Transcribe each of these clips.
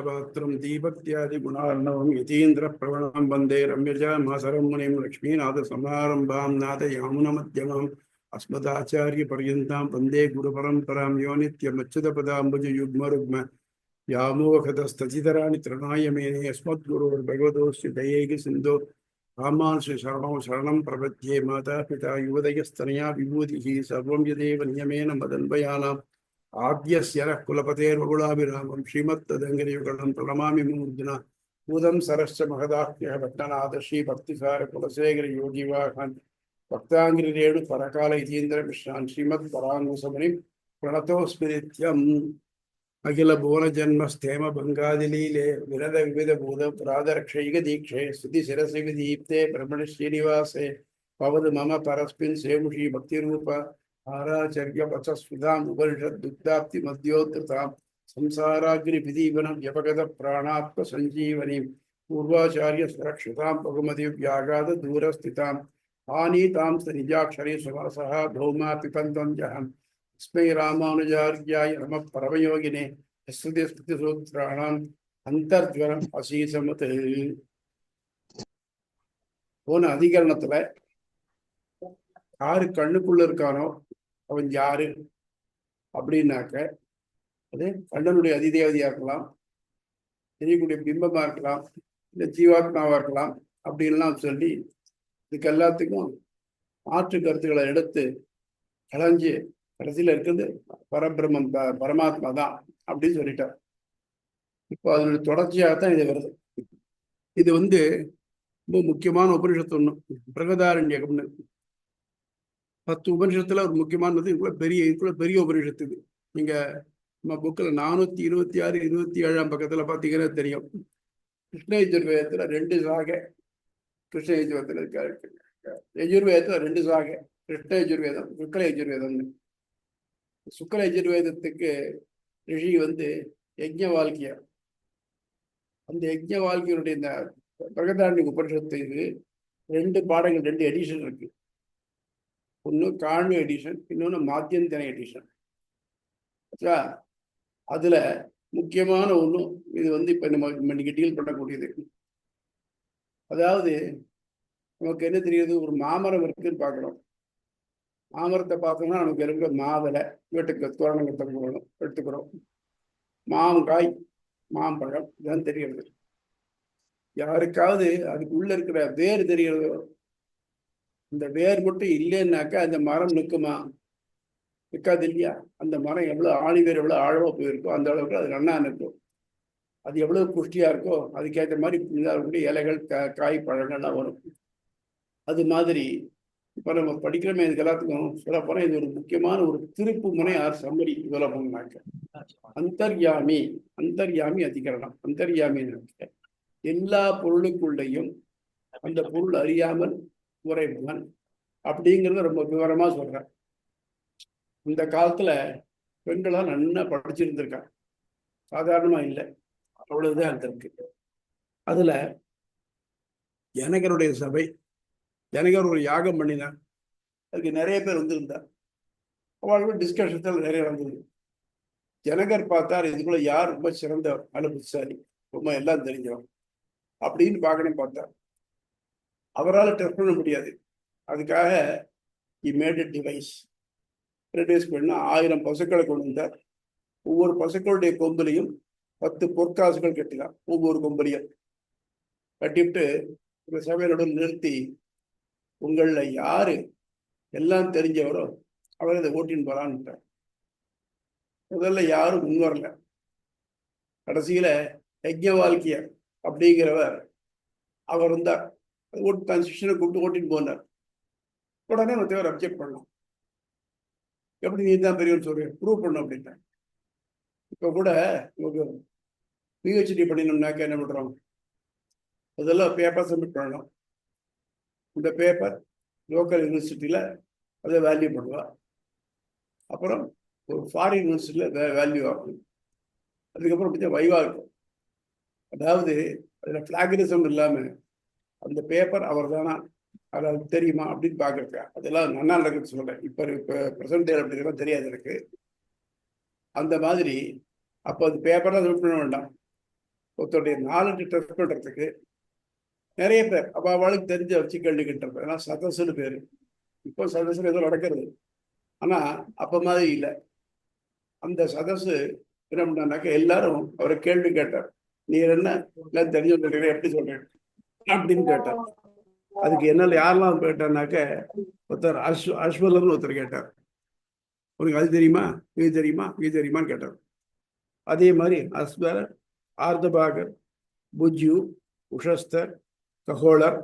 பாத்திரம் தீபக்தியாதி குணார்ணவம் யதீந்திர பிரவணம் வந்தே ரம்யஜா மாசரம் முனிம் லக்ஷ்மீநாத சமாரம்பாம் நாத யாமுன மத்தியமாம் அஸ்மதாச்சாரிய பர்யந்தாம் வந்தே குரு பரம்பராம் யோ நித்யமச்சுத பதாம்புஜ யுக்ம ருக்ம व्यामोहतस्तजितराणि तृणाय मेने अस्मद्गुरोर्भगवतोऽस्य दयैक सिन्धो रामान् श्रीशरणौ शरणं प्रपद्ये मातापिता युवदयस्तनया विभूतिः सर्वं यदेव नियमेन मदन्वयानाम् आद्यस्य नः कुलपतेर्वकुलाभिरामं श्रीमत्तदङ्गरियुगलं प्रणमामि मूर्ध्ना भूतं सरश्च महदाख्यः भट्टनाथ श्रीभक्तिसारकुलशेखरयोगिवाहान् भक्ताङ्गिरिरेणु परकाल इतीन्द्रमिश्रान् श्रीमत्पराङ्गुसमुनिं प्रणतोऽस्मि नित्यम् अखिल भुवन जन्म स्थेम बंगादिलीले विरद विविध भूत प्रादरक्षैक दीक्षे स्तुति शिरसि विदीप्ते ब्रह्मण श्रीनिवासे पवद मम परस्मिन् सेमुषी भक्ति रूप आराचर्य वचस्फुताम् उपनिषद् दुग्धाप्ति मध्योत्तताम् संसाराग्नि विदीवन व्यपगत प्राणात्म संजीवनी पूर्वाचार्य सुरक्षितां बहुमति व्याघात दूरस्थिताम् आनीतां निजाक्षरे सुवासः भौमा पिबन्धं जहम् स्मै रामानुजार्याय नमः परमयोगिने स्तुति सूत्राणाम् अंतर्ज्वरम असीसमत போன அதிகரணத்துல யாரு கண்ணுக்குள்ள இருக்கானோ அவன் யாரு அப்படின்னாக்க அது கண்ணனுடைய அதிதேவதையா இருக்கலாம், தெரியக்கூடிய பிம்பமா இருக்கலாம், இல்லை ஜீவாத்மாவா இருக்கலாம் அப்படின்லாம் சொல்லி இதுக்கு எல்லாத்துக்கும் மாற்று கருத்துக்களை எடுத்து களைஞ்சு கடைசியில் இருக்கிறது பரபிரம்மம் பரமாத்மா தான் அப்படின்னு சொல்லிட்டார். இப்போ அதனுடைய தொடர்ச்சியாகத்தான் இது வருது. இது ரொம்ப முக்கியமான உபனிஷத்து ஒன்று, பிரகதாரண்யகம்னு 10 உபனிஷத்துல ஒரு முக்கியமானது. இதுக்குள்ள பெரிய உபனிஷத்து இது. நீங்க நம்ம புக்கில் 426 27 பக்கத்துல பார்த்தீங்கன்னா தெரியும். கிருஷ்ண யஜுர்வேதத்துல 2 சாகை, கிருஷ்ண யஜுர்வேதத்துல இருக்காரு. யஜுர்வேதத்துல 2 சாகை, கிருஷ்ண யஜுர்வேதம், சுக்ல யஜுர்வேதம்னு. சுக்ல யஜுர்வேதத்துக்கு ரிஷி யஜ்ஞ வாழ்க்கையா. அந்த யஜ்ஞ வாழ்க்கையினுடைய இந்த பிரகதாரண்ய உபனிஷத்துக்கு 2 பாடங்கள், 2 எடிஷன் இருக்கு. ஒன்று காண்பு எடிஷன், இன்னொன்று மாத்தியந்தன எடிஷன். அதுல முக்கியமான ஒன்று இது இப்ப நம்ம இன்னைக்கு டீல் பண்ணக்கூடியது. அதாவது நமக்கு என்ன தெரியுது, ஒரு மாமரம் இருக்குன்னு பார்க்கணும். மாமரத்தை பார்த்தோம்னா நமக்கு இருக்கிற மாவிலை, வீட்டுக்கு தோரணங்கள் எடுத்துக்கிறோம். மாங்காய், மாம்பழம், இதுதான் தெரிகிறது. யாருக்காவது அதுக்கு உள்ள இருக்கிற வேர் தெரிகிறதோ? இந்த வேர் மட்டும் இல்லைன்னாக்கா அந்த மரம் நிற்குமா? நிற்காது இல்லையா? அந்த மரம் எவ்வளோ ஆணி வேர் எவ்வளோ ஆழமாக போயிருக்கோ அந்த அளவுக்கு அது நன்னா நிற்கும். அது எவ்வளோ குஷ்டியா இருக்கோ அதுக்கேற்ற மாதிரி இருக்கக்கூடிய இலைகள், காய், பழங்கள்லாம் வரும். அது மாதிரி இப்போ நம்ம படிக்கிறோமே, இதுக்கு எல்லாத்துக்கும் சொல்ல போனால் இது ஒரு முக்கியமான ஒரு திருப்பு முனை சம்மரி சொல்ல போனாக்க அந்தர்யாமி அதிகரணம். அந்தர்யாமி எல்லா பொருளுக்குள்ளேயும் அந்த பொருள் அறியாமல் உறைவன் அப்படிங்கிறத ரொம்ப விவரமா சொல்றேன். இந்த காலத்துல பெண்களாம் நல்லா படிச்சிருந்திருக்காங்க, சாதாரணமா இல்லை, அவ்வளவுதான் இருந்திருக்கு. அதுல ஜனகருடைய சபை, ஜனகர் ஒரு யாகம் பண்ணினார். அதுக்கு நிறைய பேர் வந்திருந்தார். அவர்களுக்கு டிஸ்கஷன்கள் நிறைய வந்தது. ஜனகர் பார்த்தார், இதுக்குள்ள யார் ரொம்ப சிறந்த அனுபவசாலி, ரொம்ப எல்லாம் தெரிஞ்சவன் அப்படின்னு பார்க்கணும் பார்த்தார். அவரால் டெஸ்ட் பண்ண முடியாது. அதுக்காக he made a device. introduce பண்ண 1000 பசுக்களை கொண்டு வந்தார். ஒவ்வொரு பசுக்களுடைய கொம்புலையும் 10 பொற்காசுகள் கட்டினார். ஒவ்வொரு கொம்புலையும் கட்டிவிட்டு இந்த சபையோட நிறுத்தி, உங்கள யாரு எல்லாம் தெரிஞ்சவரோ அவர் இதை ஓட்டின்னு போறான்னு. முதல்ல யாரும் முன் வரல. கடைசியில யஜ்ஞவால்கியர் அப்படிங்கிறவர் அவர் இருந்தார். தன் சிஷ்யனை கூப்பிட்டு ஓட்டின்னு போனார். உடனே மற்றவர் அப்ஜெக்ட் பண்ணலாம். எப்படி நீ தான் பெரியவன் சொல்றேன், ப்ரூவ் பண்ணும் அப்படின்ட்டாங்க. இப்போ கூட நமக்கு பிஹெச்டி பண்ணினோம்னாக்க என்ன பண்றோம், அதெல்லாம் பேப்பர் சப்மிட் பண்ணணும். இந்த பேப்பர் லோக்கல் யூனிவர்சிட்டியில அதை வேல்யூ பண்ணுவா. அப்புறம் ஒரு ஃபாரின் யூனிவர்சிட்டியில வேல்யூ ஆகும். அதுக்கப்புறம் பார்த்தா வைவா இருக்கும். அதாவது அதில் ஃபிளாகரிசம் இல்லாமல் அந்த பேப்பர் அவர் தானா அதாவது தெரியுமா அப்படின்னு பாக்குறேன். அதெல்லாம் நல்லா நடக்குன்னு சொல்றேன். இப்ப பிரசன்ட் டே அப்படிங்கிறதெல்லாம் தெரியாது எனக்கு. அந்த மாதிரி அப்போ அது பேப்பர்லாம் நோட் பண்ண வேண்டாம். ஒருத்தருடைய நாலேஜ் டெஸ்ட் பண்றதுக்கு நிறைய பேர் அப்ப அவளுக்கு தெரிஞ்ச வச்சு கேள்வி கேட்டிருப்பேன். ஏன்னா சதஸ்ன்னு பேரு. இப்போ சதஸ்ல ஏதோ நடக்கிறது. ஆனா அப்ப மாதிரி இல்லை. அந்த சதசு என்ன பண்ணாக்க எல்லாரும் அவரை கேள்வி கேட்டார். நீ என்ன எல்லாம் தெரிஞ்சு சொல்றீங்க, எப்படி சொல்றேன் அப்படின்னு கேட்டார். அதுக்கு என்ன யாரெல்லாம் கேட்டார்னாக்க ஒருத்தர் அஸ்வலர்னு ஒருத்தர் கேட்டார். உனக்கு அது தெரியுமா, இது தெரியுமா, இது தெரியுமான்னு கேட்டார். அதே மாதிரி அஸ்வர், ஆர்தபாகர், புஜ்ஜு, உஷஸ்தர், கஹோளர்,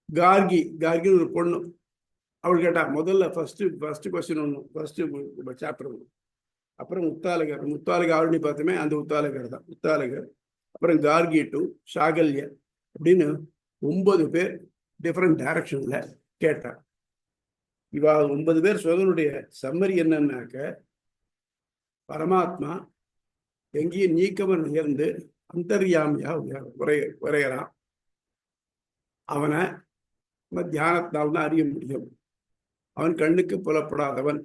கார்கி ஒரு பொண்ணு. அவள் கேட்டா முதல்ல ஃபர்ஸ்ட் கொஸ்டின் ஒன்று, ஃபர்ஸ்ட் சாப்டர் ஒன்று. அப்புறம் முத்தாலகர் ஆல்ரெடி பார்த்தோமே, அந்த உத்தாலகர் தான் முத்தாலகர். அப்புறம் கார்கி டு சாகல்ய அப்படின்னு 9 பேர் டிஃப்ரெண்ட் டைரக்ஷன்ல கேட்டார். இவா 9 பேர் சோதனுடைய சம்மரி என்னன்னாக்க, பரமாத்மா எங்கேயும் நீக்கவன் உயர்ந்து அந்தர்யாமியா உரையறான். அவனை தியானத்தால் தான் அறிய முடியும். அவன் கண்ணுக்கு புலப்படாதவன்.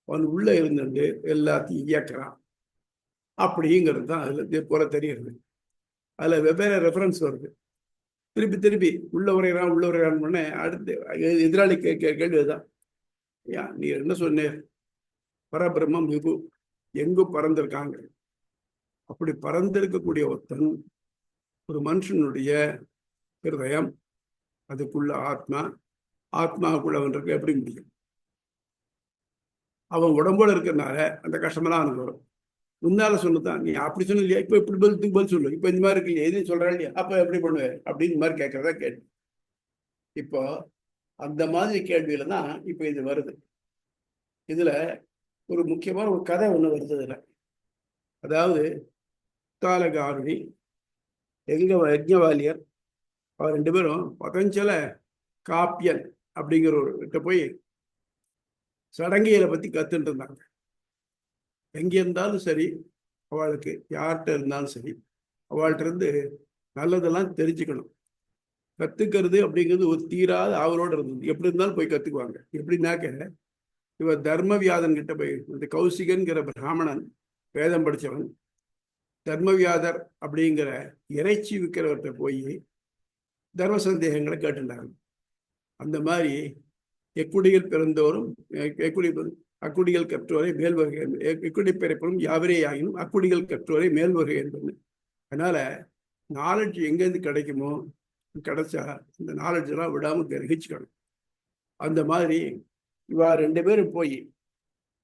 அவன் உள்ள இருந்துட்டு எல்லாத்தையும் இயக்கிறான் அப்படிங்கிறது தான் அதுல போல தெரியுது. அதுல வெவ்வேறு ரெஃபரன்ஸ் வருது. திருப்பி உள்ள உரையறான் பண்ண அடுத்து எதிராளி கேள்விதான், நீ என்ன சொன்ன, பரபிரம்மம் விபு எங்கும் பறந்திருக்காங்க. அப்படி பறந்திருக்கக்கூடிய ஒருத்தன் ஒரு மனுஷனுடைய ஹிருதயம், அதுக்குள்ள ஆத்மாவுக்குள்ள அவனுக்கு எப்படி முடியும்? அவன் உடம்போட இருக்கிறனால அந்த கஷ்டமெல்லாம் அவனுக்கு வரும். முன்னால சொல்லுதான், நீ அப்படி சொன்ன இல்லையா, இப்ப இப்படி பதில் சொல்லு, இப்ப இந்த மாதிரி இருக்கு இல்லையா, எதுவும் சொல்றா இல்லையா, அப்ப எப்படி பண்ணுவேன் அப்படின்னு மாதிரி கேட்கறதா கேள்வி. இப்போ அந்த மாதிரி கேள்வியில தான் இப்ப இது வருது. இதுல ஒரு முக்கியமான ஒரு கதை ஒண்ணு வருது இதுல. அதாவது தாலகாருணி, யஜ்ஞவாலியர், அவர் 2 பேரும் பதஞ்சல காப்பியன் அப்படிங்கிற ஒரு கிட்ட போய் சடங்கியலை பத்தி கத்துட்டு இருந்தாங்க. எங்க இருந்தாலும் சரி, அவளுக்கு யார்கிட்ட இருந்தாலும் சரி, அவள்கிட்ட இருந்து நல்லதெல்லாம் தெரிஞ்சுக்கணும். கத்துக்கிறது அப்படிங்கிறது ஒரு தீராத அவளோட இருந்தது. எப்படி இருந்தாலும் போய் கத்துக்குவாங்க. எப்படின்னாக்க, இவர் தர்மவியாதன் கிட்ட போய், இந்த கௌசிகன்கிற பிராமணன் வேதம் படித்தவன், தர்மவியாதர் அப்படிங்கிற இறைச்சி விற்கிறவர்கிட்ட போய் தர்ம சந்தேகங்களை கேட்டுட்டாங்க. அந்த மாதிரி எக்குடிகள் பிறந்தோரும் அக்குடிகள் கற்றோரை மேல்வகை, எக்குடி பிறப்பதும் யாவரே ஆகினும் அக்குடிகள் கற்றோரை மேல்வகை என்பது. அதனால நாலேஜ் எங்கேருந்து கிடைக்குமோ, கிடைச்சா இந்த நாலேஜ் எல்லாம் விடாம கிரகிச்சுக்கணும். அந்த மாதிரி இவா 2 பேரும் போய்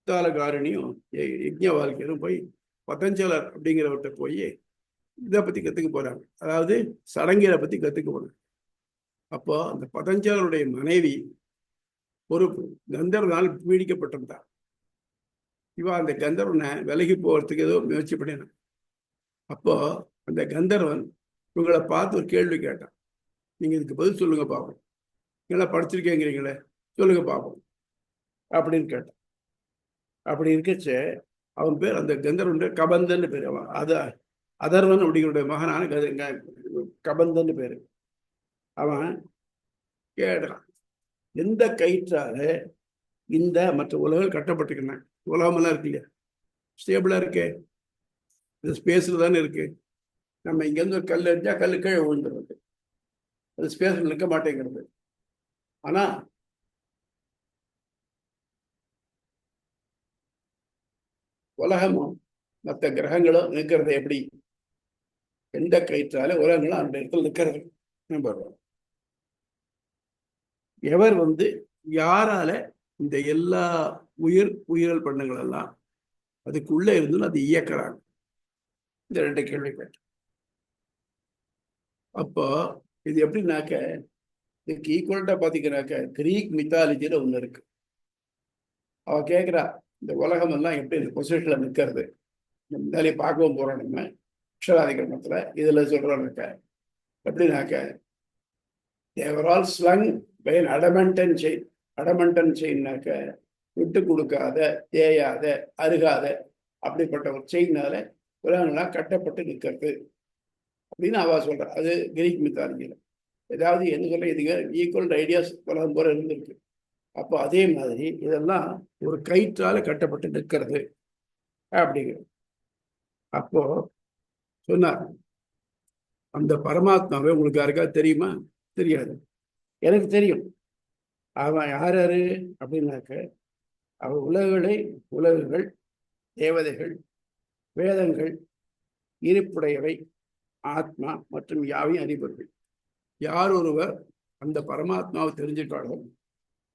தாலகாரணியும் யஜ்ஞவால்கியரும் போய் பதஞ்சலர் அப்படிங்கிறவர்கிட்ட போய் இதை பத்தி கத்துக்க போறாங்க. அதாவது சடங்கியலை பத்தி கத்துக்க போறாங்க. அப்போ அந்த பதஞ்சலருடைய மனைவி ஒரு கந்தர்வனால் பீடிக்கப்பட்டிருந்தார். இவா அந்த கந்தர்வனை விலகி போகிறதுக்கு ஏதோ முயற்சி பண்ணினான். அப்போ அந்த கந்தர்வன் இவங்களை பார்த்து ஒரு கேள்வி கேட்டான். நீங்க இதுக்கு பதில் சொல்லுங்க பார்ப்போம், நீங்களா படிச்சிருக்கேங்கிறீங்களே, சொல்லுங்க பார்ப்போம் அப்படின்னு கேட்டான். அப்படி இருக்கச்சு அவன் பேர், அந்த கந்தர்வன் கபந்தன்னு பேர். அவன் அதர்வன் அப்படிங்கிற மகனான கபந்தன்னு பேரு. அவன் கேட்டான், எந்த கயிற்றால இந்த மற்ற உலகம் கட்டப்பட்டிருக்கேன்? உலகமெல்லாம் இருக்கு இல்லையா, ஸ்டேபிளா இருக்கே, இது ஸ்பேஸ்ல தானே இருக்கு. நம்ம இங்கேருந்து ஒரு கல் அடிச்சா கல்லு கீழே விழுந்துடுறது, அது ஸ்பேஸ்ல நிற்க மாட்டேங்கிறது. ஆனா உலகமும் மற்ற கிரகங்களும் நிற்கிறது எப்படி? எந்த கயிற்றால உலகங்களும் அந்த இடத்துல நிற்கிறது. எவர் யாரால இந்த எல்லா உயிரல் பண்ணங்கள் எல்லாம் அதுக்குள்ள இருந்து அது இயக்கிறாங்க? இந்த 2 கேள்வி கேட்ட. அப்போ இது எப்படின்னாக்க, இதுக்கு ஈக்குவல்ட்டா பாத்தீங்கன்னாக்க கிரீக் மித்தாலஜியில ஒண்ணு இருக்கு. அவ கேட்கிறா, இந்த உலகம் எல்லாம் எப்படி இந்த பொசிஷன்ல நிற்கிறது? முன்னாலே பார்க்கவும் போறோம் நம்ம அக்ஷராதிகரணத்துல. இதுல சொல்றோம்னாக்க எப்படின்னாக்க, தேவரால் slung by an adamantine chain. Adamantine செயின்னாக்க விட்டு கொடுக்காத, தேயாத, அருகாத அப்படிப்பட்ட ஒரு செயினால உலகங்கள்லாம் கட்டப்பட்டு நிற்கிறது அப்படின்னு அவ சொல்ற. அது கிரீக் மித்தாலஜியில. ஏதாவது என்ன சொல்ல இதுங்க ஈக்குவல் ஐடியாஸ் உலகம் போல இருந்திருக்கு. அப்போ அதே மாதிரி இதெல்லாம் ஒரு கயிற்றால கட்டப்பட்டு நிற்கிறது அப்படிங்கிறது. அப்போ சொன்னார், அந்த பரமாத்மாவை உங்களுக்கு யாருக்காவது தெரியுமா? தெரியாது. எனக்கு தெரியும். அவன் யார் யாரு அப்படின்னாக்க, அவன் உலகுகள், தேவதைகள், வேதங்கள், இருப்புடையவை, ஆத்மா மற்றும் யாவையும் அறிபவர்கள். யார் ஒருவர் அந்த பரமாத்மாவை தெரிஞ்சுட்டாலும்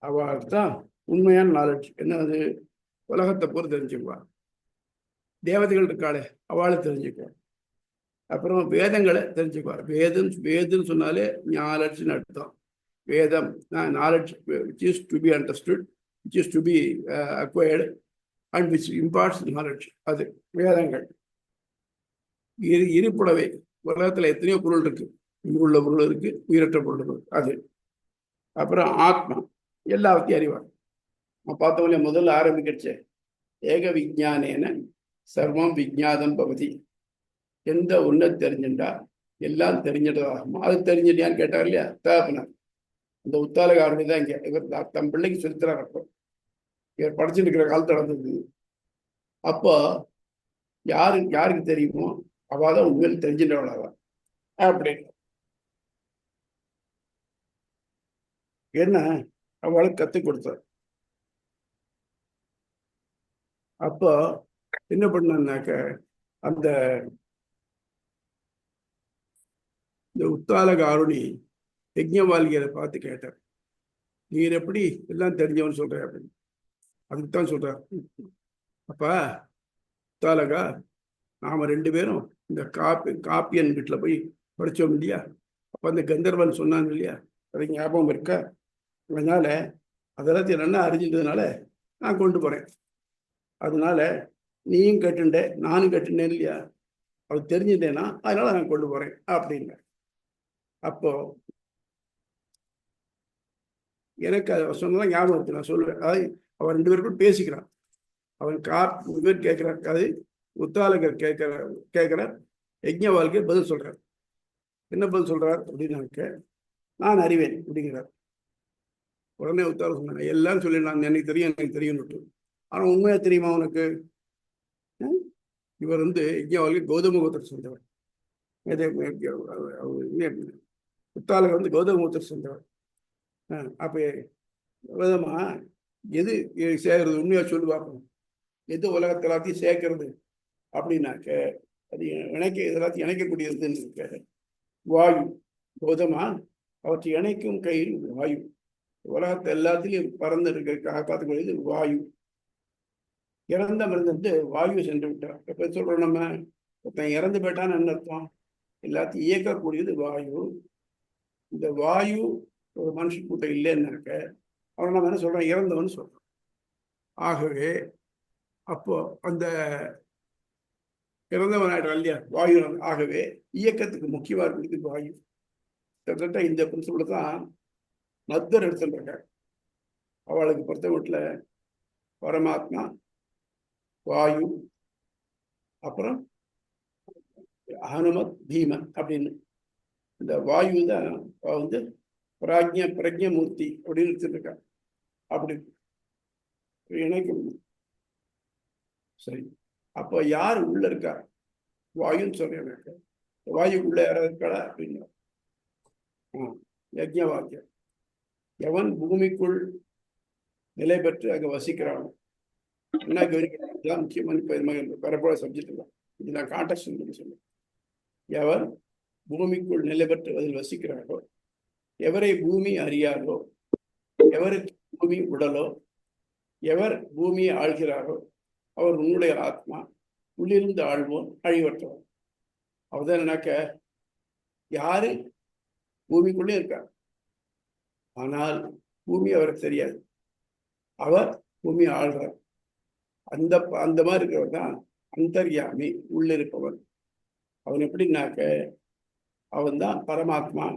அவளுக்கு தான் உண்மையான நாலேஜ். என்னது? உலகத்தை பொறுத்து தெரிஞ்சுக்குவார். தேவதைகள் இருக்காளே அவளை தெரிஞ்சுக்குவார். அப்புறம் வேதங்களை தெரிஞ்சுக்குவார். வேதம்னு சொன்னாலே நாலேஜ்னு அர்த்தம். வேதம் knowledge which is to be understood, which is to be acquired and which imparts knowledge. அது வேதங்கள். இருப்புடவை, உலகத்துல எத்தனையோ பொருள் இருக்கு. உள்ள பொருள் இருக்கு, உயிரற்ற பொருள் இருக்கு. அது அப்புறம் ஆத்மா எல்லாத்தையும் அறிவார். பார்த்தவங்களே முதல்ல ஆரம்பிக்கிறச்சே ஏக விஜானேன சர்வம் விஜாதம் பவதி. எந்த ஒன்றை தெரிஞ்சுட்டா எல்லாம் தெரிஞ்சிட்டதாகுமா? அது தெரிஞ்சிட்டியான்னு கேட்டார் இல்லையா தகப்பனார். அந்த உத்தாலகாரனை தான் இங்க இவர் தம் பிள்ளைக்கு செலுத்துறார். அப்போ இவர் படிச்சுட்டு இருக்கிற காலத்தில் நடந்தது. அப்போ யாருக்கு தெரியுமோ அவதான் உண்மையில் தெரிஞ்சின்றவளாதான் அப்படின்னு என்ன அவளுக்கு கற்றுக் கொடுத்தார். அப்போ என்ன பண்ணாக்க, அந்த இந்த உத்தாலகாருணி யஜ்ஞவால்கியரை பார்த்து கேட்டார், நீர் எப்படி எல்லாம் தெரிஞ்சவன் சொல்ற அப்படின்னு. அதுக்குத்தான் சொல்றார், அப்பா உத்தாலகா, நாம 2 பேரும் இந்த காப்பியன் வீட்டில் போய் படித்தோம் இல்லையா? அப்போ அந்த கந்தர்வன் சொன்னான் இல்லையா? அது ஞாபகம் இருக்கா? அதனால அதெல்லாத்தையும் நல்லா அறிஞ்சிட்டதுனால நான் கொண்டு போறேன். அதனால நீயும் கேட்டுண்ட நானும் கேட்டுட்டேன் இல்லையா? அது தெரிஞ்சுட்டேன்னா அதனால நான் கொண்டு போறேன் அப்படின்னு. அப்போ எனக்கு அதை சொன்னதான் ஞாபகம் இருக்கு. நான் சொல்லுவேன், அதாவது அவன் 2 பேருக்கும் பேசிக்கிறான். அவன் பேர் கேட்கிறான், அது உத்தாலகர் கேட்கிறார். யஜ்ஞவால்கே பதில் சொல்றார். என்ன பதில் சொல்றார் அப்படின்னாக்க, நான் அறிவேன் அப்படிங்கிறார். உடனே உத்தால சொன்னாங்க, எல்லாம் சொல்லிடலாம், எனக்கு தெரியும்னுட்டு. ஆனா உண்மையா தெரியுமா உனக்கு? இவர் யஜ்ஞவால்கே கௌதம கோத்திரத்தை சேர்ந்தவர். உத்தாலகர் கௌதம கோத்திரத்தை சேர்ந்தவர். அப்ப விதமா எது சேர்க்கறது? உண்மையா சொல்லி பார்க்கணும். எது உலகத்தை எல்லாத்தையும் சேர்க்கறது அப்படின்னாக்க, அது எல்லாத்தையும் இணைக்கக்கூடியதுன்னு வாயு. கௌதமா அவற்றை இணைக்கும் கையில் வாயு. உலகத்தை எல்லாத்திலையும் பறந்து இருக்க காத்துக்கூடியது வாயு. இறந்த மருந்து வாயு சென்று விட்டார். எப்ப சொல்றோம் நம்ம, ஒருத்தன் இறந்து போயிட்டான்னு என்ன அர்த்தம்? எல்லாத்தையும் இயக்கக்கூடியது வாயு. இந்த வாயு ஒரு மனுஷ கூட்டம் இல்லைன்னாக்க அவனை நம்ம என்ன சொல்றோம்? இறந்தவன் சொல்றோம். ஆகவே அப்போ அந்த இறந்தவன் ஆயிடும் இல்லையா வாயு. ஆகவே இயக்கத்துக்கு முக்கியமாக இருக்கிறது வாயு. கிட்டத்தட்ட இந்த பிரின்சிபிள் தான் மத்தர் எடுத்துருக்காங்க. அவளுக்கு பொறுத்த வீட்டில் பரமாத்மா, வாயு, அப்புறம் ஹனுமத், பீமன் அப்படின்னு. இந்த வாயு தான் பிரஜ்ஞமூர்த்தி அப்படின்னு எடுத்துருக்காங்க. அப்படி இணைக்கும். சரி, அப்போ யார் உள்ள இருக்கா? வாயுன்னு சொல்றேன். வாயு உள்ள யாராவது இருக்காளா அப்படின்னு. யஜ்ஞவாக்கியம். எவன் பூமிக்குள் நிலை பெற்று அங்க வசிக்கிறானோ, என்ன கவனிக்கிறதுதான் முக்கியமான இப்ப வரப்போற சப்ஜெக்ட் தான். இது நான் கான்டெக்ஸ்ட் சொல்லுவேன். எவன் பூமிக்குள் நிலை பெற்று அதில் வசிக்கிறாரோ, எவரை பூமி அறியாரோ, எவருக்கு பூமி உடலோ, எவர் பூமியை ஆள்கிறாரோ அவர் உன்னுடைய ஆத்மா, உள்ளிருந்து ஆழ்வோன், அழிவற்றவன். அவர்தான் என்னக்க, யாரு பூமிக்குள்ளே இருக்கார், ஆனால் பூமி அவருக்கு தெரியாது. அவர் பூமியை ஆள்றார். அந்த மாதிரி இருக்கிறவர் தான் அந்தர்யாமி, உள்ளிருப்பவன். அவன் எப்படின்னாக்க, அவன் தான் பரமாத்மா.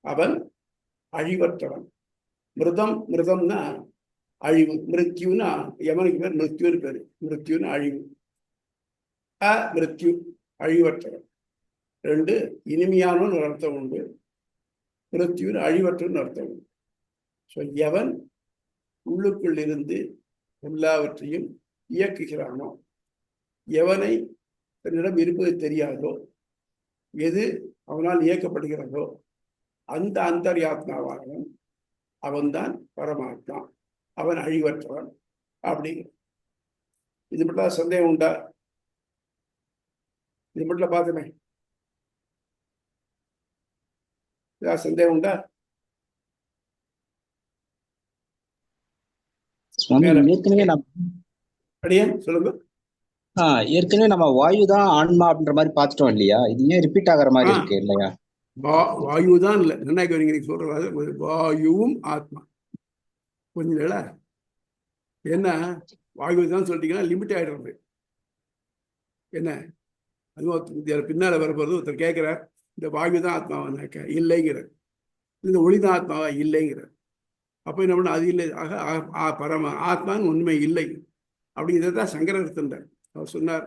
அவன் அழிவற்றவன். மிருதம்னா அழிவு. மிருத்யுனா யமனுக்கு பேர் மிருத்யுன்னு பேரு. மிருத்யுன்னு அழிவு. மிருத்யு அழிவற்றவன். 2 இனிமையான ஒரு அர்த்தம் உண்டு. மிருத்யுன்னு அழிவற்றுன்னு அர்த்தம். ஸோ எவன் உள்ளுக்குள் இருந்து எல்லாவற்றையும் இயக்குகிறானோ, எவனை தன்னிடம் இருப்பது தெரியாதோ, எது அவனால் இயக்கப்படுகிறதோ அந்த அந்தர்யாத்மாவானவன் அவன்தான் பரமாத்மா, அவன் அழிவற்றவன் அப்படிங்கிற. இது மட்டும் சந்தேகம் உண்டா? இது மட்டும் பார்த்தமே, ஏதாவது சந்தேகம் உண்டா? சொல்லுங்க. ஏற்கனவே நம்ம வாயு தான் ஆன்மா அப்படின்ற மாதிரி பார்த்துட்டோம் இல்லையா? இது ஏன் ரிப்பீட் ஆகிற மாதிரி இருக்கு இல்லையா? வாயு தான் இல்லை, என்ன நீங்க சொல்றது, வாயுவும் ஆத்மா கொஞ்சம் என்ன வாயு தான் சொல்லிட்டீங்கன்னா லிமிட் ஆயிடுறது. என்ன அதுவும் பின்னால வரப்போறது ஒருத்தர் கேட்கிறார், இந்த வாயு தான் ஆத்மாவானாக்க இல்லைங்கிறார், இந்த ஒளி தான் ஆத்மாவா இல்லைங்கிறார். அப்போ என்ன பண்ண, அது இல்லை, ஆக பரம ஆத்மான்னு உண்மை இல்லை அப்படிங்கிறதான் சங்கரர் இருந்தார். அவர் சொன்னார்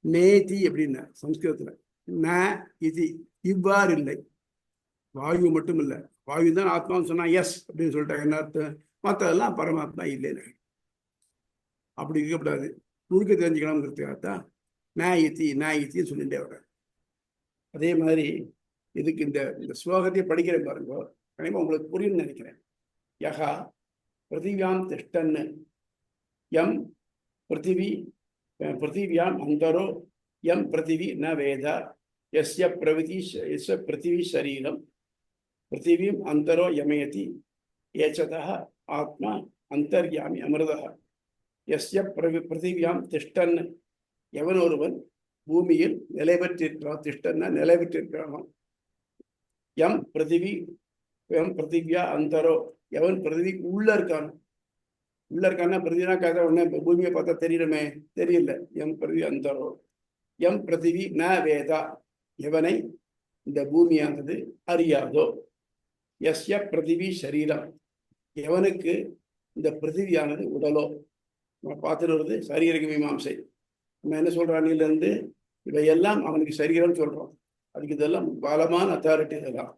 நேதி அப்படின்னார் சம்ஸ்கிருதத்தில், ந இது இவ்வாறு இல்லை, வாயு மட்டும் இல்லை, வாயு தான் ஆத்மான்னு சொன்னா எஸ் அப்படின்னு சொல்லிட்டாங்க. என்ன அர்த்தம்? மற்றதெல்லாம் பரமாத்மா இல்லைன்னு அப்படி இருக்கக்கூடாது, முழுக்க தெரிஞ்சுக்கணுங்கிறதுக்காகத்தான் நாயித்தின்னு சொல்லிட்டே வர. அதே மாதிரி இதுக்கு இந்த ஸ்லோகத்தை படிக்கிற பாருங்க, கண்டிப்பா உங்களுக்கு புரியும்னு நினைக்கிறேன். யகா பிருத்திவியாம் திஷ்டன்னு எம் பிருத்திவியாம் அந்தரோ எம் பிருத்திவி ந வேத யஸ்ய பிருத்திவி சரீரம் பிருத்திவீம் அந்தரோ யமயதி ஏச்சதः ஆத்மா அந்தர்யாமி அமிர்தः யஸ்ய பிருத்திவியாம் திஷ்டன், எவன் ஒருவன் பூமியில் நிலை பெற்றிருக்கிறான், திஷ்டன்னா நிலை பெற்றிருக்கிறானோ, எம் பிருத்திவியா அந்தரோ, எவன் பிருத்திவிக்கு உள்ள இருக்கானோ, உள்ள இருக்கான்னா பிருத்திவினா காத உடனே பூமியை பார்த்தா தெரியணுமே, தெரியல. எம் பிருத்திவி அந்தரோ எம் பிருத்திவி ந வேதா, எவனை இந்த பூமியானது அறியாதோ, யஸ்ய பிருத்திவி சரீரம், எவனுக்கு இந்த பிருத்திவியானது உடலோ. நம்ம பார்த்துட்டு வருது சரீரக மீமாம்சை. நம்ம என்ன சொல்றோம், அன்னிலிருந்து இவையெல்லாம் அவனுக்கு சரீரம் சொல்றோம். அதுக்கு இதெல்லாம் பலமான அத்தாரிட்டி. இதெல்லாம்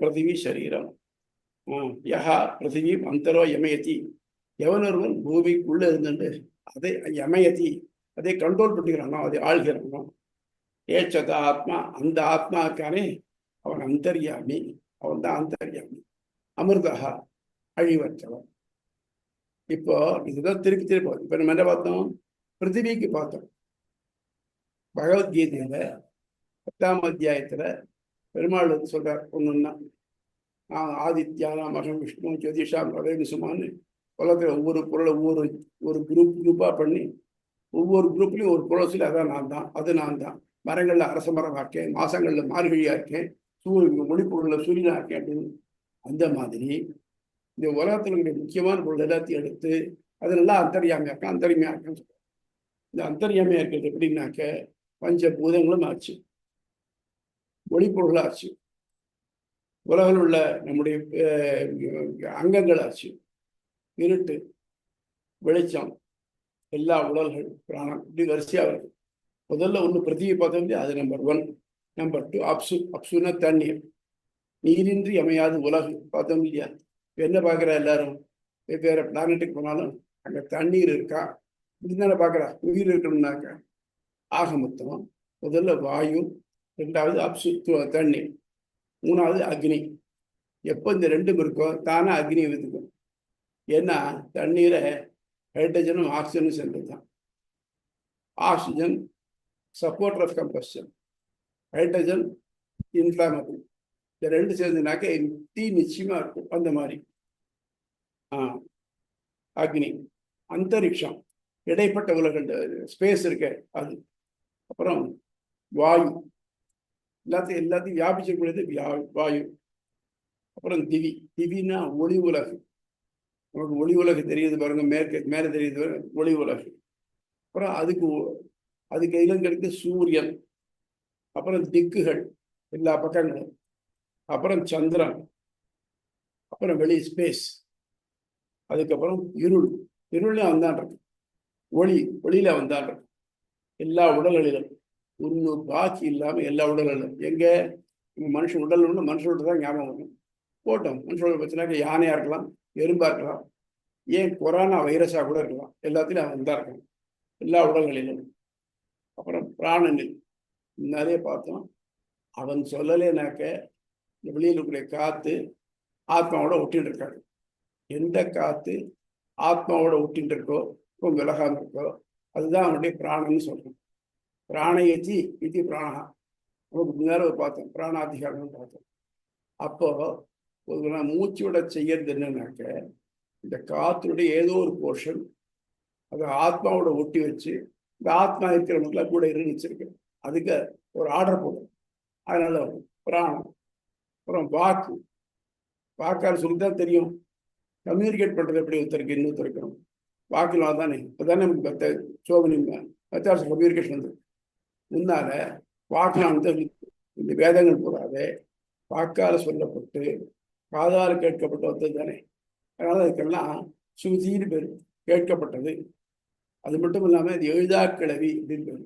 பிருத்திவி சரீரம். யஹா பிருத்திவி அந்தரோ யமயதி, எவன் ஒருவன் பூமிக்குள்ள இருந்துட்டு அதை யமயதி, அதை கண்ட்ரோல் பண்ணிக்கிறானோ, அதை ஆள்கிறானோ, ஏச்சத ஆத்மா, அந்த ஆத்மாக்கானே அவன் அந்தர்யாமி, அவன் தான் அந்தர்யாமி, அமிர்தா அழிவற்றவன். இப்போ இதுதான் திருப்பி இப்ப நம்ம என்ன பார்த்தோம், பிருத்திவிக்கு பார்த்தோம். பகவத்கீதையில 10ஆம் அத்தியாயத்துல பெருமாள் சொல்றார் ஒண்ணுன்னா, ஆதித்யானாம் அகம் விஷ்ணு ஜோதிஷாம் ரவேசுமான்னு உலகத்துல ஒவ்வொரு பொருளை ஒரு குரூப்பா பண்ணி ஒவ்வொரு குரூப்லயும் ஒரு பொருளை சொல்லி அதான் நான் தான், அது நான் தான். மரங்கள்ல அரச மரமா இருக்கேன், மாசங்கள்ல மார்கழியா இருக்கேன், ஒளிப்பொருள்ல சூரியனா இருக்கேன் அப்படின்னு. அந்த மாதிரி இந்த உலகத்தினுடைய முக்கியமான பொருள் எல்லாத்தையும் எடுத்து அதெல்லாம் அந்தரியாமையா இருக்குன்னு சொல்றாங்க. இந்த அந்தரியாமையா இருக்கிறது எப்படின்னாக்க பஞ்சபூதங்களும் ஆச்சு, ஒளிப்பொருள் ஆச்சு, உலகில் உள்ள நம்முடைய அங்கங்கள் ஆச்சு, இருட்டு வெளிச்சம் எல்லா உடல்கள் பிராணம் இப்படி வரிசையா வருது. முதல்ல ஒன்று பிருத்திவி பார்த்தோம் இல்லையா, அது நம்பர் 1. நம்பர் 2 அப்சுன்னா தண்ணீர், நீரின்றி அமையாது உலகு பார்த்தோம் இல்லையா. என்ன பார்க்குறா எல்லாரும், வெவ்வேறு பிளானட்டுக்கு போனாலும் அங்கே தண்ணீர் இருக்கா இப்படின்னு தானே பார்க்குறா, உயிர் இருக்கணும்னாக்கா. ஆக மொத்தம் முதல்ல வாயு, 2வது அப்சு தண்ணீர், 3வது அக்னி. எப்போ இந்த 2ம் இருக்கோ தானே அக்னி விதுக்கும். ஏன்னா தண்ணீரை ஹைட்ரஜனும் ஆக்சிஜனும் சேர்ந்தது தான். Oxygen supporter of combustion, hydrogen inflammable. இந்த 2 சேர்ந்துனாக்க தீ நிச்சயமா இருக்கும். அந்த மாதிரி அக்னி, அந்தரிக்ஷம் இடைப்பட்ட உலகங்கள் ஸ்பேஸ் இருக்க அது. அப்புறம் வாயு, எல்லாத்தையும் வியாபிச்சக்கூடியது வாயு. அப்புறம் திவினா ஒளி உலகு. நமக்கு ஒளி உலகு தெரியுது பாருங்க, மேலே தெரியுது ஒளி உலகு. அப்புறம் அதுக்கு இளங்களுக்கு சூரியன், அப்புறம் திக்குகள் எல்லா பக்கங்களும், அப்புறம் சந்திரன், அப்புறம் வெளி ஸ்பேஸ், அதுக்கப்புறம் இருள்ல வந்தான்றது, ஒளியில வந்தான்றது. எல்லா உடல்களிலும் ஒன்று பாக்கி இல்லாம எல்லா உடல்களிலும். எங்க நம்ம மனுஷன் உடல் ஒன்று மனுஷன் உடல் தான் ஞாபகம் வரும். போட்டோம், மனுஷ உடல் பிரச்சனைக்கு யானையாக இருக்கலாம், எறும்பாக இருக்கலாம், ஏன் கொரோனா வைரஸாக கூட இருக்கலாம், எல்லாத்துலையும் அவன் தான் இருக்கான், எல்லா உடல்களிலும். அப்புறம் பிராணனில் நிறைய பார்த்தோம். அவன் சொல்லலைனாக்க வெளியில் இருக்கக்கூடிய காற்று ஆத்மாவோட ஒட்டின்னு இருக்காரு. எந்த காற்று ஆத்மாவோட ஒட்டின்னு இருக்கோ ரொம்ப விலகாமல் இருக்கோ அதுதான் அவனுடைய பிராணன்னு சொல்றோம். பிராணயத்தி இது பிராணா. நமக்கு முன்னாடி பார்த்தோம், பிராணாதிகாரம்னு பார்த்தோம். அப்போ ஒரு மூச்சோட செய்யறது என்னன்னாக்க இந்த காற்றுடைய ஏதோ ஒரு போர்ஷன் அதை ஆத்மாவோட ஒட்டி வச்சு இந்த ஆத்மா இருக்கிறவங்கள கூட இருந்து வச்சிருக்கு. அதுக்கு ஒரு ஆர்டர் போடும். அதனால பிராணம். அப்புறம் வாக்கு. வாக்கால் சொல்லிதான் தெரியும் கம்யூனிகேட் பண்றது எப்படி ஒருத்தருக்கு இன்னொருத்தருக்கணும். வாக்கில் தானே இப்போதானே நமக்கு சோதனை மெத்தட்ஸ் கம்யூனிகேஷன் வந்து முன்னால வாக்கில் வந்து இந்த வேதங்கள் கூடாது வாக்கால் சொல்லப்பட்டு காதால் கேட்கப்பட்டு வந்தது தானே. அதனால அதுக்கெல்லாம் சுதின்னு பேர், கேட்கப்பட்டது. அது மட்டும் இல்லாமல் இது எழுதா கிளவி அப்படின்னு பேர்.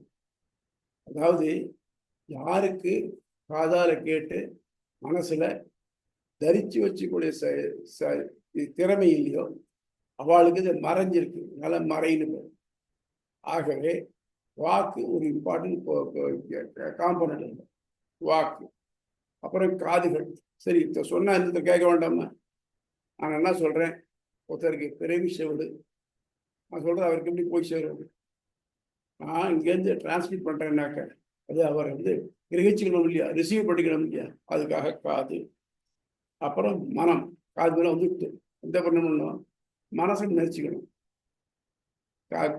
அதாவது யாருக்கு காதால கேட்டு மனசுல தரிச்சு வச்சுக்கூடிய திறமை இல்லையோ அவளுக்கு இது மறைஞ்சிருக்கு, நல்ல மறைன்னு பேர். ஆகவே வாக்கு ஒரு இம்பார்ட்டன்ட் காம்பனண்ட் இல்லை வாக்கு. அப்புறம் காதுகள். சரி சொன்னா இந்த கேட்க வேண்டாமா? நான் என்ன சொல்றேன், ஒருத்தருக்கு பிறவி செவிடு, நான் சொல்றது அவருக்கு எப்படி போய் சேருவது? நான் இங்கேருந்து டிரான்ஸ்மிட் பண்றேன்னாக்க அது அவர் வந்து கிரகிச்சுக்கணும் இல்லையா, ரிசீவ் பண்ணிக்கணும் இல்லையா, அதுக்காக காது. அப்புறம் மனம். காது மேலே வந்துட்டு எந்த பண்ணணும், மனசை நினைச்சுக்கணும்.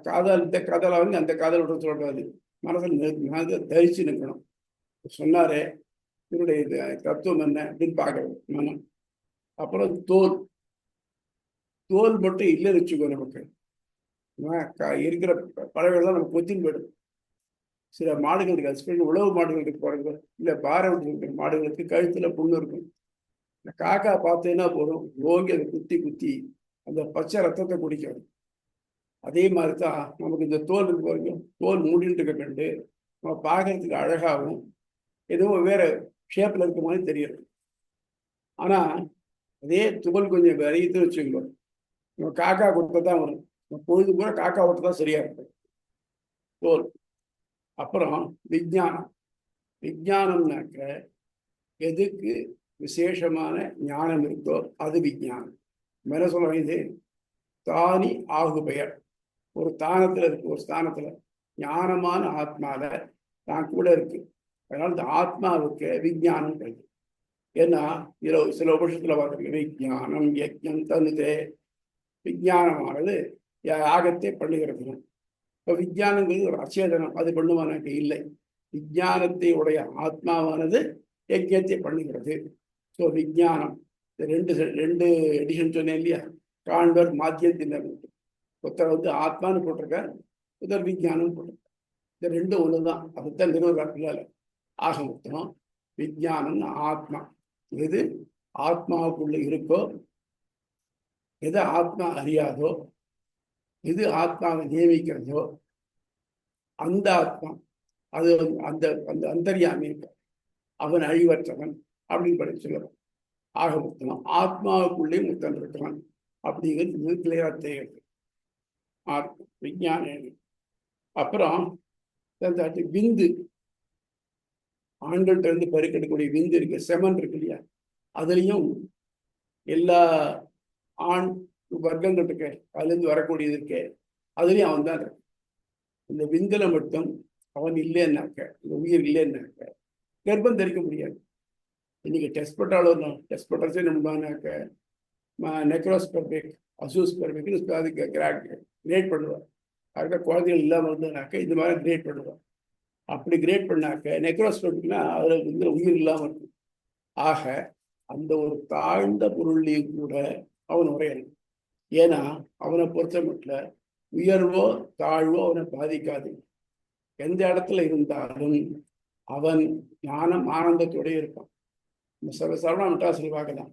காதால் இந்த காதால் வந்து அந்த காதல் விட சொல்றாது, மனசை தரிச்சு நிற்கணும். சொன்னாரே இதனுடைய தத்துவம் என்ன அப்படின்னு பார்க்கறது மனம். அப்புறம் தோல். தோல் மட்டும் இல்லைன்னு வச்சுக்கோ, நமக்கு இருக்கிற பறவைகள் தான் நமக்கு கொத்தின்னு போயிடும். சில மாடுகள் இருக்கு, ஸ்பெஷல் உழவு மாடுகளுக்கு போறது இல்லை பாரம் இருக்கிற மாடுகளுக்கு கழுத்துல புண்ணு இருக்கும். இந்த காக்கா பார்த்தீங்கன்னா போதும் ஓங்கி அதை குத்தி குத்தி அந்த பச்சை ரத்தத்தை குடிக்கும். அதே மாதிரி தான் நமக்கு இந்த தோல் இருக்கு பாருங்க, தோல் மூடிட்டு இருக்க கண்டு நம்ம பார்க்கறதுக்கு அழகாகவும் ஏதோ வேற ஷேப்ல இருக்க மாதிரி தெரியும். ஆனா அதே தோல் கொஞ்சம் விரைத்து வச்சுக்கணும், நம்ம காக்கா கொடுத்த தான் வரும். பொழுது கூட காக்கா ஓட்ட தான் சரியா இருக்கும் தோல். அப்புறம் விஞ்ஞானம். விஞ்ஞானம்னாக்க எதுக்கு விசேஷமான ஞானம் இருக்கோ அது விஞ்ஞானம். என்ன சொல்லுவாங்க, இது தானி ஆகு பெயர். ஒரு தானத்துல இருக்கு, ஒரு ஸ்தானத்துல ஞானமான ஆத்மால தான் கூட இருக்கு. அதனால இந்த ஆத்மாவுக்கு விஞ்ஞானம் கிடைக்கும். ஏன்னா சில உபனிஷத்துல பார்த்துருக்கு, விஞ்ஞானம் யஜ்ஞம் தனுதே. விஞ்ஞானமானது யாகத்தை பண்ணுகிறது. இப்போ விஞ்ஞானங்கிறது ஒரு அச்சேதனம், அது பண்ணுவானாக்க இல்லை. விஞ்ஞானத்தை உடைய ஆத்மாவானது யஜ்ஞத்தை பண்ணுகிறது. ஸோ விஞ்ஞானம் ரெண்டு எடிஷன் சொன்னேன் இல்லையா, காண்பர் மாத்தியத்தின் ஒருத்தர் வந்து ஆத்மான்னு போட்டிருக்கார், ஒருத்தர் விஞ்ஞானம் போட்டிருக்கார். இந்த ரெண்டும் ஒன்று தான், அதுதான் நிறுவனத்தில். ஆக மொத்தம் விஞ்ஞானம் ஆத்மா. எது ஆத்மாவுக்குள்ள இருக்கோ, எது ஆத்மா அறியாதோ, எது ஆத்மாவை நியமிக்கிறதோ அந்த ஆத்மா, அது அந்த அந்த அந்தர்யாமி அவன் அழிவற்றவன் அப்படின்னு படி சொல்லணும். ஆக மொத்தம் ஆத்மாவுக்குள்ளே முத்தன் இருக்கிறான் அப்படிங்கிறது கிளியரா தெரியுது விஞ்ஞானம். அப்புறம் விந்து, ஆண்கள்கிட்ட இருந்து பெருக்கெடுக்கக்கூடிய விந்து இருக்கு, செமன் இருக்கு இல்லையா, அதுலேயும் எல்லா ஆண் வர்க்கங்கள் இருக்கு, அதுலேருந்து வரக்கூடியது இருக்கு, அதுலேயும் அவன் தான் இருக்கு. இந்த விந்துல மட்டும் அவன் இல்லைன்னாக்க, இந்த உயிர் இல்லைன்னாக்க கர்ப்பம் தரிக்க முடியாது. இன்னைக்கு டெஸ்ட் பண்ணாலும் டெஸ்ட் பண்ணுறதே நம்மனாக்க நெக்ரோஸ்பெர்பிக் அசூஸ்பெர்பிக் அதுக்கு கிரேட் பண்ணுவார். அதுக்காக குழந்தைகள் இல்லாமல் இருந்ததுனாக்க இந்த மாதிரி கிரேட் பண்ணுவார். அப்படி கிரேட் பண்ணாக்க நெக்ரோஸ்பெர்பிக்னா அதில் வந்து உயிர் இல்லாமல் இருக்கும். ஆக அந்த ஒரு தாழ்ந்த பொருளையும் கூட அவன் உரையணும். ஏன்னா அவனை பொறுத்த மட்டும் உயர்வோ தாழ்வோ அவனை பாதிக்காது. எந்த இடத்துல இருந்தாலும் அவன் ஞானம் ஆனந்தத்தோடய இருப்பான். இந்த சரவணா மிட்டாசில் பார்க்கலாம்,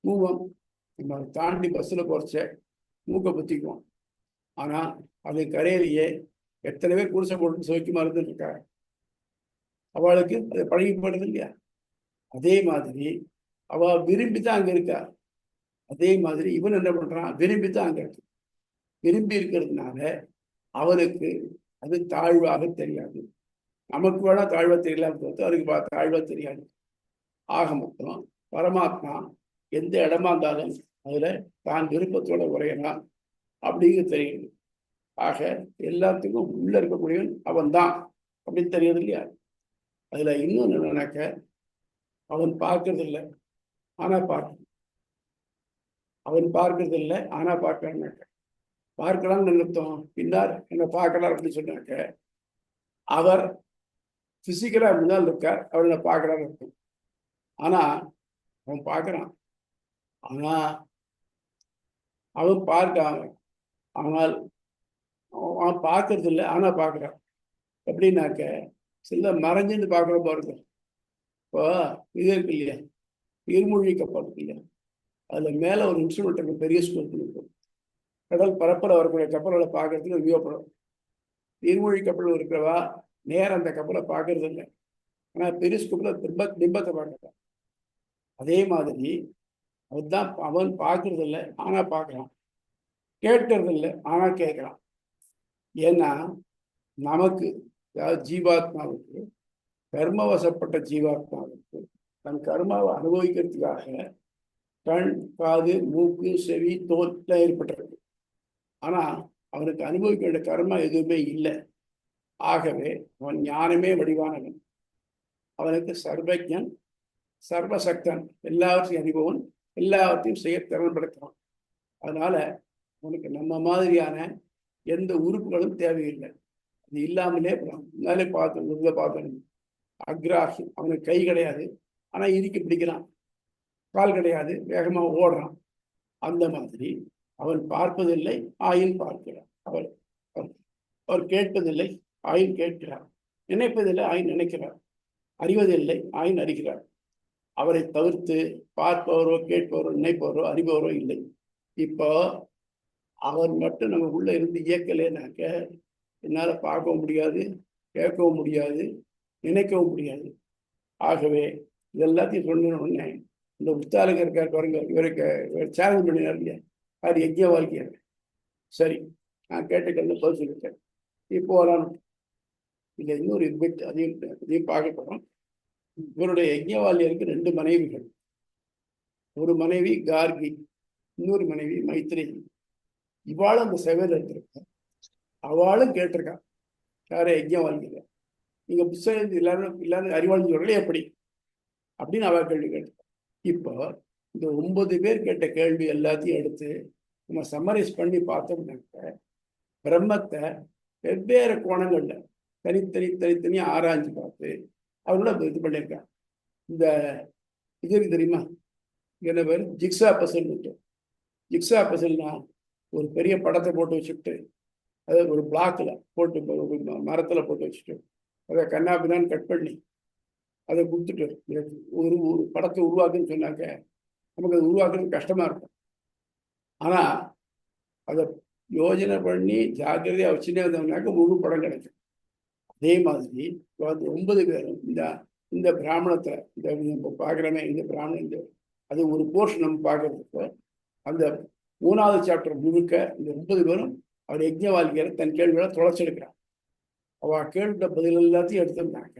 மூவம் நம்ம தாண்டி பஸ்ஸில் குறைச்ச மூக்கை பற்றிக்குவோம். ஆனால் அது கரையிலேயே எத்தனை பேர் குடிசை போட்டு சோக்கியமாக இருந்துட்டு இருக்காங்க. அவளுக்கு அது பழகிப்படுது இல்லையா. அதே மாதிரி அவ விரும்பி தான் அங்க இருக்கா. அதே மாதிரி இவன் என்ன பண்றான், விரும்பி தான் அங்க இருக்கு. விரும்பி இருக்கிறதுனால அவனுக்கு அது தாழ்வாக தெரியாது. நமக்கு வேணா தாழ்வா தெரியலாம், அதுக்கு தாழ்வா தெரியாது. ஆக மொத்தம் பரமாத்மா எந்த இடமா இருந்தாலும் அதுல தான் விருப்பத்தோட உரையலாம் அப்படிங்கு தெரியுது. ஆக எல்லாத்துக்கும் உள்ள இருக்கக்கூடியவன் அவன் தான் அப்படின்னு தெரியுது இல்லையா. அதுல இன்னொன்னு என்னன்னாக்க, அவன் பார்க்கறது இல்லை ஆனா பார்க்க, அவன் பார்க்கறது இல்லை ஆனா பார்க்கறான்னாக்க, பார்க்கலாம்னு நிறுத்தம் பின்னார் என்ன பார்க்கலாம் அப்படின்னு சொன்னாக்க, அவர் பிசிக்கலா முன்னால் இருக்கார், அவனை பார்க்கலாம்னு இருக்கும். ஆனா அவன் பார்க்கறான், ஆனா அவன் பார்க்க, ஆனால் அவன் பார்க்கறது இல்லை ஆனா பார்க்கறான். எப்படின்னாக்க, சில மறைஞ்சுன்னு பார்க்குற பாருங்க. இப்போ இது இருக்கு இல்லையா, நீர்மூழ்கி கப்பல் இருக்கு இல்லையா, அதுல மேல ஒரு இன்ஸ்ட்ருமெண்ட் இருக்கு, பெரிய ஸ்கோப் இருக்கும். கடல் பரப்பில் வரக்கூடிய கப்பல்களை பார்க்கறதுக்கு உபயோகப்படும். நீர்மூழ்கி கப்பல் இருக்கிறவா நேரம் அந்த கப்பலை பார்க்கறது இல்லை, ஆனா பெரிய ஸ்கோப்ல பிம்பத்தை பார்க்கலாம். அதே மாதிரி அதுதான் அவன் பார்க்கறது இல்லை ஆனா பார்க்கறான், கேட்கறது இல்லை ஆனா கேட்கறான். ஏன்னா நமக்கு, அதாவது ஜீவாத்மாவுக்கு, கர்மவசப்பட்ட ஜீவாத்மாவுக்கு தன் கர்மாவை அனுபவிக்கிறதுக்காக கண், காது, மூக்கு, செவி, தோல் ஏற்பட்டிருக்கு. ஆனா அவனுக்கு அனுபவிக்க வேண்டிய கர்மா எதுவுமே இல்லை. ஆகவே அவன் ஞானமே வடிவானவன், அவனுக்கு சர்வஜன், சர்வசக்தன், எல்லாவற்றையும் அறிபவன், எல்லாவற்றையும் செய்ய திறன் படுத்துவான். அதனால அவனுக்கு நம்ம மாதிரியான எந்த உறுப்புகளும் தேவையில்லை. அது இல்லாமலே முன்னாலே பார்த்தோம், அக்ராஹி, அவனுக்கு கை கிடையாது ஆனா இறுக்கி பிடிக்கிறான், கால் கிடையாது வேகமா ஓடுறான். அந்த மாதிரி அவன் பார்ப்பதில்லை ஆயின் பார்க்கிறான், அவர் அவர் கேட்பதில்லை ஆயின் கேட்கிறார், நினைப்பதில்லை ஆயின் நினைக்கிறார், அறிவதில்லை ஆயின் அறிகிறார். அவரை தவிர்த்து பார்ப்பவரோ கேட்பவரோ நினைப்பவரோ அறிபவரோ இல்லை. இப்போ அவர் மட்டும் நம்ம உள்ள இருந்து இயக்கலைனாக்க என்னால பார்க்கவும் முடியாது, கேட்கவும் முடியாது, நினைக்கவும் முடியாது. ஆகவே இதெல்லாத்தையும் சொன்ன உடனே இந்த உத்தாலுக்கு இருக்கார் பாருங்க, இவருக்கு சேலஞ்ச் பண்ணினார் இல்லையா, அது யஜ்ய வாழ்க்கையார். சரி, நான் கேட்டுக்கிறது பதில் சொல்லிட்டேன். இப்போ வரான் இல்லை, இன்னொரு பிட் அதையும் பார்க்க போறோம். இவருடைய யஜ்ஞவாலியருக்கு 2 மனைவிகள். ஒரு மனைவி கார்கி, இன்னொரு மனைவி மைத்ரி. இவாளும் அந்த சேவையில் இருந்திருக்க, அவளும் கேட்டிருக்கான் யாரே யஜ்ஞவாலியில, நீங்க புத்தகம் எல்லாரும் அறிவாளி சொல்றே எப்படி அப்படின்னு அவ கேள்வி கேட்டு. இப்போ இந்த 9 பேர் கேட்ட கேள்வி எல்லாத்தையும் எடுத்து நம்ம சம்மரைஸ் பண்ணி பார்த்தோம்னாக்க, பிரம்மத்தை வெவ்வேறு கோணங்கள்ல தனித்தனியா ஆராய்ஞ்சு பார்த்து அவரோட இது பண்ணியிருக்காங்க. இந்த இது தெரியுமா, என்ன பேர், ஜிக்ஸா பசல். ஜிக்ஸா பசல்னா ஒரு பெரிய படத்தை போட்டு வச்சுட்டு, அதை ஒரு பிளாக்ல போட்டு, மரத்துல போட்டு வச்சுட்டு, அதை கண்ணாபின்னான்னு கட் பண்ணி அதை கொடுத்துட்டு ஒரு ஒரு படத்தை உருவாக்குன்னு சொன்னாக்க நமக்கு அது உருவாக்குறது கஷ்டமா இருக்கும். ஆனா அதை யோஜனை பண்ணி ஜாக்கிரதையா வச்சுட்டே வந்தோம்னாக்க முழு படம் கிடைக்கும். அதே மாதிரி 9 பேரும் இந்த பிராமணத்தை, இந்த பார்க்குறமே இந்த பிராமணன், அது ஒரு போர்ஷன் நம்ம பார்க்கறதுக்கு அந்த 3வது சாப்டர் முழுக்க இந்த 9 பேரும் அவர் யஜ்ஞவாலியரை தன் கேள்விகளை தொலைச்செடுக்கிறான். அவ கேள்விட்ட பதில் எல்லாத்தையும் எடுத்திருந்தாங்க,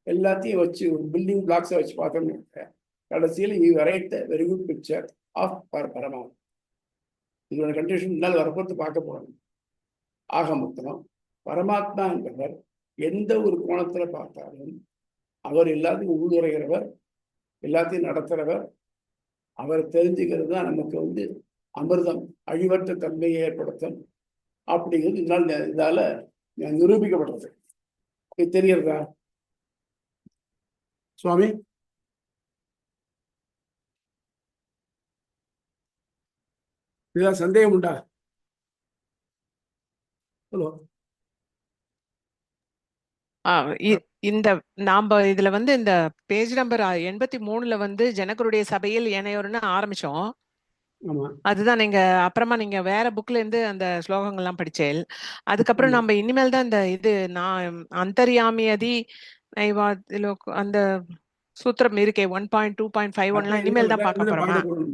எல்லாத்தையும் வச்சு ஒரு பில்டிங் பிளாக்ஸை வச்சு பார்த்தோம்னாக்க கடைசியில் you write the very good picture of Paramatma. இதோட கண்டிஷன் முன்னால் வரப்போது பார்க்க போறோம். ஆக மொத்தம் பரமாத்மா என்பவர் எந்த ஒரு கோணத்துல பார்த்தாலும் அவர் எல்லாத்தையும் உள்நுழைகிறவர், எல்லாத்தையும் நடத்துறவர். அவர் தெரிஞ்சுக்கிறது தான் நமக்கு அமிர்தம், அழிவற்ற தன்மையை ஏற்படுத்தும் அப்படிங்கிறது இதால நிரூபிக்கப்படுறது. தெரியறதா சுவாமி? இதுதான் சந்தேகம் உண்டா? ஹலோ. இந்த நாம இதுல இந்த பேஜ் நம்பர் 83ல ஜனகருடைய சபையில் ஏனையோர்னு ஆரம்பிச்சோம். அதுதான் நீங்க அப்புறமா நீங்க வேற புக்ல இருந்து அந்த ஸ்லோகங்கள்லாம் படிச்சேன். அதுக்கப்புறம் நம்ம இனிமேல் தான் இந்த இது நான் அந்தர்யாமியதி அந்த சூத்திரம் இருக்கே 1.2.51 இனிமேல் தான் பார்க்க போறோமா? பார்க்க போறோம்.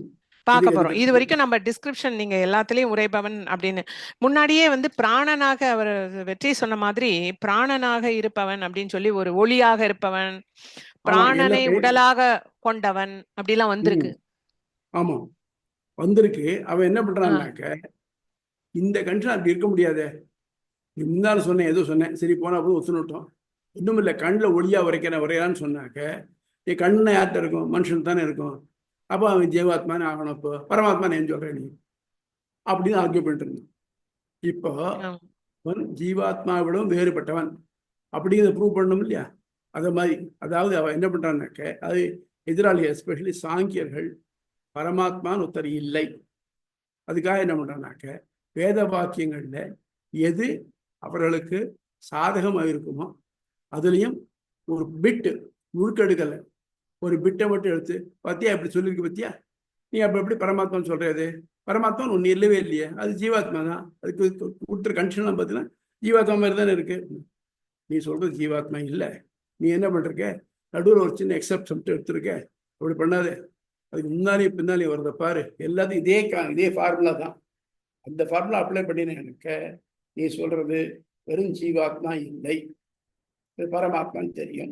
பார்க்க இது போறோம். இது வரைக்கும் நம்ம டிஸ்கிரிப்ஷன் நீங்க எல்லாத்துலயும் உரைபவன் அப்படின்னு முன்னாடியே வந்து பிராணனாக அவர் வெற்றி சொன்ன மாதிரி பிராணனாக இருப்பவன் அப்படின்னு சொல்லி ஒரு ஒளியாக இருப்பவன், பிராணனை உடலாக கொண்டவன் அப்படிலாம் வந்திருக்கு. ஆமா வந்திருக்கு. அவன் என்ன பண்றான்னாக்க இந்த கண்டிஷன் அப்படி இருக்க முடியாதே. முன்னால சொன்னேன், ஏதோ சொன்னேன், சரி போனா போது ஒத்துனுட்டோம். இன்னும் இல்லை, கண்ணில் ஒளியா வரையான்னு சொன்னாக்க என் கண்ணு யார்கிட்ட இருக்கும்? மனுஷன் தானே இருக்கும். அப்போ அவன் ஜீவாத்மானே ஆகணும். இப்போ பரமாத்மானே ஏன் சொல்றேன் நீ அப்படின்னு ஆர்கியூ பண்ணிட்டு இருந்தான். இப்போ அவன் ஜீவாத்மாவிடம் வேறுபட்டவன் அப்படிங்கிறத ப்ரூவ் பண்ணணும் இல்லையா? அதை மாதிரி அதாவது அவன் என்ன பண்றான்னாக்க அது எதிராளி எஸ்பெஷலி சாங்கியர்கள் பரமாத்மான்னு ஒருத்தர் இல்லை. அதுக்காக என்ன பண்றான்னாக்க வேத வாக்கியங்கள்ல எது அவர்களுக்கு சாதகமாக இருக்குமோ அதுலேயும் ஒரு பிட்டு முழுக்கெடுக்கலை, ஒரு பிட்டை மட்டும் எடுத்து பத்தியா இப்படி சொல்லியிருக்கு பத்தியா, நீ அப்போ எப்படி பரமாத்மான்னு சொல்றது? பரமாத்மா ஒன்று இல்லவே இல்லையே, அது ஜீவாத்மா தான். அதுக்கு கொடுத்துற கண்டிஷன்லாம் பார்த்தீங்கன்னா ஜீவாத்மா மாதிரி தானே இருக்கு. நீ சொல்றது ஜீவாத்மா இல்லை, நீ என்ன பண்றக்க நடுவில் ஒரு சின்ன எக்ஸப்ஷன் எடுத்துருக்க, அப்படி பண்ணாதே. அதுக்கு முன்னாலே பின்னாலே வருத பாரு, எல்லாத்தையும் இதே ஃபார்முலா தான். அந்த ஃபார்முலா அப்ளை பண்ணினேன். எனக்கு நீ சொல்றது வெறும் ஜீவாத்மா இல்லை, பரமாத்மான்னு தெரியும்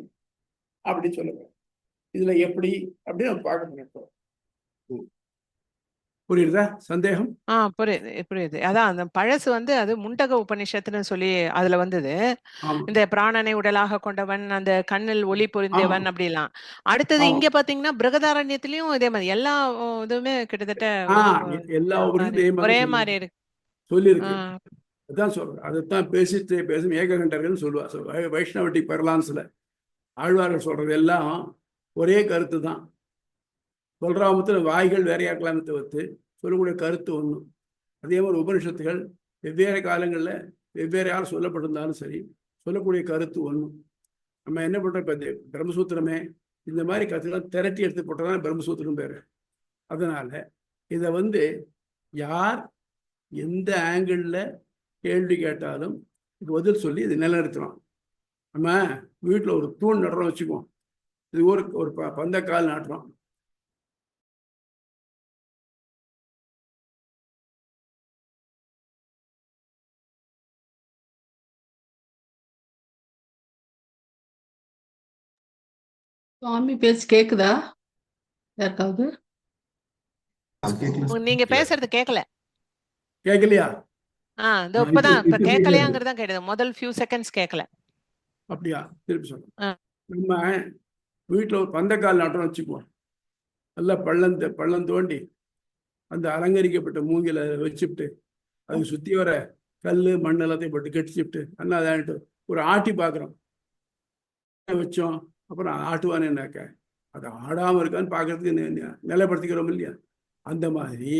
அப்படின்னு சொல்லுவேன். இதுல எப்படி அப்படின்னு நம்ம பார்க்க போறோம். புரியுதா? சந்தேகம்? புரியுது. அதான் அந்த பழசு வந்து அது முண்டக உபநிஷத்துன்னு சொல்லி அதுல வந்தது. இந்த பிராணனை உடலாக கொண்டவன், அந்த கண்ணில் ஒளி பொருந்தியவன் அப்படிலாம். அடுத்தது இங்க பாத்தீங்கன்னா பிருகதாரண்யத்திலயும் இதே மாதிரி எல்லா இதுவுமே கிட்டத்தட்ட எல்லா ஒரே மாதிரி இருக்கு சொல்லியிருக்கு. அதான் சொல்றேன், அதைத்தான் பேசும் ஏககண்டர்கள் சொல்லுவா. வைஷ்ணவட்டி பர்லான்ஸ்ல ஆழ்வார்கள் சொல்றது எல்லாம் ஒரே கருத்து தான். சொல்றாமத்துல வாய்கள் வேறையாக்கலாமே தவிர்த்து சொல்லக்கூடிய கருத்து ஒன்று. அதே மாதிரி உபனிஷத்துகள் வெவ்வேறு காலங்களில் வெவ்வேறு யார் சொல்லப்பட்டிருந்தாலும் சரி சொல்லக்கூடிய கருத்து ஒன்று. நம்ம என்ன பண்ணுறோம், இப்போ பிரம்மசூத்திரமே இந்த மாதிரி கருத்துலாம் திரட்டி எடுத்து போட்டதான் பிரம்மசூத்திரம் பேர். அதனால இதை வந்து யார் எந்த ஆங்கிளில் கேள்வி கேட்டாலும் பதில் சொல்லி இது நிலைநிறுத்தலாம். நம்ம வீட்டில் ஒரு தூண் நடுறோம் வச்சுக்குவோம், இது ஒரு பந்தக்கால் நாட்டுறோம். சுவாமி பேச்சு கேக்குதா யாருக்காவது? நீங்க பேசுறது கேட்கல. கேட்கலையா? இப்பதான் இப்ப கேட்கலையாங்கிறதா கேட்டது. முதல் ஃபியூ செகண்ட்ஸ் கேட்கல. அப்படியா? திருப்பி சொல்றேன். நம்ம வீட்டில் ஒரு பந்தக்கால் நாட்டம் வச்சுக்குவோம். நல்லா பள்ளம் தோண்டி அந்த அலங்கரிக்கப்பட்ட மூங்கில வச்சுட்டு அதுக்கு சுற்றி வர கல் மண் எல்லாத்தையும் போட்டு கெட்டிச்சுட்டு அண்ணா அதான்ட்டு ஒரு ஆட்டி பார்க்குறோம் வச்சோம். அப்புறம் ஆட்டுவானேனாக்க அது ஆடாமல் இருக்கான்னு பார்க்கறதுக்கு நிலைப்படுத்திக்கிறோம் இல்லையா? அந்த மாதிரி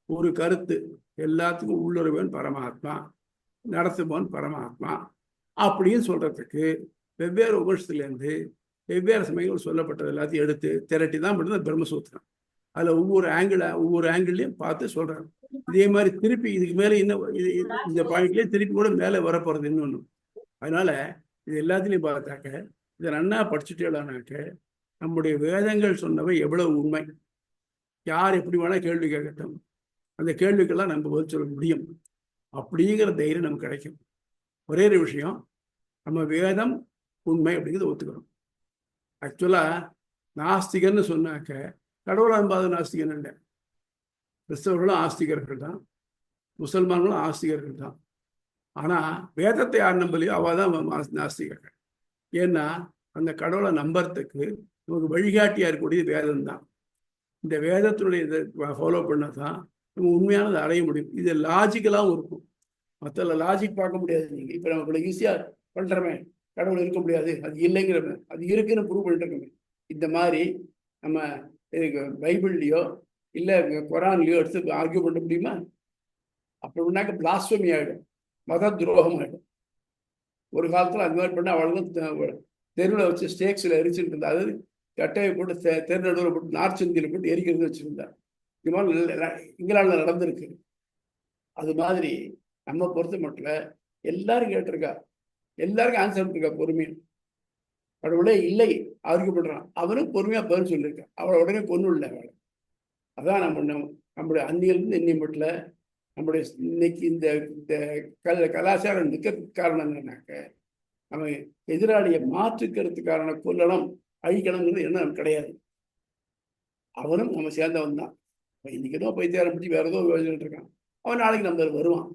ஒரு கருத்து எல்லாத்துக்கும் உள்ளுறவன் பரமாத்மா, நடத்துபவன் பரமாத்மா அப்படின்னு சொல்றதுக்கு வெவ்வேறு உபனிஷத்துலேருந்து வெவ்வேறு சமயங்கள் சொல்லப்பட்டது எல்லாத்தையும் எடுத்து திரட்டி தான் பண்ணுறது பிரம்மசூத்திரம். அதில் ஒவ்வொரு ஆங்கிள்லையும் பார்த்து சொல்கிறாங்க. இதே மாதிரி திருப்பி இதுக்கு மேலே இன்னும் இந்த பாயிண்ட்லேயே திருப்பி கூட மேலே வரப்போகிறது இன்னொன்று. அதனால இது எல்லாத்துலேயும் பார்த்தாக்க இதை நன்னா படிச்சுட்டேனாக்க நம்முடைய வேதங்கள் சொன்னவை எவ்வளவு உண்மை, யார் எப்படி வேணால் கேள்வி கேட்கட்டும், அந்த கேள்விக்கெல்லாம் நம்ம பதில் சொல்ல முடியும் அப்படிங்கிற தைரியம் நமக்கு கிடைக்கும். ஒரே ஒரு விஷயம், நம்ம வேதம் உண்மை அப்படிங்கிறத ஒத்துக்கணும். ஆக்சுவலாக நாஸ்திகர்னு சொன்னாக்க கடவுளை நம்பாத நாஸ்திகன் இல்லை. கிறிஸ்தவர்களும் ஆஸ்திகர்கள் தான், முசல்மான்களும் ஆஸ்திகர்கள் தான். ஆனால் வேதத்தை யார் நம்பலையோ அவள் தான் நாஸ்திகர்கள். ஏன்னா அந்த கடவுளை நம்புறதுக்கு நமக்கு வழிகாட்டியாக இருக்கக்கூடிய வேதம் தான். இந்த வேதத்தினுடைய இதை ஃபாலோ பண்ணால் தான் நம்ம உண்மையானதை அடைய முடியும். இது லாஜிக்கலாகவும் இருக்கும். மற்ற லாஜிக் பார்க்க முடியாது. நீங்கள் இப்போ நம்ம ஈஸியாக பண்ணுறமே கடவுள் இருக்க முடியாது, அது இல்லைங்கிறமே, அது இருக்குன்னு ப்ரூவ் பண்ணிட்டு இருக்கோமே. இந்த மாதிரி நம்ம பைபிள்லையோ இல்லை குரான்லையோ எடுத்து ஆர்கியூ பண்ண முடியுமா? அப்படின்னாக்க பிளாஸ்பமி ஆகிடும், மத துரோகம் ஆகிடும். ஒரு காலத்தில் அந்த மாதிரி பண்ண அவளும் தெருவில் வச்சு ஸ்டேக்ஸில் எரிச்சுட்டு இருந்தா, அதாவது கட்டையை போட்டு தெருநடுவில் போட்டு நார்ச்சந்தியில் போட்டு எரிக்கிறது வச்சுருந்தா. இது மாதிரி இங்கிலாண்டில் நடந்திருக்கு. அது மாதிரி நம்ம பொறுத்த மட்டும் எல்லாரும் கேட்டிருக்கா, எல்லாருக்கும் ஆன்சர் இருக்கா பொறுமையாக. கடவுளே இல்லை ஆர்கியூ பண்றான். அவனும் பொறுமையா பதில் சொல்லியிருக்கான். அவளை உடனே கொண்டு இல்லை அவளை. அதான் நம்முடைய அந்நியிலிருந்து இன்னி மட்டும் நம்முடைய இன்னைக்கு இந்த கலாச்சாரம் நிற்கிறதுக்கு காரணம் என்னன்னாக்க, நம்ம எதிராளியை மாற்றுக்கிறதுக்கான கொல்லணும் அழிக்கணுங்கிறது என்ன கிடையாது. அவனும் நம்ம சேர்ந்தவன் தான். இன்னைக்கு ஏதோ பைத்தியாரம் பற்றி வேற ஏதோ யோசிச்சுட்டு இருக்கான். அவன் நாளைக்கு நம்ம வருவான்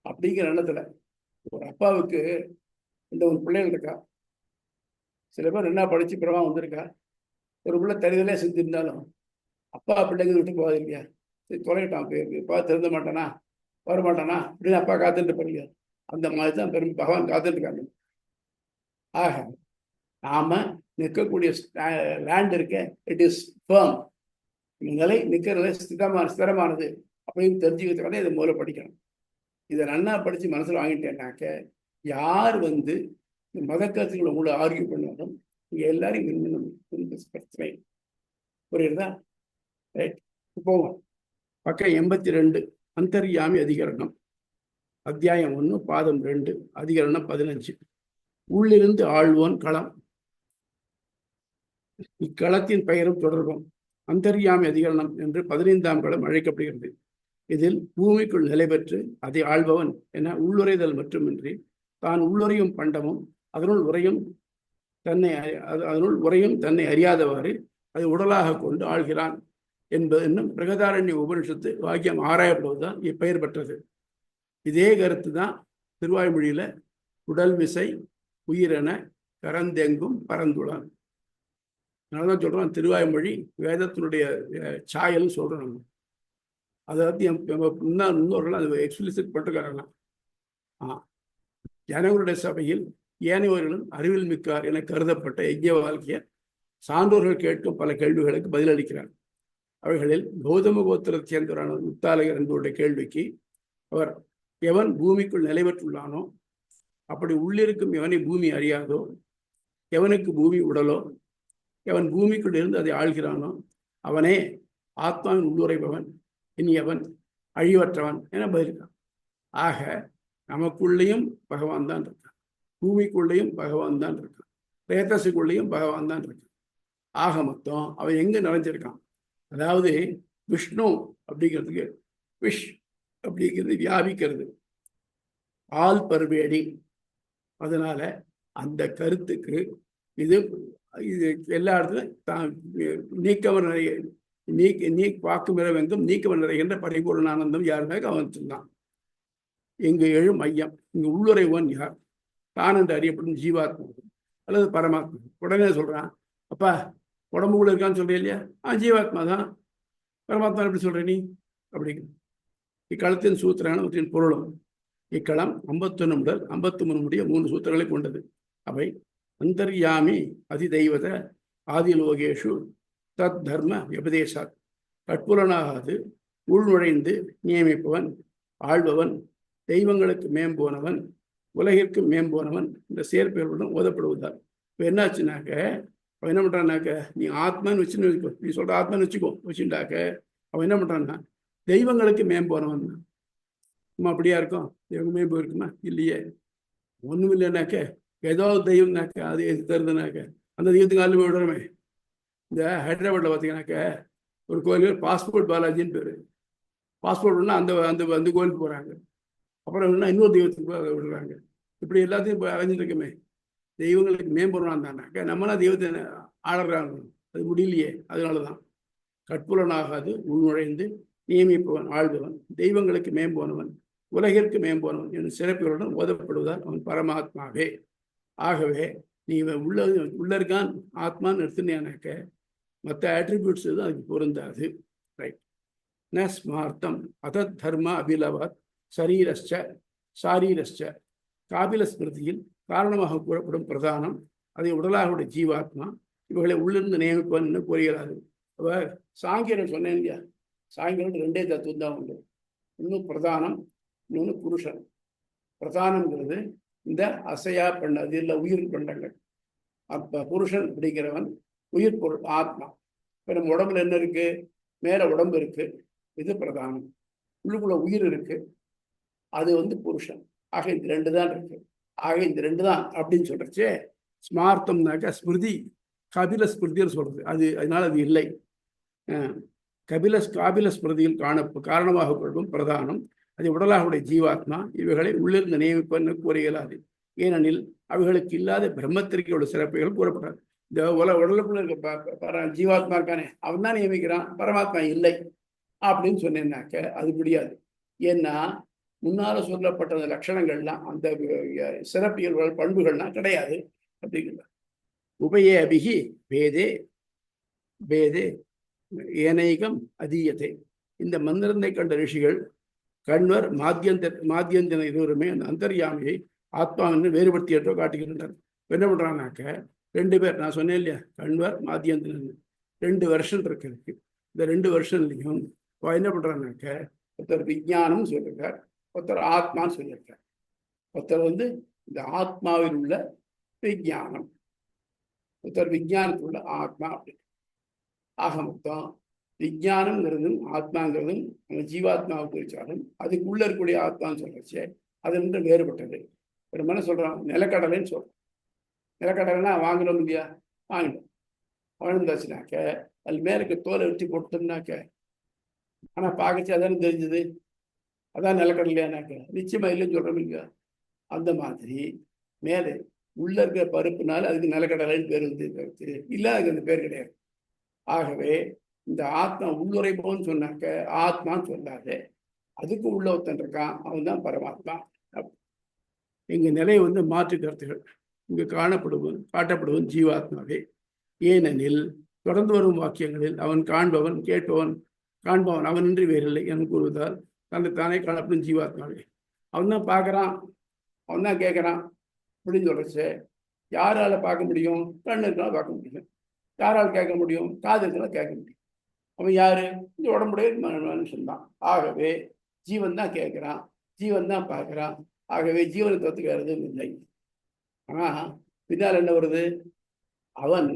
அப்படிங்கிற எண்ணத்துல ஒரு அப்பாவுக்கு இந்த ஒரு பிள்ளைகள் இருக்கா. சில பேர் என்ன படிச்சு பிறவா வந்திருக்கா. ஒரு பிள்ளை தனிதலே செஞ்சிருந்தாலும் அப்பா பிள்ளைங்க விட்டு போகாது இல்லையா. சரி தொலைட்டான், அப்பா திருந்த மாட்டானா வரமாட்டானா அப்படின்னு அப்பா காத்துட்டு போறீங்க. அந்த மாதிரி தான் பெரும் பகவான் காத்துட்டு இருக்காங்க. ஆக நாம நிற்கக்கூடிய லேண்ட் இருக்க இட் இஸ் ஃபர்ம், நிலை நிற்கிற ஸ்திரமானது அப்படின்னு தெரிஞ்சுக்கிறதுக்கான இதை முதல்ல படிக்கணும். இதை நன்னா படிச்சு மனசுல வாங்கிட்டேன்னாக்க யார் மத கருத்துக்களை உங்களை ஆர்கியூ பண்ணாலும் இங்க எல்லாரையும் பிரச்சனை புரியுறதா? ரைட், போவோம். பக்கம் 82 அந்தர்யாமி அதிகரணம், அத்தியாயம் 1 பாதம் 2 அதிகரணம் 15. உள்ளிருந்து ஆழ்வோன் களம். இக்களத்தின் பெயரும் தொடர்பும் அந்தர்யாமி அதிகரணம் என்று 15ஆம் களம் அழைக்கப்படுகிறது. இதில் பூமிக்குள் நிலை பெற்று அதை ஆள்பவன் என உள்ளுரைதல் மட்டுமின்றி தான் உள்ளுரையும் பண்டமும் அதனுள் உரையும் தன்னை அறியாதவாறு அதை உடலாக கொண்டு ஆள்கிறான் என்பது இன்னும் பிரகதாரண்ய உபனிஷத்து வாக்கியம் ஆராயப்படுவதுதான் இப்பெயர் பெற்றது. இதே கருத்து தான் திருவாய்மொழியில உடல் விசை உயிரென கரந்தெங்கும் பரந்துளான். அதனாலதான் சொல்றோம் திருவாய்மொழி வேதத்தினுடைய சாயல்னு சொல்றோம். அதாவது முன்னோர்கள் அது எக்ஸ்பிளிசிட் பண்ணிருக்காங்க. ஜனங்களுடைய சபையில் ஏனையவர்களும் அறிவில் மிக்கார் என கருதப்பட்ட யஜ்ய வாழ்க்கைய சான்றோர்கள் கேட்கும் பல கேள்விகளுக்கு பதிலளிக்கிறார். அவைகளில் கௌதம கோத்திரத்தை சேர்ந்தவரான முத்தாலகர் என்பவருடைய கேள்விக்கு அவர் எவன் பூமிக்குள் நிலை பெற்றுள்ளானோ, அப்படி உள்ளிருக்கும் எவனை பூமி அறியாதோ, எவனுக்கு பூமி உடலோ, எவன் பூமிக்குள் இருந்து அதை ஆள்கிறானோ அவனே ஆத்மாவின் உள்ளுரைபவன், இனி அவன் அழிவற்றவன் என பதில்கிறான். ஆக நமக்குள்ளேயும் பகவான் தான் இருக்கான், பூமிக்குள்ளேயும் பகவான் தான் இருக்கான், ரேதஸுக்குள்ளேயும் பகவான் தான் இருக்கான். ஆக மொத்தம் அவன் எங்க நிறைஞ்சிருக்கான். அதாவது விஷ்ணு அப்படிங்கிறதுக்கு விஷ் அப்படிங்கிறது வியாபிக்கிறது, ஆல் பர்வேடி. அதனால அந்த கருத்துக்கு இது எல்லா இடத்துலையும் நீக்கவர் நிறைய வாக்கும் இரவெங்கும் நீக்கவர் நிறைகின்ற பரிபூர்ண ஆனந்தம் யாருமே அவன் தான். இங்கு எழும் மையம், இங்கு உள்ளுரைவன் யார்? தான் என்று அறியப்படும் ஜீவாத்மா அல்லது பரமாத்மா. உடனே சொல்றான், அப்பா உடம்புக்குள்ள இருக்கான்னு சொல்றேன் இல்லையா, ஜீவாத்மா தான். பரமாத்மா எப்படி சொல்ற நீ அப்படிங்க. இக்களத்தின் சூத்திரானவற்றின் பொருளும் இக்களம் 51 முதல் 53 முடிய 3 சூத்திரங்களை கொண்டது. அவை அந்தர்யாமி அதிதெய்வத ஆதிலோகேஷு தத் தர்ம விபதேசாத், கட்புலனாகாது உள்நுழைந்து நியமிப்பவன், ஆள்பவன், தெய்வங்களுக்கு மேம்போனவன், உலகிற்கு மேம்போனவன் இந்த சேர்ப்பெயர்களுடன் ஓதப்படுவதால். இப்போ என்னாச்சுனாக்க அவன் என்ன பண்றான்னாக்க, நீ ஆத்மான்னு வச்சுன்னு வச்சுக்கோ, நீ சொல்ற ஆத்மான்னு வச்சுட்டாக்க அவன் என்ன பண்றான்னா தெய்வங்களுக்கு மேம்போனவன். நம்ம அப்படியா இருக்கும்? தெய்வங்க மேம்போ இருக்குமா? இல்லையே. ஒண்ணும் இல்லைனாக்க ஏதோ தெய்வம்னாக்க அது எது தருதுனாக்க அந்த தெய்வத்துக்கு ஆளுமே விடுறோமே. இந்த ஹைதராபாத்ல பார்த்தீங்கன்னாக்க ஒரு கோயில் பாஸ்போர்ட் பாலாஜின்னு பேரு. பாஸ்போர்ட் ஒன்னா அந்த அந்த அந்த கோயிலுக்கு போறாங்க, அப்புறம் என்ன இன்னொரு தெய்வத்துக்கு விடுறாங்க. இப்படி எல்லாத்தையும் இப்போ அலைஞ்சிட்டு இருக்குமே. தெய்வங்களுக்கு மேம்பொருளான் தானாக்க நம்மளாம் தெய்வத்தை ஆடுறாங்க, அது முடியலையே. அதனாலதான் கட்புலனாகாது உள்நுழைந்து நியமிப்பவன், ஆள்பவன், தெய்வங்களுக்கு மேம்போனவன், உலகிற்கு மேம்போனவன் என்னும் சிறப்புகளுடன் ஓதப்படுவதால் அவன் பரமாத்மாவே. ஆகவே நீ உள்ள இருக்கான் ஆத்மான்னு எடுத்துனாக்க மற்ற ஆட்ரிபியூட்ஸ் தான் அதுக்கு பொருந்தாது. ரைட். ந ஸ்மார்த்தம் அதத் தர்ம அபிலவாத் சரீரஸ்ச சாரீரஸ்ச. காபில ஸ்மிருதியில் காரணமாக கூறப்படும் பிரதானம் அதை உடலாக ஜீவாத்மா இவர்களை உள்ளிருந்து நியமிப்பவன் என்று கூறுகிறார்கள். அவர் சாங்கியன் சொன்னேன் இல்லையா, சாங்கியன் 2 தத்துவம் தான் உண்டு. இன்னும் பிரதானம், இன்னொன்று புருஷன். பிரதானம்ங்கிறது இந்த அசையா பண்ணது இல்லை உயிர் பண்டங்கள். அப்ப புருஷன் அப்படிங்கிறவன் உயிர் பொருள் ஆத்மா. இப்ப நம்ம உடம்புல என்ன இருக்கு? மேல உடம்பு இருக்கு, இது பிரதானம். உள்ளுக்குள்ள உயிர் இருக்கு, அது புருஷன். ஆக இந்த 2 தான் இருக்கு. ஆக இந்த 2 தான் அப்படின்னு சொல்றச்சே ஸ்மார்த்தம்னாக்க ஸ்மிருதி கபில ஸ்மிருதின்னு சொல்றது. அதனால அது இல்லை. காபில ஸ்மிருதியில் காரணமாக கொள்ளும் பிரதானம் அது உடலாகுடைய ஜீவாத்மா. இவைகளை உள்ளிருந்து நியமிப்பன்னு கூற இயலாது. ஏனெனில் அவைகளுக்கு இல்லாத பிரம்மத்திற்கு உள்ள சிறப்புகள் கூறப்படாது. இந்த உடலுக்குள்ள இருக்க ஜீவாத்மா இருக்கானே அவன் தான் நியமிக்கிறான், பரமாத்மா இல்லை அப்படின்னு சொன்னேன்னாக்க அது முடியாது. ஏன்னா முன்னால சொல்லப்பட்ட அந்த லட்சணங்கள்லாம் அந்த சிறப்பியல்கள் பண்புகள்லாம் கிடையாது அப்படிங்கிறார். உபயே அபிகி பேதே பேதே ஏனைகம் அதீயத்தை. இந்த மந்திரத்தை கண்ட ரிஷிகள் கண்வர் மாத்தியந்தன இருவருமே அந்த அந்தர்யாமியை ஆத்மாவின்னு வேறுபடுத்தியற்றோ காட்டுகின்றனர். என்ன பண்றாங்கனாக்க 2 பேர், நான் சொன்னேன் இல்லையா, கண்வர் மாத்தியந்தன் 2 வருஷம் இருக்கு. இந்த 2 வருஷம்லையும் என்ன பண்றாங்கனாக்க ஒருத்தர் விஞ்ஞானம் சொல்லியிருக்கார், ஒருத்தர் ஆத்மான்னு சொல்லியிருக்கார். ஒருத்தர் இந்த ஆத்மாவில் உள்ள விஞ்ஞானம், ஒருத்தர் விஞ்ஞானத்தில் உள்ள ஆத்மா அப்படி. ஆக மொத்தம் விஞ்ஞானம்ங்கிறதும் ஆத்மாங்கிறதும் நம்ம ஜீவாத்மாவுக்கு வச்சாலும் அதுக்குள்ள இருக்கக்கூடிய ஆத்மான்னு சொல்றச்சு அது வேறுபட்டது. ஒரு என்ன சொல்றோம், நிலக்கடலைன்னு சொல்றோம். நிலக்கடலைன்னா வாங்கணும் இல்லையா, வாங்கிடும். வாழ்ந்தாச்சுனாக்க அது மேலுக்கு தோலை வெட்டி போட்டோம்னாக்க ஆனா பார்க்கச்சு அதானே தெரிஞ்சது, அதான் நிலக்கடலையானாக்க நிச்சயமா இல்லைன்னு சொல்றோம் இல்லையா. அந்த மாதிரி மேலே உள்ள இருக்கிற பருப்புனால அதுக்கு நிலக்கடலைன்னு பேர் இல்லை, அதுக்கு அந்த பேர் கிடையாது. ஆகவே இந்த ஆத்மா உள்ளுரைப்போன்னு சொன்னாக்க ஆத்மான்னு சொல்லாது, அதுக்கு உள்ள ஒருத்தன் இருக்கான், அவன் தான் பரமாத்மா. எங்க நிலை மாற்று கருத்துகள் இங்கு காட்டப்படுவன் ஜீவாத்மாவே. ஏனெனில் தொடர்ந்து வரும் வாக்கியங்களில் அவன் காண்பவன் காண்பவன் அவனின்றி வேறில்லை என கூறுவதால் தானே காணப்படும் ஜீவாத்மாவே. அவன் தான் பார்க்கறான், அவன் தான் கேட்கறான் அப்படின்னு சொல்றச்சு. யாரால பார்க்க முடியும்? கண்ணு இருக்கனால பார்க்க முடியும். யாரால் கேட்க முடியும்? காது இருக்கனால கேட்க முடியும். அவன் யாரு? இந்த உடம்புடைய மனுஷன் தான். ஆகவே ஜீவன் தான் கேட்கிறான், ஜீவன் தான் பார்க்கிறான். ஆகவே ஜீவனை தவிர்த்து வேற எதுவும் இல்லை. ஆனா பின்னால் என்ன வருது? அவன்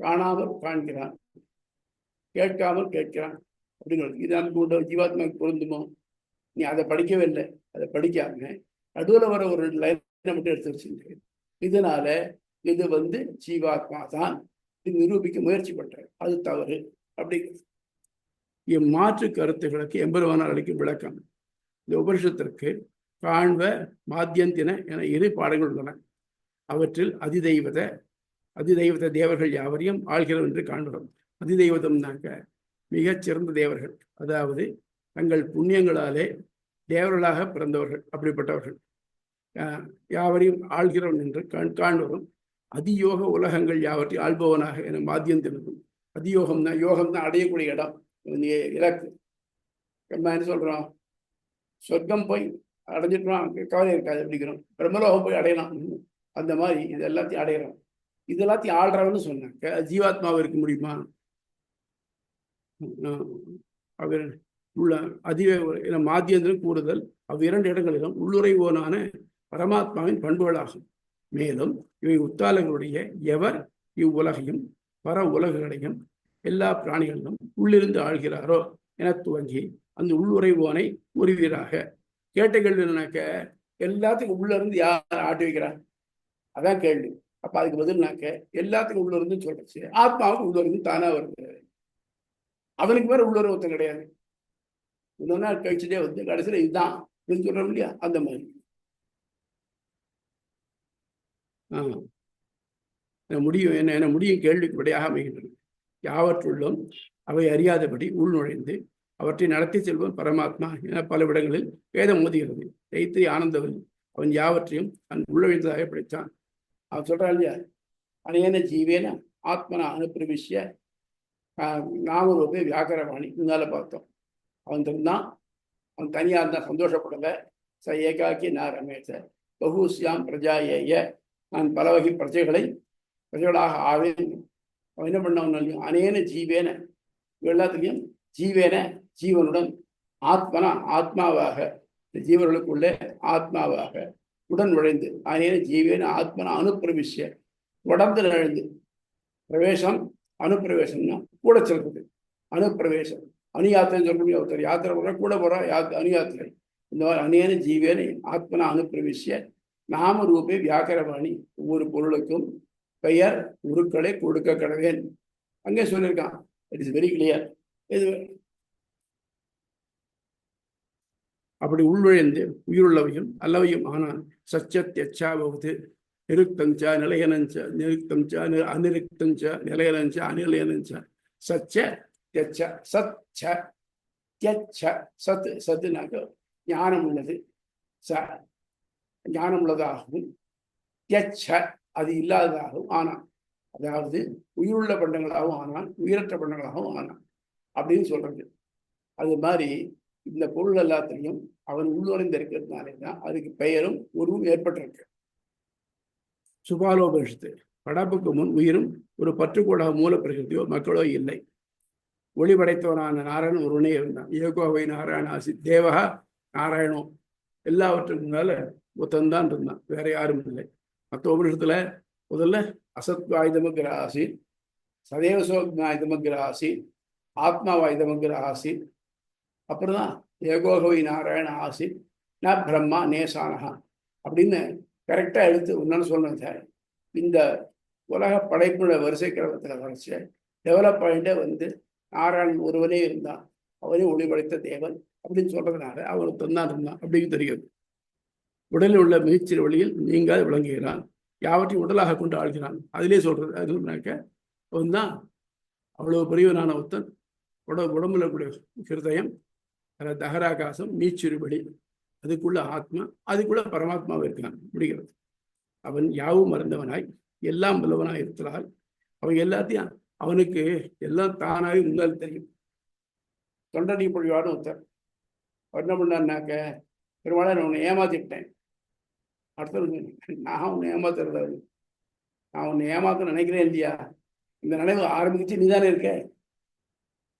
காணாமல் காண்கிறான், கேட்காமல் கேட்கிறான் அப்படின்னு. இது நமக்கு ஜீவாத்மாவுக்கு பொருந்துமோ? நீ அதை படிக்கவே இல்லை. அதை படிக்காம நடுவில் வர ஒரு லைனை மட்டும் எடுத்து வச்சுருக்கு. இதனால இது ஜீவாத்மா தான் நிரூபிக்க முயற்சி பண்றாரு. அது தவறு அப்படிங்கிறது. இம்மாற்று கருத்துக்களுக்கு எம்பெருமானார் அளிக்கும் விளக்கம். இந்த உபனிஷத்திற்கு காண்ப மாத்தியந்தின என 2 பாடங்கள் உள்ளன. அவற்றில் அதிதெய்வத தேவர்கள் யாவரையும் ஆள்கிறோம் என்று காண்கிறோம். அதிதெய்வதம்னாக்க மிகச் சிறந்த தேவர்கள், அதாவது தங்கள் புண்ணியங்களாலே தேவர்களாக பிறந்தவர்கள், அப்படிப்பட்டவர்கள் யாவரையும் ஆள்கிறவன் என்று காண்பவரும். அதியோக உலகங்கள் யாவற்றையும் ஆள்பவனாக என மாத்தியந்தினதும். அதியோகம் தான், யோகம் தான் அடையக்கூடிய இடம், இலக்கு. நம்ம என்ன சொல்றோம், சொர்க்கம் போய் அடைஞ்சிட்டோம், கவலை இருக்காது அப்படிங்கிறோம். பிரம்மலோகம் போய் அடையலாம். அந்த மாதிரி இது எல்லாத்தையும் அடையிறோம். இது எல்லாத்தையும் ஆள்றவன்னு சொன்னாங்க. ஜீவாத்மாவை இருக்க முடியுமா? அவர் உள்ள மாத்தியந்திரம் கூடுதல் அவ்விரண்டு இடங்களிலும் உள்ளுரைவோனான பரமாத்மாவின் பண்புகளாகும். மேலும் இவை உத்தாளர்களுடைய எவர் இவ்வுலகையும் பர உலகுகளையும் எல்லா பிராணிகளிலும் உள்ளிருந்து ஆள்கிறாரோ என துவங்கி அந்த உள்ளுரைவோனை உருவீராக. கேட்ட கேள்வி என்னன்னாக்க, எல்லாத்துக்கும் உள்ள இருந்து யார் ஆட்டி வைக்கிறார்? அதான் கேள்வி. அப்ப அதுக்கு பதில்னாக்க எல்லாத்துக்கும் உள்ள இருந்து சொல்றச்சு ஆத்மாவுக்கு உள்ள இருந்து தானா வருது. அவனுக்கு வேற உள்ளுறவத்தம் கிடையாது. இன்னொன்னா கழிச்சுட்டே கடைசியில இதுதான் சொல்றோம் இல்லையா, அந்த மாதிரி. முடியும் என்ன முடியும் கேள்விக்கு விடையாக அமைகின்றன. யாவற்றுள்ளும் அவை அறியாதபடி உள்நுழைந்து அவற்றை நடத்தி செல்வன் பரமாத்மா என பல இடங்களில் வேதம் மோதுகிறது. தைத்திரி ஆனந்தவன் அவன் யாவற்றையும் தன் உள்ளழிந்ததாக படைத்தான். அவன் சொல்றான் இல்லையா, அனேன ஜீவேன ஆத்மனா அனுப்பிரவிஷ்ய நாமரூபே வியாக்கரவாணி. முன்னால பார்த்தோம். அவன் தான், அவன் தனியாக இருந்தால் சந்தோஷப்படலை. ச ஏகாக்கி நான் ரமேச பகுஸ்யாம் பிரஜாயேய, நான் பல வகை பிரஜைகளாக ஆவேன். அவன் என்ன பண்ணவன், அனேன ஜீவேன எல்லாத்துலேயும் ஜீவேன ஜீவனுடன் ஆத்மனா ஆத்மாவாக ஜீவர்களுக்குள்ளே ஆத்மாவாக உடன் நுழைந்து அனேன ஜீவேன ஆத்மனா அனுப்பிரவிஷ்ய தொடர்ந்து நுழைந்து. பிரவேசம் அனுப்பிரவேசம்னா கூட செல்றது. அனுப்பிரவேசம் அணுயாத்திரை சொல்ல முடியும். ஒருத்தர் யாத்திரை போற கூட போறா அணுயாத்திரை. இந்த மாதிரி அநேன ஜீவேன ஆத்மனா அனுப்பிரவிஷ்ய நாம ரூபே வியாக்கரவாணி. ஒவ்வொரு பொருளுக்கும் பெயர் உருக்களை கொடுக்க கடவேன். அங்கே சொல்லியிருக்கான். It is very clear. இது அப்படி உள்விழைந்து உயிருள்ளவையும் அல்லவையும் ஆனான். சச்சத்யச்சாவது நிருக்தஞ்சா நிலையனஞ்ச நிருக்தஞ்சா அநிருக்தஞ்ச நிலையனஞ்ச அநிலையனஞ்ச சச்ச தியச்ச சச்ச தியச்ச சத் சத்துனாக்க ஞானம் உள்ளது, ஞானம் உள்ளதாகவும், தியச்ச அது இல்லாததாகவும் ஆனான். அதாவது உயிருள்ள பண்டங்களாகவும் ஆனான், உயிரற்ற பண்டங்களாகவும் ஆனான் அப்படின்னு சொல்றது. அது மாதிரி இந்த பொருள் எல்லாத்திலையும் அவன் உள்ளுரைந்து இருக்கிறதுனாலே தான் அதுக்கு பெயரும் உருவும் ஏற்பட்டிருக்கு. சுபாலோபனிஷத்து படைப்புக்கு முன் உயிரும் ஒரு பற்றுக்கூடாக மூல பிரகிருதியோ மக்களோ இல்லை. ஒளி படைத்தவனான நாராயணன் ஒருவனே இருந்தான். ஏகோவை நாராயணாசி தேவகா நாராயணம் எல்லாவற்றுக்கும் மேல ஒத்தந்தான் இருந்தான், வேற யாரும் இல்லை. மற்ற உபனிஷத்துல முதல்ல அசத்வாயுதமக்கிற ஆசி, சதேவசோக்னாயுதமக்கிற ஆசி, ஆத்மாவாயுதமக்கிற ஆசி, அப்புறம் தான் ஏகோகவை நாராயண ஆசி ந பிரம்மா நேசானகா அப்படின்னு கரெக்டா எடுத்து ஒன்னு சொன்னது. இந்த உலக படைப்புள்ள வரிசை கிரமத்துல வரிசை டெவலப் ஆகிட்டே வந்து நாராயணன் ஒருவனே இருந்தான், அவனே ஒளி படைத்த தேவன் அப்படின்னு சொல்றதுனால அவனுக்கு தந்தான் இருந்தான் அப்படின்னு தெரிகிறது. உடலில் உள்ள மிகச்சிறு வழியில் நீங்காது விளங்குகிறான், யாவற்றையும் உடலாக கொண்டு ஆள்கிறான். அதிலே சொல்றது அதுனாக்க அவன் தான் அவ்வளவு பெரியவனான ஒருத்தன். உடம்புல கூடிய ஹிருதயம், தகராகாசம், மீச்சிறுபடி, அதுக்குள்ள ஆத்மா, அதுக்குள்ள பரமாத்மாவை இருக்கான் முடிகிறது. அவன் யாவும் மறந்தவனாய் எல்லாம் வல்லவனாய் இருக்கிறாள். அவன் எல்லாத்தையும் அவனுக்கு எல்லாம் தானாக இருந்தால் தெரியும். தொண்டடி பொழிவான ஒருத்தர் அவர் என்ன பண்ணாருனாக்க, பெருமாளை நான் உன்னை ஏமாத்திட்டேன். அடுத்தது நான் உன்னை ஏமாத்துறது, நான் உன்னை ஏமாத்த நினைக்கிறேன் இல்லையா, இந்த நினைவு ஆரம்பிச்சு நீ தானே இருக்க.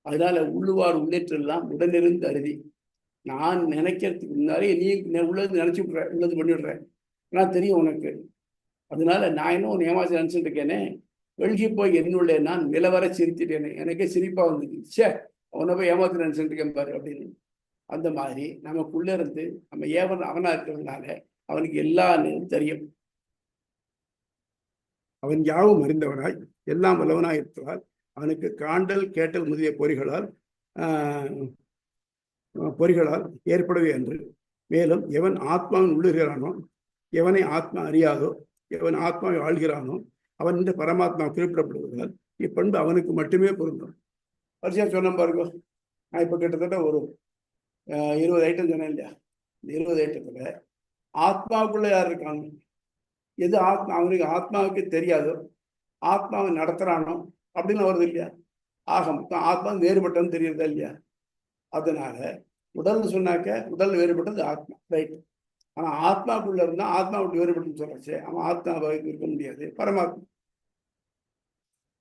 அதனால உள்ளுவார் உள்ளேற்றெல்லாம் உடனிருந்து அருதி. நான் நினைக்கிறதுக்கு முன்னாலே நீ உள்ளது நினைச்சு விட்ற, உள்ளது பண்ணிவிடுறேன், நான் தெரியும் உனக்கு. அதனால நான் இன்னும் உன்னை ஏமாத்தி நினைச்சிட்டு இருக்கேனே, வெள்கி போய் என்னுள்ளே நான் நிலவர சிரித்திட்டேனே, எனக்கே சிரிப்பா வந்துச்சு. சே, அவனை போய் ஏமாத்தி நினைச்சிட்டு இருக்கேன் பாரு அப்படின்னு. அந்த மாதிரி நமக்குள்ள இருந்து நம்ம அவனா இருக்கிறதுனால அவனுக்கு எல்லா நேரம் தெரியும். அவன் யாவும் அறிந்தவனாய் எல்லாம் வல்லவனாய் இருக்கிறார். அவனுக்கு காண்டல் கேட்டல் முதலிய பொறிகளால் ஏற்படவே என்று. மேலும் எவன் ஆத்மாவின் உள்ளுகிறானோ, எவனை ஆத்மா அறியாதோ, எவன் ஆத்மாவை ஆள்கிறானோ அவன் இந்த பரமாத்மா குறிப்பிடப்படுவதால் இப்பண்பு அவனுக்கு மட்டுமே பொருந்தும். வரிசையா சொன்ன பாருங்க. நான் இப்போ கிட்டத்தட்ட ஒரு 20 ஐட்டம் சொன்னேன் இல்லையா. இந்த 20 ஐட்டத்துல ஆத்மாவுக்குள்ள யார் இருக்காங்க, எது ஆத்மா அவனுக்கு ஆத்மாவுக்கு தெரியாதோ, ஆத்மாவை நடத்துறானோ அப்படின்னு வருது இல்லையா. ஆக மொத்தம் ஆத்மா வேறுபட்டன்னு தெரியுறதா இல்லையா. அதனால உடல்னு சொன்னாக்க உடல் வேறுபட்டது ஆத்மா, ரைட். ஆனா ஆத்மாக்குள்ள இருந்தா ஆத்மா விட்டு வேறுபட்டுன்னு சொல்றச்சு, அவன் ஆத்மாவை இருக்க முடியாது, பரமாத்மா.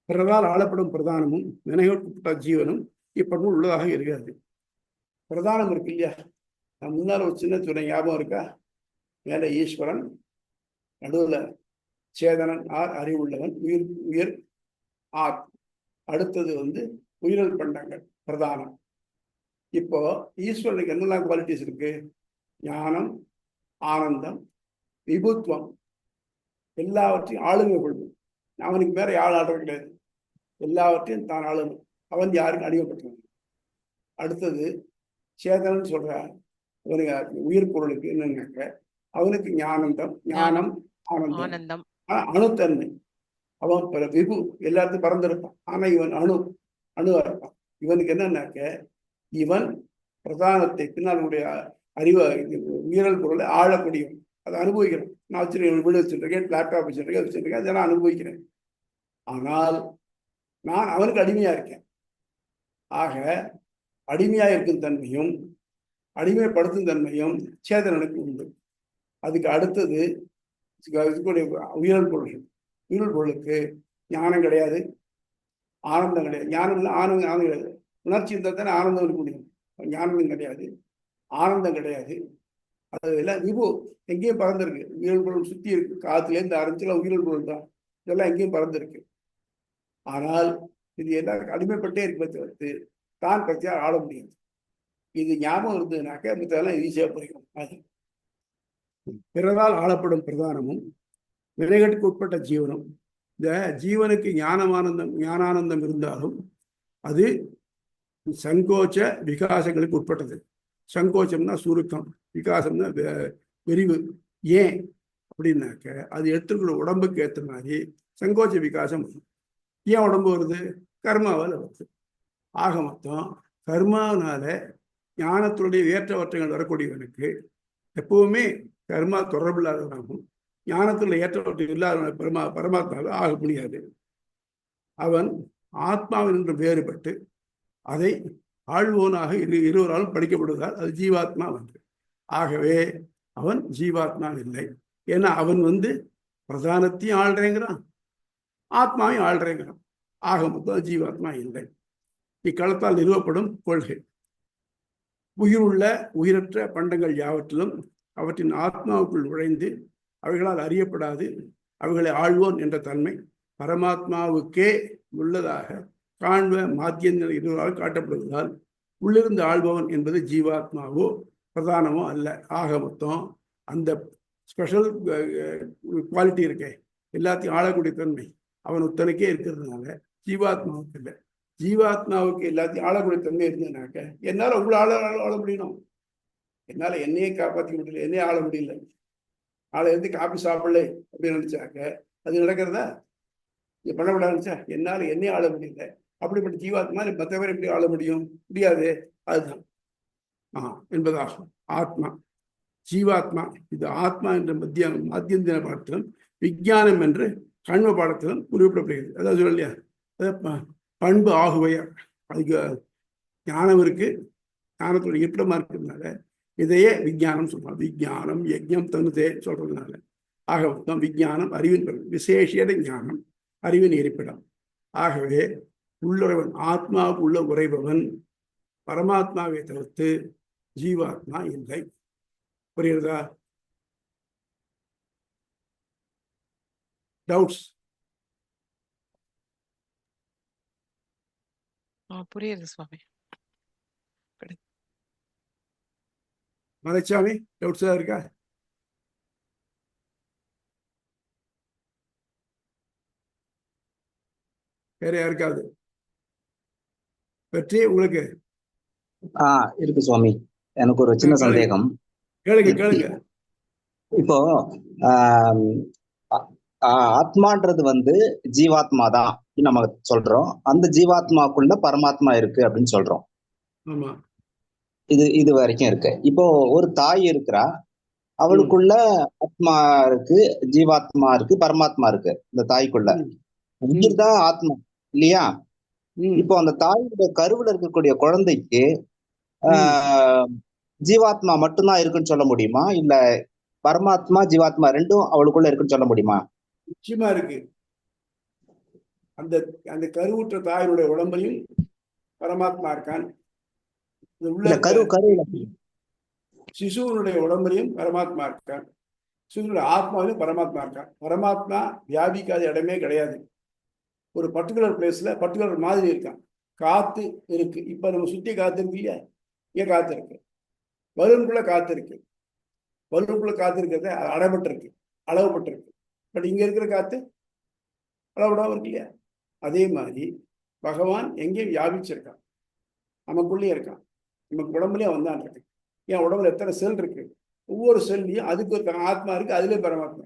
பிறரால் ஆளப்படும் பிரதானமும் நினைவுட்பட்ட ஜீவனும் இப்படும் உள்ளதாக இருக்காது. பிரதானம் இருக்கு இல்லையா. நான் முன்னால ஒரு சின்ன துணை ஞாபகம் இருக்கா. மேல ஈஸ்வரன், நடுவுல சேதனன் ஆர் அறிவுள்ளவன், உயிர் ஆத், அடுத்தது உயிரல் பண்டங்கள் பிரதானம். இப்போ ஈஸ்வரனுக்கு என்னெல்லாம் குவாலிட்டிஸ் இருக்கு? ஞானம், ஆனந்தம், விபுத்துவம், எல்லாவற்றையும் ஆளுமை கொள்ளும். அவனுக்கு மேல யாரும் ஆடுறது கிடையாது, எல்லாவற்றையும் தான் ஆளணும். அவன் யாருக்கு அடிமைப்பட்டவன். அடுத்தது சேதனன் சொல்ற அவனுக்கு உயிர் பொருளுக்கு என்னன்னாக்க அவனுக்கு ஞானம் ஆனந்தம், அணுத்தன்மை. அவன் விபு எல்லாத்தையும் பறந்திருப்பான். ஆனா இவன் அணுவா இருப்பான். இவனுக்கு என்னன்னாக்க இவன் பிரதானத்தை பின்னாலுடைய அறிவை உயிரல் பொருளை ஆளக்கூடியவன், அதை அனுபவிக்கிறேன். நான் வச்சிருக்கேன், வீடு வச்சுருக்கேன், லேப்டாப் வச்சிருக்கேன், அதெல்லாம் அனுபவிக்கிறேன். ஆனால் நான் அவனுக்கு அடிமையா இருக்கேன். ஆக அடிமையா இருக்கும் தன்மையும் அடிமைப்படுத்தும் தன்மையும் சேதனனுக்கு உண்டு. அதுக்கு அடுத்தது உயிரல் பொருள். உயிரல் பொருளுக்கு ஞானம் கிடையாது, ஆனந்தம் கிடையாது. ஞானம் இல்லை, ஆனந்தம் கிடையாது. உணர்ச்சி இருந்தால் தானே ஆனந்தம் இருக்க முடியும். ஞானம் கிடையாது, ஆனந்தம் கிடையாது. அது எல்லாம் விபு எங்கேயும் பறந்துருக்கு. உயிரல் பொருள் சுத்தி இருக்கு, காத்துலேருந்து ஆரம்பிச்சுலாம் உயிரல் பொருள் தான். இதெல்லாம் எங்கேயும் பறந்துருக்கு. ஆனால் இது எல்லாருக்கும் அடிமைப்பட்டே இருக்கிறது தான் பற்றியா ஆள முடியாது. இது ஞாபகம் இருந்ததுனாக்க மற்றெல்லாம் ஈஸியா புரியும். அது பிறரால் ஆளப்படும் பிரதானமும் வினைகளுக்கு உட்பட்ட ஜீவனும் இந்த ஜீவனுக்கு ஞானானந்தம் இருந்தாலும் அது சங்கோச்ச விகாசங்களுக்கு உட்பட்டது. சங்கோச்சம்னா சுருக்கம், விகாசம்னா விரிவு. ஏன் அப்படின்னாக்க அது எடுத்துக்கிற உடம்புக்கு ஏற்ற மாதிரி சங்கோச்ச விகாசம் வரும். ஏன் உடம்பு வருது? கர்மாவால் வருது. ஆக மொத்தம் கர்மாவனால ஞானத்துடைய ஏற்றவற்றங்கள் வரக்கூடியவனுக்கு எப்பவுமே கர்மா தொடர்பு இல்லாதவனாகும். ஞானத்தில் ஏற்றவற்றம் இல்லாதவன பரமாத்மாவை ஆக முடியாது. அவன் ஆத்மாவினின்று வேறுபட்டு அதை ஆழ்வோனாக இருவராலும் படிக்கப்படுவதால் அது ஜீவாத்மா வந்து. ஆகவே அவன் ஜீவாத்மா இல்லை. ஏன்னா அவன் பிரதானத்தையும் ஆள்றேங்கிறான், ஆத்மாவையும் ஆள்றேங்கிறான். ஆக மொத்தம் ஜீவாத்மா இல்லை. இக்களத்தால் நிறுவப்படும் கொள்கை உயிருள்ள உயிரற்ற பண்டங்கள் யாவற்றிலும் அவற்றின் ஆத்மாவுக்குள் நுழைந்து அவைகளால் அறியப்படாது அவைகளை ஆழ்வோன் என்ற தன்மை பரமாத்மாவுக்கே உள்ளதாக காண்ப மாத்தியங்கள் இருவரால் காட்டப்படுவதால் உள்ளிருந்து ஆள்பவன் என்பது ஜீவாத்மாவோ பிரதானமோ அல்ல. ஆக மொத்தம் அந்த ஸ்பெஷல் குவாலிட்டி இருக்கே, எல்லாத்தையும் ஆளக்கூடிய தன்மை அவன் ஒத்தனுக்கே இருக்கிறதுனால ஜீவாத்மாவுக்கு இல்லை. ஜீவாத்மாவுக்கு எல்லாத்தையும் ஆளக்கூடிய தன்மை இருந்ததுனாக்க என்னால் உங்களை ஆள முடியணும். என்னால் என்னையே காப்பாற்றிக்க முடியல, என்னையே ஆள முடியல. ஆளை இருந்து காப்பி சாப்பிடல அப்படின்னு நினைச்சாக்க அது நடக்கிறதா? நீ பண்ணக்கூடாது நினைச்சா என்னால் என்னையே ஆள முடியல. அப்படிப்பட்ட ஜீவாத்மா மற்ற பேர் எப்படி ஆள முடியாது. அதுதான் என்பதாகும் ஆத்மா. ஜீவாத்மா இது ஆத்மா என்ற மத்தியந்திர பாடத்திலும் விஞ்ஞானம் என்று கண்ம பாடத்திலும் குறிப்பிடப்படுகிறது. அதாவது இல்லையா, பண்பு ஆகுவையார். அதுக்கு ஞானம் இருக்கு, ஞானத்தோட இருப்பிடமா இருக்கிறதுனால இதையே விஞ்ஞானம் சொல்றாங்க. விஞ்ஞானம் யஜ்ஞம் தனுதே சொல்றதுனால ஆக மொத்தம் விஞ்ஞானம் அறிவின் விசேஷியட ஞானம் அறிவின் இருப்பிடம். ஆகவே உள்ளுறைவன் ஆத்மாவுக்கு உள்ள உறைபவன் பரமாத்மாவை தவிர்த்து ஜீவாத்மா இல்லை. புரியுறதா? டவுட்ஸ்? புரியுது சுவாமி. மலைச்சாமி டவுட்ஸ் ஏதாவது இருக்கா? வேற யாருக்காவது? வெற்றி உங்களுக்கு? இருக்கு சுவாமி. எனக்கு ஒரு சின்ன சந்தேகம். கேளுங்க. இப்போ ஆத்மான்றது ஜீவாத்மா தான் நம்ம சொல்றோம். அந்த ஜீவாத்மாக்குள்ள பரமாத்மா இருக்கு அப்படின்னு சொல்றோம். ஆமா, இது வரைக்கும் இருக்கு. இப்போ ஒரு தாய் இருக்கிறா, அவளுக்குள்ள ஆத்மா இருக்கு, ஜீவாத்மா இருக்கு, பரமாத்மா இருக்கு. இந்த தாய்க்குள்ள உயிர் தான் ஆத்மா இல்லையா? இப்போ அந்த தாயோட கருவுல இருக்கக்கூடிய குழந்தைக்கு ஜீவாத்மா மட்டும்தான் இருக்குன்னு சொல்ல முடியுமா, இல்ல பரமாத்மா ஜீவாத்மா ரெண்டும் அவளுக்குள்ள இருக்குன்னு சொல்ல முடியுமா? நிச்சயமா இருக்கு. அந்த கருவுற்ற தாயினுடைய உடம்பையும் பரமாத்மா இருக்கான். சிசுவனுடைய உடம்புலையும் பரமாத்மா இருக்கான். சிசுவனுடைய ஆத்மாவிலும் பரமாத்மா இருக்கான். பரமாத்மா வியாபிக்காத இடமே கிடையாது. ஒரு பர்டிகுலர் பிளேஸ்ல பர்டிகுலர் மாதிரி இருக்கான். காத்து இருக்கு. இப்ப நம்ம சுத்தி காத்து இருக்கு இல்லையா? இங்க காத்து இருக்கு. பலூனுக்குள்ள காத்து இருக்கு. பலூனுக்குள்ள காத்து இருக்கிறத அடைபட்டிருக்கு, அளவுபட்டிருக்கு. பட் இங்க இருக்கிற காத்து அளவுடாம இருக்கு இல்லையா? அதே மாதிரி பகவான் எங்கேயும் வியாபிச்சிருக்கான், நமக்குள்ளேயே இருக்கான். நமக்கு உடம்புலயே வந்தான் இருக்கு. என் உடம்புல எத்தனை செல் இருக்கு, ஒவ்வொரு செல்லையும் அதுக்கு ஒரு ஆத்மா இருக்கு, அதுலேயும் பரமாத்மா.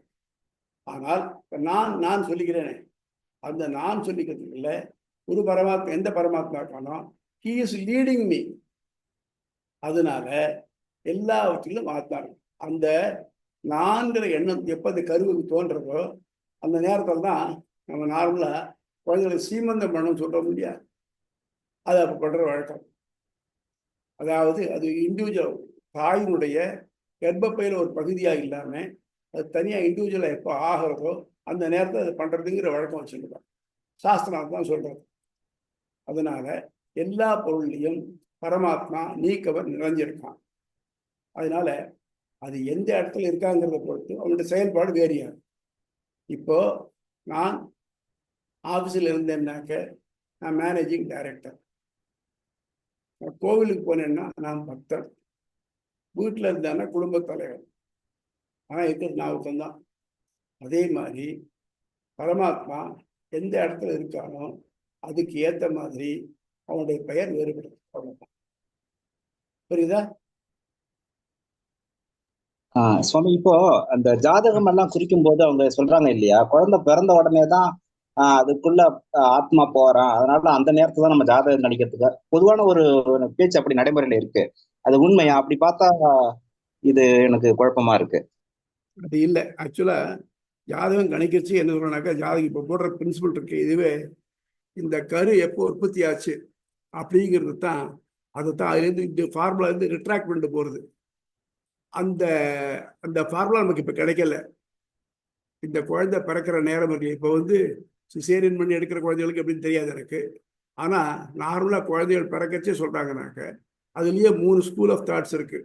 ஆனால் நான் சொல்லிக்கிறேனே, அந்த நான் சொல்லிக்கிறதுக்கு இல்லை. ஒரு பரமாத்மா எந்த பரமாத்மா இருக்கானோ ஹி இஸ் லீடிங் மீ. அதனால எல்லாவற்றிலும் ஆத்மா இருக்கு. அந்த நான்கிற எண்ணம் எப்போ அந்த கருவுக்கு தோன்றதோ அந்த நேரத்தில் தான் நம்ம நார்மலா குழந்தைகளை சீமந்தம் பண்ணணும்னு சொல்ல முடியாது. அது அப்போ பண்ற வழக்கம். அதாவது அது இண்டிவிஜுவல் தாயினுடைய கர்ப்பப்பையில ஒரு பகுதியாக இல்லாமல் அது தனியாக இண்டிவிஜுவலாக எப்போ ஆகிறதோ அந்த நேரத்தை அதை பண்றதுங்கிற வழக்கம் வச்சுருக்காங்க. சாஸ்திரம் தான் சொல்றது. அதனால எல்லா பொருள்லையும் பரமாத்மா நீக்கவர் நிறைஞ்சிருக்கான். அதனால அது எந்த இடத்துல இருக்காங்கிறத பொறுத்து அவனுடைய செயல்பாடு வேறியாது. இப்போ நான் ஆஃபீஸில் இருந்தேன்னாக்க நான் மேனேஜிங் டைரக்டர். கோவிலுக்கு போனேன்னா நான் பக்தர். வீட்டில் இருந்தான்னா குடும்ப தலைவர். ஆனால் இருக்கிறது நான் ஒருத்தந்தான். அதே மாதிரி பரமாத்மா எந்த இடத்துல இருக்கானோ அதுக்கு ஏத்த மாதிரி அவனுடைய பெயர் வேறுபடுது. அவ்வளவுதான். புரியுதா? சுவாமி, இப்போ அந்த ஜாதகம் எல்லாம் குறிக்கும் போது அவங்க சொல்றாங்க இல்லையா, குழந்தை பிறந்த உடனே தான் அதுக்குள்ள ஆத்மா போறான், அதனால அந்த நேரத்துல தான் நம்ம ஜாதகம் நடிக்கிறதுக்கு பொதுவான ஒரு பேச்சு அப்படி நடைமுறையில இருக்கு. அது உண்மையா? அப்படி பார்த்தா இது எனக்கு குழப்பமா இருக்கு. அது இல்லை. ஆக்சுவலா ஜாதகம் கணிக்கிறச்சு என்ன சொல்றனாக்கா, ஜாதகம் இப்போ போடுற பிரின்சிபல் இருக்கு, இதுவே இந்த கரு எப்போ உற்பத்தி ஆச்சு அப்படிங்கிறது தான், அதை தான் அதுலேருந்து இந்த ஃபார்முலா இருந்து ரிட்ராக்ட் பண்ணிட்டு போகிறது. அந்த அந்த ஃபார்முலா நமக்கு இப்போ கிடைக்கல. இந்த குழந்தை பிறக்கிற நேரம் இருக்கு. இப்போ வந்து சிசேரியன் பண்ணி எடுக்கிற குழந்தைகளுக்கு எப்படின்னு தெரியாது எனக்கு. ஆனால் நார்மலாக குழந்தைகள் பிறக்கச்சே சொல்கிறாங்கனாக்க அதுலேயே 3 ஸ்கூல் ஆஃப் தாட்ஸ் இருக்கு.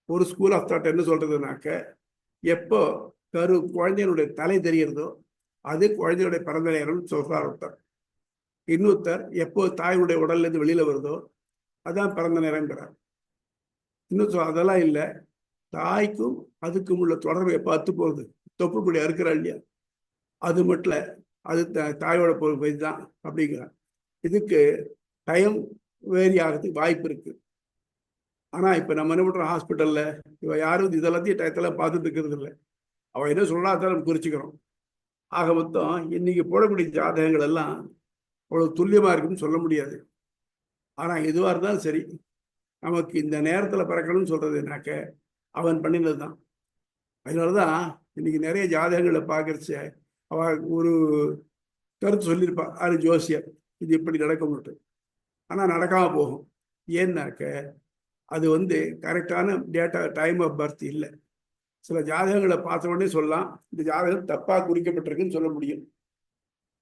ஒரு ஸ்கூல் ஆஃப் தாட் என்ன சொல்றதுனாக்க, எப்போ குழந்தையினுடைய தலை தெரிகிறதோ அது குழந்தையுடைய பிறந்த நேரம்னு சொல்றார் ஒருத்தர். இன்னொருத்தர் எப்போ தாயுடைய உடல்ல இருந்து வெளியில வருதோ அதான் பிறந்த நேரங்கிறார். இன்னும் அதெல்லாம் இல்லை, தாய்க்கும் அதுக்கும் உள்ள தொடர்பு எப்போ அத்து போகுது, தொப்புப்படி அறுக்கிறா இல்லையா, அது மட்டும் அது தாயோட பொறுப்பு தான் அப்படிங்கிறார். இதுக்கு டைம் வேரி ஆகிறதுக்கு வாய்ப்பு இருக்கு. ஆனா இப்ப நம்ம என்ன பண்றோம், ஹாஸ்பிட்டல்ல இவ யாரும் இதெல்லாத்தையும் டயத்துல பார்த்துட்டு இருக்கிறது இல்லை. அவன் என்ன சொல்றா அதை நம்ம குறிச்சுக்கிறோம். ஆக மொத்தம் இன்னைக்கு போடக்கூடிய ஜாதகங்கள் எல்லாம் அவ்வளவு துல்லியமா இருக்குன்னு சொல்ல முடியாது. ஆனா எதுவா இருந்தாலும் சரி, நமக்கு இந்த நேரத்துல பிறக்கணும்னு சொல்றதுனாக்க அவன் பண்ணினது தான். அதனாலதான் இன்னைக்கு நிறைய ஜாதகங்களை பார்க்கறச்ச அவ ஒரு கருத்து சொல்லியிருப்பா, அது ஜோசியர், இது இப்படி நடக்கும்ட்டு. ஆனா நடக்காம போகும். ஏன்னாக்க அது வந்து கரெக்டான டேட்டா, டைம் ஆஃப் பர்த் இல்லை. சில ஜாதகங்களை பார்த்த உடனே சொல்லலாம் இந்த ஜாதகம் தப்பா குறிக்கப்பட்டிருக்குன்னு சொல்ல முடியும்.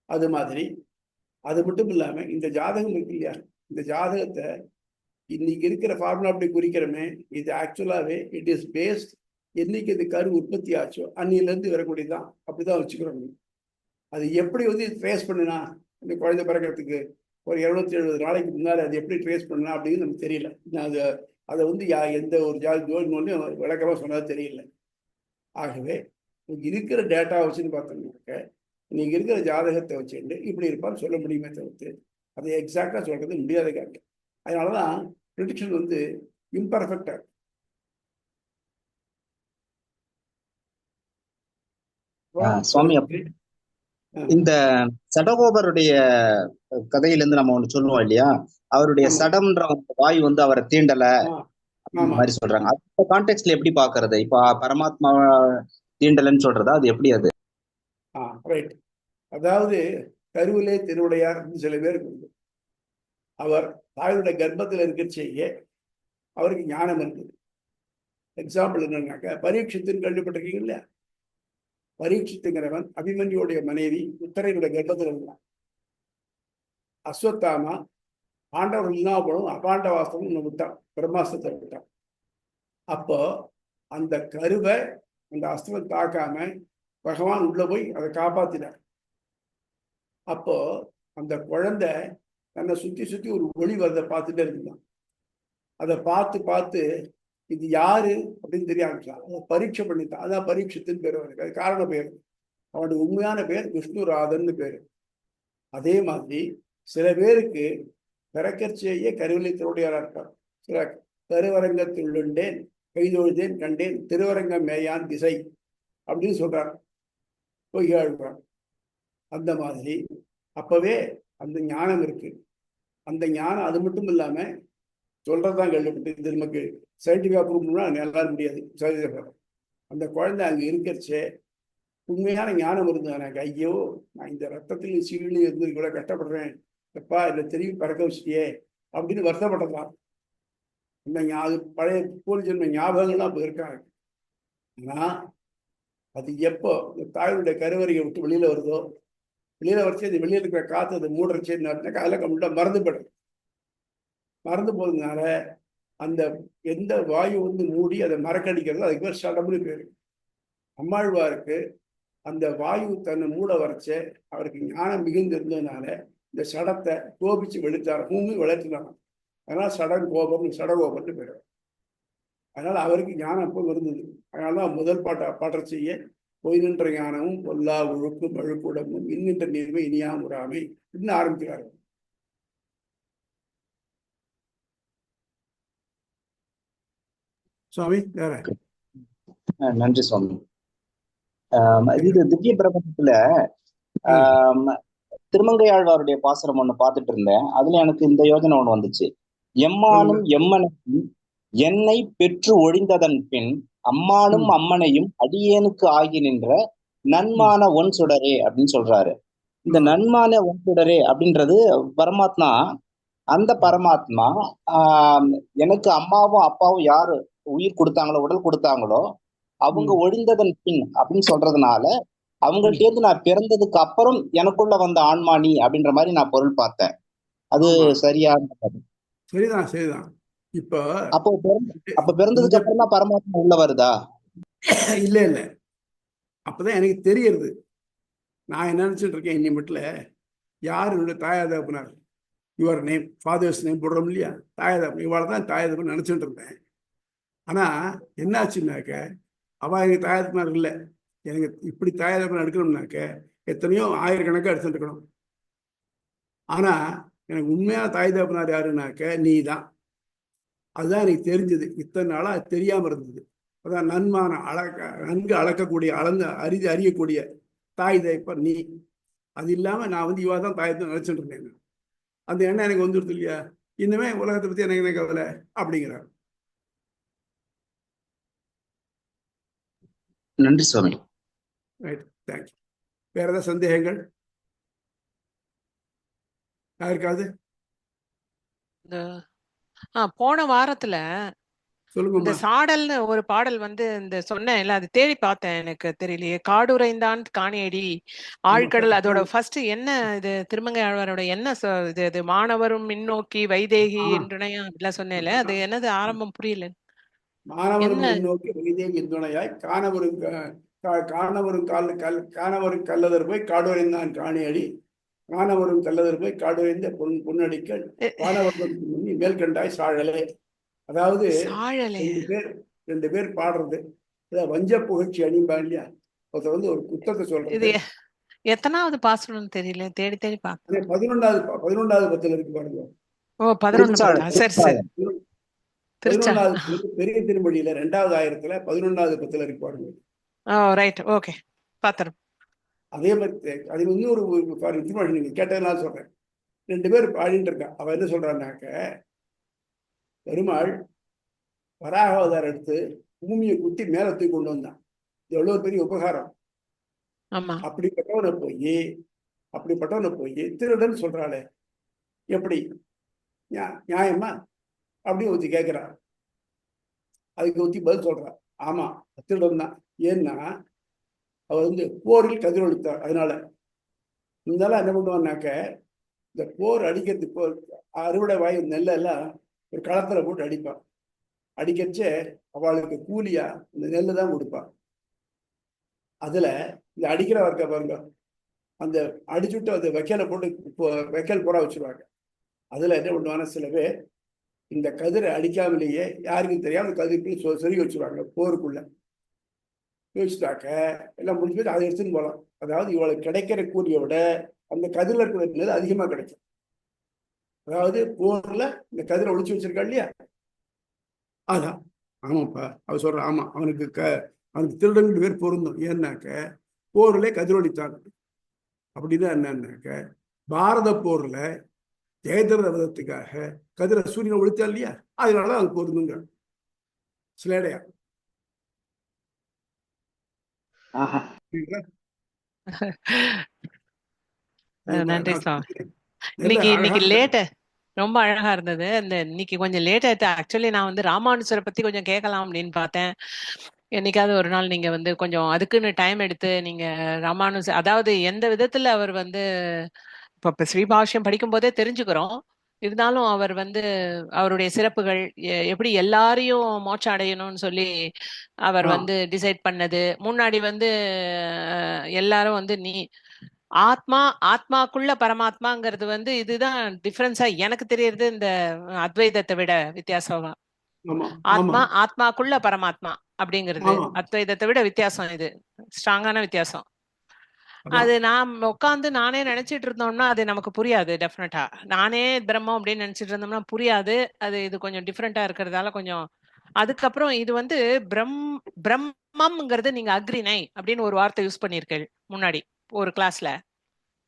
அது மாதிரி அது மட்டும் இல்லாம இந்த ஜாதகம் இருக்கு இல்லையா, இந்த ஜாதகத்தை இன்னைக்கு இருக்கிற ஃபார்முலா அப்படி குறிக்கிறோமே, இது ஆக்சுவலாவே இட் இஸ் பேஸ்ட் என்னைக்கு இது கரு உற்பத்தி ஆச்சோ அன்னிலிருந்து வரக்கூடியதான். அப்படிதான் வச்சுக்கிறோம். அது எப்படி வந்து ட்ரேஸ் பண்ணுனா, இந்த குழந்தை பிறக்கிறதுக்கு ஒரு 270 நாளைக்கு முன்னாடி அது எப்படி ட்ரேஸ் பண்ணா அப்படின்னு நமக்கு தெரியல. அதை வந்து எந்த ஒரு ஜோதினோன்னு விளக்கமா சொன்னது தெரியல. ஆகவே இருக்கிற டேட்டா வச்சுன்னு பார்த்தோம்னாக்க இன்னைக்கு இருக்கிற ஜாதகத்தை வச்சுட்டு இப்படி இருப்பான்னு சொல்ல முடியுமே தவிர்த்து அதை எக்ஸாக்டா சொல்றது முடியாத காரியம். அதனாலதான் ப்ரெடிக்ஷன் வந்து இம்பர்ஃபெக்டா. சுவாமி, இந்த சடகோபருடைய கதையிலிருந்து நம்ம ஒண்ணு சொல்லுவோம் இல்லையா, அவருடைய சடம்ன்ற வாயு வந்து அவரை தீண்டல மாதிரி சொல்றாங்க. அந்த கான்டெக்ட்ல எப்படி பாக்குறது? இப்ப பரமாத்மா தீண்டலன்னு சொல்றதா, அது எப்படி? அது ரைட். அதாவது கருவிலே திருவுடையார் சில பேருக்கு உண்டு. அவர் தாயுடைய கர்ப்பத்தில் இருக்கிறச்சேயே அவருக்கு ஞானம் இருக்குது. எக்ஸாம்பிள் என்னன்னாக்க, பரீட்சித்துன்னு கேள்விப்பட்டிருக்கீங்க இல்லையா? பரீட்சித்துங்கிறவன் அபிமன்யுடைய மனைவி உத்தரையுடைய கர்ப்பத்தில் இருந்தான். அஸ்வத்தாமா பாண்டவர்கள் இல்லாமலும் அபாண்ட வாஸ்தவம் விட்டான், பிரம்மாஸ்திரத்தை விட்டான். அப்போ அந்த கருவை அந்த அஸ்திரம் தாக்காம பகவான் உள்ள போய் அதை காப்பாத்தினார். அப்போ அந்த குழந்தை தன்னை சுத்தி சுத்தி ஒரு ஒளி வரதை பார்த்துட்டே இருந்தான். அதை பார்த்து பார்த்து இது யாரு அப்படின்னு தெரிய ஆரம்பிச்சான். அதை பரீட்சை பண்ணித்தான். அதான் பரீட்சத்துன்னு பேர் அவனுக்கு. அது காரண பேர். அவனுடைய உண்மையான பேர் விஷ்ணுராதன்னு பேரு. அதே மாதிரி சில பேருக்கு பிறக்கச்சேயே கருவிலை திருவுடையாரா இருப்பார். சில கருவரங்கத்தில் உள்ளேன் கைதொழுதேன் கண்டேன் திருவரங்கம் மேயான் திசை அப்படின்னு சொல்றார், பொய்யாழ்வார். அந்த மாதிரி அப்பவே அந்த ஞானம் இருக்கு. அந்த ஞானம் அது மட்டும் இல்லாம சொல்றதுதான் கேள்விப்பட்டு, இது நமக்கு சயின்டிஃபிக்கா ப்ரூவ் பண்ணா நல்லா முடியாது. அந்த குழந்தை அங்க இருக்கிறச்சே உண்மையான ஞானம் இருந்தது. எனக்கு ஐயோ, நான் இந்த ரத்தத்தில் சீழி இருந்து கூட கஷ்டப்படுறேன், எப்பா இதை திரும்பி பறக்க வச்சிட்டியே அப்படின்னு வருத்தப்பட்டதான். அந்த பழைய போலி ஜென்ம ஞாபகங்கள்லாம் அப்ப இருக்காங்க. ஆனா அது எப்போ இந்த தாயுடைய கருவறையை விட்டு வெளியில வருதோ, வெளியில வச்சு அது வெளியில இருக்கிற காத்து அதை மூடுறச்சேன்னு அதில் கம்ப்ளீட்டா மறந்து போயிடும். மறந்து போறதுனால அந்த எந்த வாயு வந்து மூடி அதை மறக்கடிக்கிறது, அதுக்கு பேர் சடம்னு பேரு. அம்மாழ்வாருக்கு அந்த வாயு தன்னை மூட வரைச்ச அவருக்கு ஞானம் மிகுந்து இருந்ததுனால இந்த சடத்தை கோபிச்சு வெளுத்தார், பூமி வளர்த்துனாங்க. அதனால சடன் கோபம், சடகோபம்னு பேர். அதனால அவருக்கு ஞானம் அப்போ இருந்தது. அதனாலதான் முதல் பாட்டை செய்ய பொய் நின்ற ஞானமும் பொல்லா ஒழுக்கும் அழுக்குடமும் இன்னின்ற நீர்மை இனியாமுறாமை இன்னும் ஆரம்பிக்கிறார்கள். சுவாமி வேற. நன்றி சுவாமி. இது திவ்ய பிரபந்தத்துல திருமங்கையாழ்வாருடைய பாசுரம் ஒண்ணு பார்த்துட்டு இருந்தேன். அதுல எனக்கு இந்த யோஜனை ஒண்ணு வந்துச்சு. எம்மானும் எம்மனையும் என்னை பெற்று ஒழிந்ததன் பின் அம்மானும் அம்மனையும் அடியேனுக்கு ஆகி நின்ற நன்மான ஒன் சுடரே அப்படின்னு சொல்றாரு. இந்த நன்மான ஒன் சுடரே அப்படின்றது பரமாத்மா. அந்த பரமாத்மா எனக்கு அம்மாவும் அப்பாவும் யாரு உயிர் கொடுத்தாங்களோ, உடல் கொடுத்தாங்களோ, அவங்க ஒழிந்ததன் பின் அப்படின்னு சொல்றதுனால அவங்கள்ட்ட இருந்து நான் பிறந்ததுக்கு அப்புறம் எனக்குள்ள வந்த ஆன்மானி அப்படின்ற மாதிரி நான் பொருள் பார்த்தேன். அது சரியான? சரிதான் சரிதான். இப்போ அப்ப பிறந்ததுக்கு அப்புறம் தான் பரமாத்மா உள்ள வருதா? இல்ல இல்ல, அப்பதான் எனக்கு தெரியறது. நான் என்ன நினைச்சிட்டு இருக்கேன், இன்னி மட்டும் யார் என்னுடைய தாயாதகப்பனார், யுவர் நேம், ஃபாதர்ஸ் நேம் போடுறோம் இல்லையா, தாயாதகப்பன், இவாள் தான் தாயாதகப்பன் நினைச்சிட்டு இருந்தேன். ஆனா என்னாச்சுன்னாக்க அவ எனக்கு தாயாதகப்பனார் இல்லை. எனக்கு இப்படி தாயாதகப்பன் எடுக்கணும்னாக்க எத்தனையோ ஆயிரக்கணக்காக எடுத்துட்டு இருக்கணும். ஆனா எனக்கு உண்மையான தாயாதகப்பனார் யாருன்னாக்க நீ தான். அதுதான் எனக்கு தெரிஞ்சது. இத்தனை நாளா அது தெரியாம இருந்தது. அதான் நன்மான நன்கு அளக்கக்கூடிய, அறியக்கூடிய தாய் தகப்பன் நீ. அது இல்லாம நான் வந்து இவா தான் தாயத்தை நினைச்சிட்டு இருந்தேன். அந்த எண்ணம் எனக்கு வந்துடுது இல்லையா, இன்னுமே உலகத்தை பத்தி எனக்கு என்ன கவலை அப்படிங்கிறார். நன்றி சுவாமி. Right, thank you. வேற ஏதாவது சந்தேகங்கள் யாருக்காவது? போன வாரத்துல இந்த சொல்லுங்க. சாடல்னு ஒரு பாடல் வந்து இந்த சொன்னேன் இல்ல, அது தேடி பார்த்தேன், எனக்கு தெரியலையே. காடுரைந்தான் காணியடி ஆழ்கடல், அதோட ஃபர்ஸ்ட் என்ன இது, திருமங்கை ஆழ்வாரோட என்ன இது மாணவரும் மின்னோக்கி வைதேகி என்றுணையா அப்படிலாம் சொன்னேன்ல, அது என்னது ஆரம்பம் புரியல. மாணவரும் மின்னோக்கி வைதேகி துணையாய் காணவரும் கல்லதர் போய் காடுரைந்தான் காணியடி காணவரும் கல்லதர் போய் காடுரைந்த பொன்னடிக்கல் வானவர்கள் மேல்கண்டாய் சாழலே. அதாவது ரெண்டு பேர் பாடுறது வஞ்ச புகழ்ச்சி அணிம்பா இல்லையா. ஒருத்தர் வந்து ஒரு குத்தத்தை சொல்றது. எத்தனாவது பாசனம் தெரியல, தேடி தேடி பார்க்க. 11வது பத்துல இருக்கு பாருங்க. ஓ 11. சரி சரி. 11வது பெரிய திருமொழியில 2வது ஆயிரத்துல 11வது பத்துல இருக்கு பாருங்க. ரைட், ஓகே, பாத்துறோம். அதே மாதிரி அது இன்னொரு இன்ஃபர்மேஷன் நீங்க கேட்டதுனால சொல்றேன். ரெண்டு பேர் பாடிட்டு இருக்கா. அவ என்ன சொல்றான்னாக்க, பெருமாள் வராக அவதாரம் எடுத்து பூமியை குத்தி மேல தூக்கி கொண்டு வந்தான். இது எவ்வளவு பெரிய உபகாரம். அப்படிப்பட்டவனை போய் திருடன் சொல்றாளே, எப்படி நியாயமா அப்படி ஒத்தி கேட்கிறா. அதுக்கு ஒத்தி பதில் சொல்றா, ஆமா திருடன் தான். ஏன்னா அவர் வந்து போரில் கதிரொலித்தார். அதனால இருந்தாலும் என்ன பண்ணுவான்னாக்க, இந்த போர் அடிக்கிறதுக்கு அறுவடை வாய் நெல்லெல்லாம் ஒரு களத்துல போட்டு அடிப்பான். அடிக்கச்சே அவளுக்கு கூலியா இந்த நெல்லு தான் கொடுப்பான். அதுல இந்த அடிக்கிறவா இருக்க பாருங்க, அந்த அடிச்சுட்டு அந்த வைக்கலை போட்டு வைக்கல் பூரா வச்சிருவாங்க. அதுல என்ன பண்ணுவாங்க, சில பேர் இந்த கதிரை அடிக்காமலேயே யாருக்கும் தெரியாம கதிர்க்குள்ள சொருகி வச்சிருவாங்க. போருக்குள்ள யோசிச்சாக்க எல்லாம் முடிஞ்சு போய் அதை எடுத்துன்னு போகலாம். அதாவது இவளுக்கு கிடைக்கிற கூலியை விட அந்த கதிரில் இருக்கிற நெல் அதிகமா கிடைக்கும். அதாவது போர்ல இந்த கதிரை ஒழிச்சு வச்சிருக்கா இல்லையா, அதான். ஆமாப்பா, அவ சொல்ற, ஆமா அவனுக்கு திருடன் பேர் பொருந்தும். ஏன்னாக்க போர்ல கதிரொலித்தான். அப்படின்னா என்னன்னாக்க, பாரத போர்ல ஜெயதிரத விதத்துக்காக கதிர சூரியனை ஒழித்தா இல்லையா, அதனால அது பொருந்துங்க. சிலேடையா நன்றி சார். இன்னைக்கு லேட், ரொம்ப அழகா இருந்தது. இன்னைக்கு கொஞ்சம் லேட் ஆயிட்டு. ஆக்சுவலி நான் வந்து ராமானுஜரை பத்தி கொஞ்சம் கேட்கலாம் அப்படின்னு பார்த்தேன். என்னைக்காவது ஒரு நாள் நீங்க வந்து கொஞ்சம் அதுக்குன்னு டைம் எடுத்து நீங்க ராமானுஜர், அதாவது எந்த விதத்துல அவர் வந்து இப்ப ஸ்ரீபாஷ்யம் படிக்கும் போதே தெரிஞ்சுக்கிறோம். இருந்தாலும் அவர் வந்து அவருடைய சிறப்புகள், எப்படி எல்லாரையும் மோட்சம் அடையணும்னு சொல்லி அவர் வந்து டிசைட் பண்ணது. முன்னாடி வந்து எல்லாரும் வந்து நீ ஆத்மாக்குள்ள பரமாத்மாங்கிறது வந்து இதுதான் டிஃபரன்ஸா எனக்கு தெரியறது. இந்த அத்வைதத்தை விட வித்தியாசமா ஆத்மாக்குள்ள பரமாத்மா அப்படிங்கிறது அத்வைதத்தை விட வித்தியாசம் இது. ஸ்ட்ராங்கான வித்தியாசம். அது நான் உட்காந்து நானே நினைச்சிட்டு இருந்தோம்னா அது நமக்கு புரியாது. டெஃபினட்டா நானே பிரம்மம் அப்படின்னு நினைச்சிட்டு இருந்தோம்னா புரியாது. இது கொஞ்சம் டிஃப்ரெண்டா இருக்கிறதால கொஞ்சம். அதுக்கப்புறம் இது வந்து பிரம்மம்ங்கிறது நீங்க அக்ரிணை அப்படின்னு ஒரு வார்த்தை யூஸ் பண்ணிருக்கீங்க முன்னாடி ஒரு கிளாஸ்ல.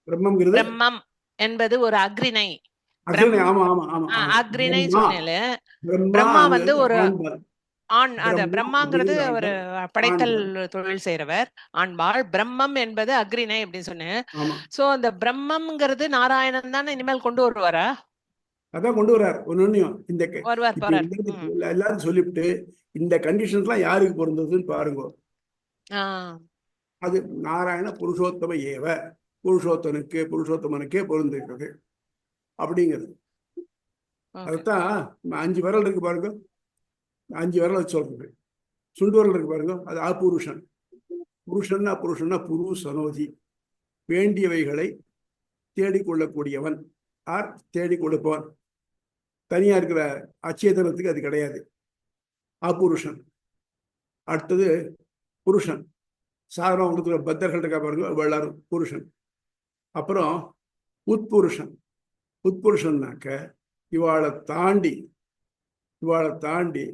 பிரம்மம் என்பது ஒரு அக்ரிணை. அக்ரிணை சொன்னேல. பிரம்மா வந்து ஒரு ஆண். பிரம்மாங்கிறது ஒரு படைத்தல் தொழில் செய்யறவர் ஆண்பாள். பிரம்மம் என்பது அக்ரிணை அப்படின்னு சொன்னேன். சோ அந்த பிரம்மம்ங்கிறது நாராயணன் தான் இனிமேல் கொண்டு வருவாரா? அதான் கொண்டு வர்றார். ஒன்னொன்னையும் இந்த எல்லாரும் சொல்லிவிட்டு இந்த கண்டிஷன்ஸ்லாம் யாருக்கு பொருந்ததுன்னு பாருங்க. அது நாராயண புருஷோத்தம ஏவ, புருஷோத்தமனுக்கே பொருந்துகிறது அப்படிங்கிறது. அதுதான் 5 விரல் இருக்கு பாருங்க, 5 விரல் வச்சு சொல்றது. சுண்டு விரல் இருக்கு பாருங்க, அது அபுருஷன். புருஷன்னா புரு சனோதி, வேண்டியவைகளை தேடிக்கொள்ளக்கூடியவன் ஆர் தேடி கொடுப்பவன். தனியா இருக்கிற அச்சேதனத்துக்கு அது கிடையாது, அபுருஷன். அடுத்தது புருஷன், சாதாரண உங்களுக்கு பத்தர்கள் இருக்கா பாருங்க, எல்லாரும் புருஷன். அப்புறம் உட்புருஷன். உட்புருஷன்னாக்க இவாளை தாண்டி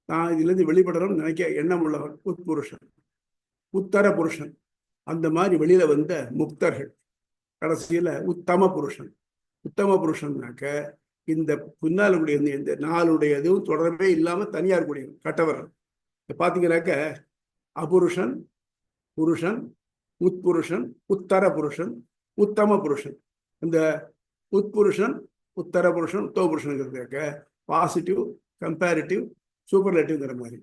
நான் இதுலேருந்து வெளிப்படணும்னு நினைக்க எண்ணம் உள்ளவன் உட்புருஷன். உத்தர புருஷன், அந்த மாதிரி வெளியில வந்த முக்தர்கள். கடைசியில உத்தம புருஷன்னாக்க இந்த பின்னாலுடைய இந்த 4 இதுவும் தொடர்பே இல்லாம தனியா இருக்கக்கூடியவன், கட்டவர்கள். பாத்தீங்கன்னாக்க அபுருஷன், புருஷன், உட்புருஷன், உத்தர புருஷன், உத்தம புருஷன். இந்த உட்புருஷன், உத்தர புருஷன், உத்தம புருஷனுங்கிறதுக்க பாசிட்டிவ், கம்பேரிட்டிவ், சூப்பர்லேட்டிவ்ங்கிற மாதிரி.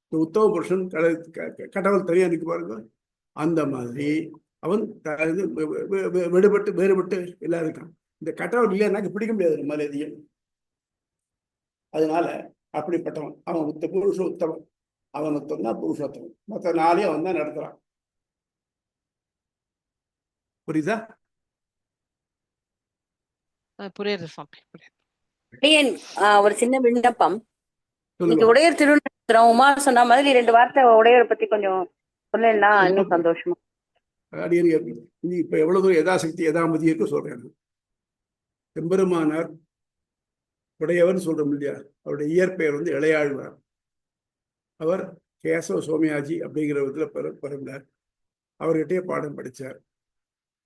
இந்த உத்தம புருஷன் கடவுள் தனியா இருக்கு பாருங்க, அந்த மாதிரி அவன் வேறுபட்டு எல்லாம் இருக்கான். இந்த கட்டவர் இல்லைன்னாக்க பிடிக்க முடியாது நம்மளால எதையும். அதனால அப்படிப்பட்டவன் அவன் உத்தமன். அவன் தான் புருஷோத்தமன். மற்ற 4 அவன் தான் நடத்துறான். புரியுதா? புரியுது. ஒரு சின்ன விண்ணப்பம். இன்னைக்கு உடையர் திருநட்சத்திரம். உமா சொன்ன மாதிரி 2 வார்த்தை உடையரை பத்தி கொஞ்சம் சொல்லலன்னா இன்னும் சந்தோஷமா. இப்ப எவ்வளவு தூரம் யதாசக்தி யதாமதி இருக்கு சொல்றேன். எம்பெருமானார் உடையவர் சொல்றோம் இல்லையா, அவருடைய இயற்பெயர் வந்து இளையாழ்வார். அவர் கேசவ சோமயாஜி அப்படிங்கிற விதத்துல பிறந்தார். அவர்கிட்டயே பாடம் படித்தார்.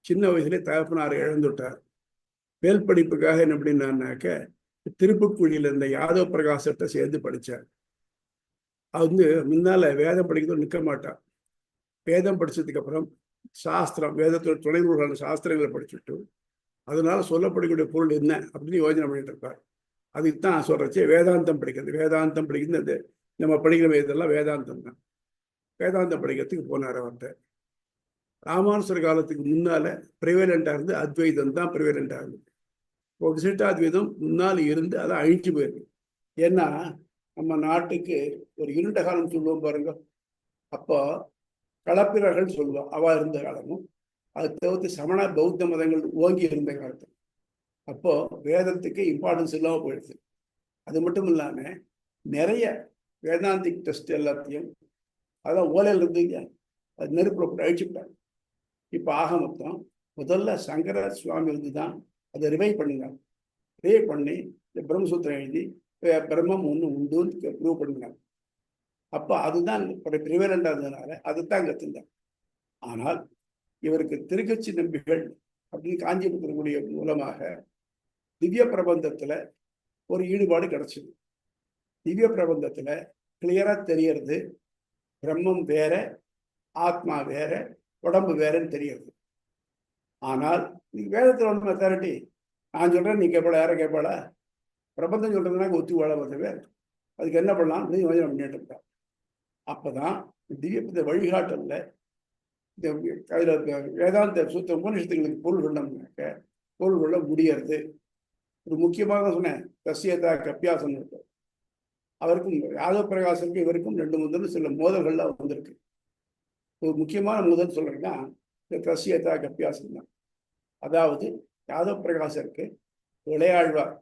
சின்ன வயசுலேயே தகப்பனார் இழந்துட்டார். மேல் படிப்புக்காக என்ன அப்படின்னாக்க திருப்புக்குழியில் இருந்த யாதவ பிரகாசத்தை சேர்ந்து படித்தார். அது வந்து முன்னால வேதம் படிக்கிறதும் நிற்க மாட்டார். வேதம் படிச்சதுக்கு அப்புறம் சாஸ்திரம், வேதத்தோட துணை நூல்களான சாஸ்திரங்களை படிச்சுட்டு அதனால சொல்லப்படக்கூடிய பொருள் என்ன அப்படின்னு யோஜனை பண்ணிட்டு இருப்பார். அதுக்கு தான் சொல்றச்சே வேதாந்தம் படிக்கிறது. அது நம்ம படிக்கிற இதெல்லாம் வேதாந்தம் தான். வேதாந்தம் படிக்கிறதுக்கு போனார். அவர்கிட்ட ராமானுசர் காலத்துக்கு முன்னால ப்ரிவேலண்டா இருந்து அத்வைதம் தான் ப்ரிவேலண்டா இருந்தது. விசிட்டாத்வைதம் முன்னால் இருந்து அதை அழிச்சு போயிருக்கு. ஏன்னா நம்ம நாட்டுக்கு ஒரு இருண்ட காலம் சொல்லுவோம் பாருங்க, அப்போ களப்பிரர்கள் சொல்லுவோம் அவ இருந்த காலமும், அது தவிர்த்து சமண பௌத்த மதங்கள் ஓங்கி இருந்த காலத்து. அப்போ வேதத்துக்கு இம்பார்ட்டன்ஸ் இல்லாமல் போயிடுது. அது மட்டும் இல்லாம நிறைய வேதாந்திக் டெஸ்ட் எல்லாத்தையும் அதான் ஓலையில் இருந்தீங்க, அது நெருப்புல போட்டு அழிச்சுட்டாங்க. இப்போ ஆக மொத்தம் முதல்ல சங்கர சுவாமி வந்து தான் அதை ரிவைவ் பண்ணினாங்க. ரிவைவ் பண்ணி இந்த பிரம்மசூத்திரம் எழுதி பிரம்மம் ஒன்று உண்டுன்னு ப்ரூவ் பண்ணினாங்க. அப்போ அதுதான் ப்ரிவேலண்டா இருந்ததுனால அதுதான் கற்றுந்தாங்க. ஆனால் இவருக்கு திருக்கட்சி நம்பிகள் அப்படின்னு காஞ்சிபுரத்தினுடைய மூலமாக திவ்ய பிரபந்தத்துல ஒரு ஈடுபாடு கிடைச்சது. திவ்ய பிரபந்தத்துல கிளியரா தெரியறது பிரம்மம் வேற, ஆத்மா வேற, உடம்பு வேறன்னு தெரியுது. ஆனால் நீங்க வேதத்துல ஒன்று அத்தாரிட்டி நான் சொல்றேன், நீ கேட்பாளா? யாரை கேட்பாளா? பிரபந்தம் சொல்றதுனா ஒத்து வாழ வந்தவே, அதுக்கு என்ன பண்ணலாம் நீ யோஜனை பண்ணிட்டு இருக்கா. அப்பதான் திவ்ய வழிகாட்டல்ல இந்த அதுல வேதாந்த சூத்திர உபநிஷத்துங்களுக்கு பொருள் கொண்டோம்னாக்க பொருள் கொள்ள முடியாது. ஒரு முக்கியமாக சொன்னேன், தஸ்யதா கப்பியாசம் இருக்கு. அவருக்கும் யாதவ பிரகாசனுக்கும் இவருக்கும் 2 முதல் சில மோதல்கள்லாம் வந்திருக்கு. ஒரு முக்கியமான முதல் சொல்றேன்னா இந்த தஸ்யதா கப்பியாசம் தான். அதாவது யாதவ பிரகாசருக்கு இளையாழ்வார்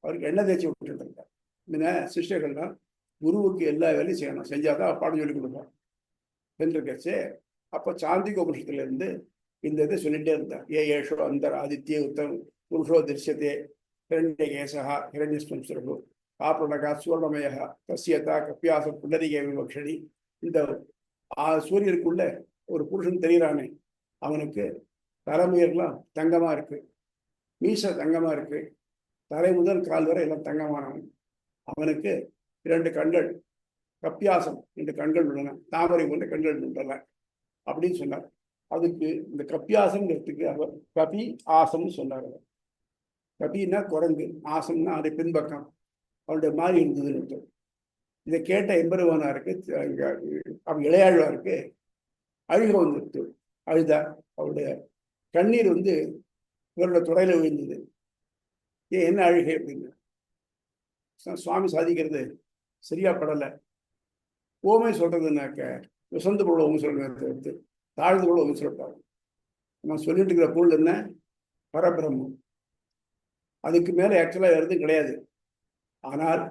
அவருக்கு எண்ணெய் தேய்ச்சி விட்டுட்டு இருக்கார். இந்த சிஷ்யர்கள்லாம் குருவுக்கு எல்லா வேலையும் செய்யணும், செஞ்சாதான் பாடம் சொல்லி கொடுப்பார் என்றுக்கச்சு அப்போ சாந்திக உபனிஷத்துல இருந்து இந்த இதை சொல்லிட்டே இருந்தார். ஏஷோ அந்தர் ஆதித்ய உத்தம் புருஷோ திருஷ்யத்தே ஹிரண்யகேசா ஹிரண்யஸ்வம் சுரபு ஆப்ரணகா சுவர்ணமயா தஸ்யதா கப்பியாச புண்டரிகே விவக்ஷணி. இந்த சூரியனுக்குள்ள ஒரு புருஷன் தெரிகிறானே, அவனுக்கு தலைமுயர்லாம் தங்கமா இருக்கு, மீச தங்கமா இருக்கு, தலை முதல் கால் வரை எல்லாம் தங்கமானவன். அவனுக்கு 2 கண்கள், கப்பியாசம் 2 கண்கள் உள்ளன, தாமரை போன்ற கண்கள் உள்ளன அப்படின்னு சொன்னார். அதுக்கு இந்த கப்பியாசம்ங்கிறதுக்கு அவர் கபி ஆசம்னு சொன்னார். அவர் கபின்னா குரங்கு, ஆசம்னா அது பின்பக்கம், அவனுடைய மாதிரி இருந்ததுன்னு. இதை கேட்ட எம்பெருமானாருக்கு, அவன் இளையாழ்வாருக்கு அழுக வந்துட்டு அழுதார். அவருடைய கண்ணீர் இவரோட துறையில விழுந்தது. என்ன அழுகை அப்படின்னு சுவாமி சாதிக்கிறது சரியா படலை. ஓமை சொல்றதுனாக்க விசந்து பொருள் ஓமை சொல்றது, தாழ்ந்து பொருள் ஓமை சொல்றாங்க. நம்ம சொல்லிட்டு இருக்கிற பொருள் என்ன? பரபிரம்மம். அதுக்கு மேல ஆக்சுவலா எதுவும் கிடையாது. ஆனால்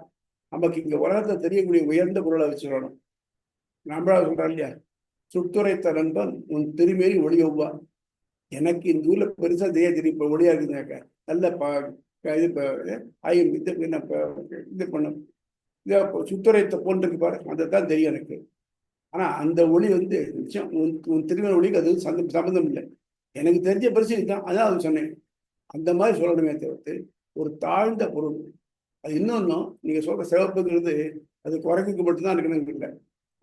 நமக்கு இங்க உலகத்தை தெரியக்கூடிய உயர்ந்த பொருளை வச்சுக்கணும். நம்மளா சொல்றோம் இல்லையா, சுட்டுரைத்த நண்பன் உன் திருமேனி ஒளி ஒவ்வான். எனக்கு இந்த ஊர்ல பெருசா தெரியும் ஒளியா இருக்குதுனாக்க நல்ல இது பண்ணும், சுத்துரைத்த போன்றிருக்கு பாரு, அதுதான் தெரியும் எனக்கு. ஆனா அந்த ஒளி நிச்சயம் உன் திருமண ஒளிக்கு அது சம்பந்தம் இல்லை. எனக்கு தெரிஞ்ச பெருசு இதுதான், அதான் அது சொன்னேன். அந்த மாதிரி சொல்லணுமே தவிர்த்து ஒரு தாழ்ந்த பொருள். அது இன்னொன்னும் நீங்க சொல்ற சிவப்புங்கிறது அது குறைக்கு மட்டும்தான் இருக்கணும்னு இல்லை,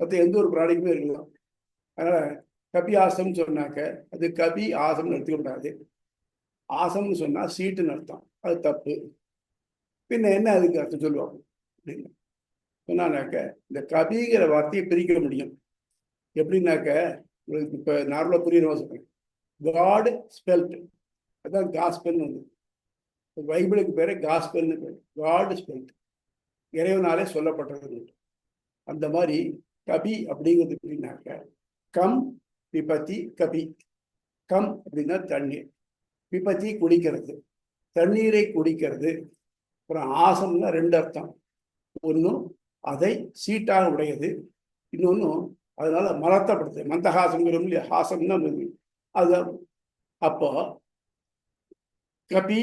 மற்ற எந்த ஒரு பிராணிக்குமே இருக்கலாம். அதனால கபி ஆசம்னு சொன்னாக்க அது கபி ஆசம்னு எடுத்துக்கூடாது. ஆசம்னு சொன்னா சீட்டுன்னு அர்த்தம், அது தப்பு. பின்ன என்ன அதுக்கு அர்த்தம் சொல்லுவாங்க அப்படின்னு சொன்னாக்க, இந்த கபிங்கிற வார்த்தையை பிரிக்க முடியும். எப்படின்னாக்க இப்ப நார்மலா புரியுற சொல்றேன். காட் ஸ்பெல்ட், அதான் காஸ்பெல்னு பைபிளுக்கு பேரு காஸ்பெல்னு பேரு. காட் ஸ்பெல்ட், இறைவனாலே சொல்லப்பட்டது. அந்த மாதிரி கபி அப்படிங்கிறது எப்படின்னாக்க கம் பிபதி கபி. கம் அப்படின்னா தண்ணீர், பிபதி குடிக்கிறது, தண்ணீரை குடிக்கிறது. அப்புறம் ஆசம்னா 2 அர்த்தம். ஒன்றும் அதை சீட்டாக உடையது, இன்னொன்னும் அதனால மலத்தப்படுது. மந்தஹாசம்ங்கிறோம் இல்லையா, ஹாசம்னா அது. அப்போ கபி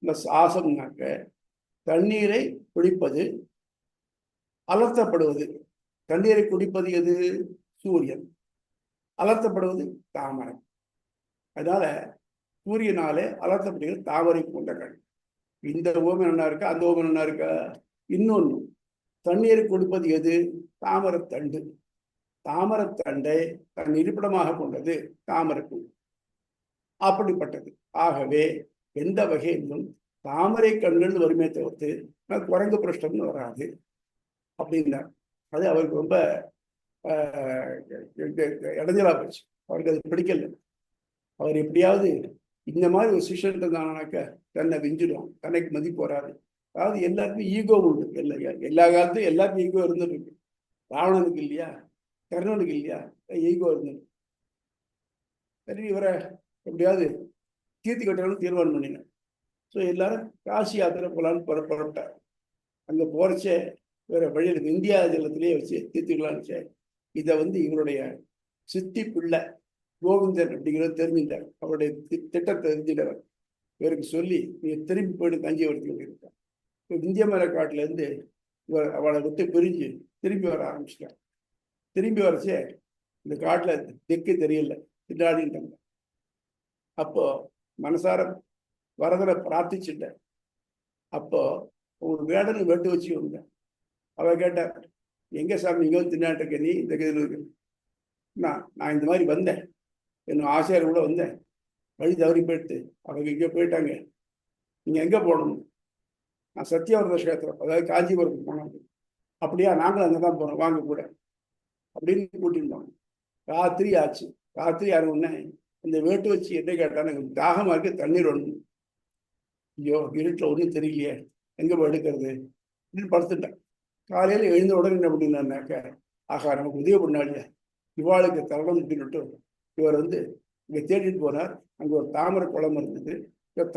பிளஸ் ஆசம்னாக்க தண்ணீரை குடிப்பது, அலர்த்தப்படுவது. தண்ணீரை குடிப்பது எது? சூரியன். அலர்த்தப்படுவது தாமரை. அதனால சூரியனாலே அலர்த்தப்படுகிறது தாமரை போன்ற கண். இந்த ஓமம் என்ன இருக்கா, அந்த ஓமம் என்ன இருக்கா? இன்னொன்று, தண்ணீரை கொடுப்பது எது? தாமரத்தண்டு. தாமரத்தண்டை தன் இருப்பிடமாக கொண்டது தாமரைப்பூ. அப்படிப்பட்டது. ஆகவே எந்த வகையிலும் தாமரை கண்கள் வருமே தவிர்த்து குரங்கு பிரஷ்டம்னு வராது அப்படின்னா அது அவருக்கு ரொம்ப இடைஞ்சலா போச்சு. அவருக்கு அது பிடிக்கல. அவர் எப்படியாவது இந்த மாதிரி ஒரு சிஷன் இருந்தாங்கனாக்க தன்னை விஞ்சிடுவான், தனக்கு மதிப்பு வராது. அதாவது எல்லாருக்கும் ஈகோ உண்டு. எல்லா காலத்தையும் எல்லாருக்கும் ஈகோ இருந்துருக்கு. ராவணனுக்கு இல்லையா, கர்ணனுக்கு இல்லையா, ஈகோ இருந்தது. சரி, இவரை எப்படியாவது தீர்த்து கட்டணும்னு தீர்மானம் பண்ணினேன். ஸோ எல்லாரும் காசி யாத்திரை போகலான்னு புறப்பட்டார். அங்கே போறச்சே வேற வழியில் இந்தியா ஜலத்திலேயே வச்சு தீர்த்துக்கலான்னு. இதை இவருடைய சித்தி பிள்ளை கோவிந்தன் அப்படிங்கிறத தெரிஞ்சுட்டார். அவருடைய திட்டத்தை தெரிஞ்சிட்டவர். இவருக்கு சொல்லி நீ திரும்பி போயிட்டு தஞ்சாவூருக்கு சொல்லியிருக்கார். இந்திய மலைக்காட்டுல இருந்து இவர் அவளை விட்டு பிரிஞ்சு திரும்பி வர ஆரம்பிச்சிட்டார். திரும்பி வரச்சே இந்த காட்டுல தெற்கு தெரியல, திண்டாடிட்டாங்க. அப்போ மனசார வரதரை பிரார்த்திச்சுட்ட. அப்போ ஒரு வேடனை வெட்டு வச்சு வந்தேன். அவ கேட்ட, எங்க சாமி நீங்க திண்டாட்டிருக்க, நீ இந்த இருக்கு? நான் இந்த மாதிரி வந்தேன், என்ன ஆசையார் கூட வந்தேன், வழி தவறி போயிட்டு அவங்க இங்கே போயிட்டாங்க, நீங்க எங்க போகணும்? நான் சத்தியவரத கஷேத்திரம், அதாவது காஞ்சிபுரத்துக்கு போனோம். அப்படியா, நாங்களும் அங்கே தான் போறோம், வாங்க கூட அப்படின்னு கூட்டிட்டு போனோம். ராத்திரி ஆச்சு. ராத்திரி ஆன உடனே இந்த வேட்டு வச்சு என்ன கேட்டான்னு, எனக்கு தாகமா இருக்கு, தண்ணீர் ஒண்ணு. ஐயோ, இருட்டில் ஒன்றும் தெரியலையே, எங்க போய் எடுக்கிறது அப்படின்னு படுத்துட்டேன். காலையில எழுந்த உடனே என்ன பண்ணினாக்க, ஆகா நமக்கு உதவி பண்ணாலியா, இவாளுக்கு தரணும் அப்படின்னுட்டு இவர் இங்க தேடிட்டு போனார். அங்க ஒரு தாமரை குளம் இருந்தது.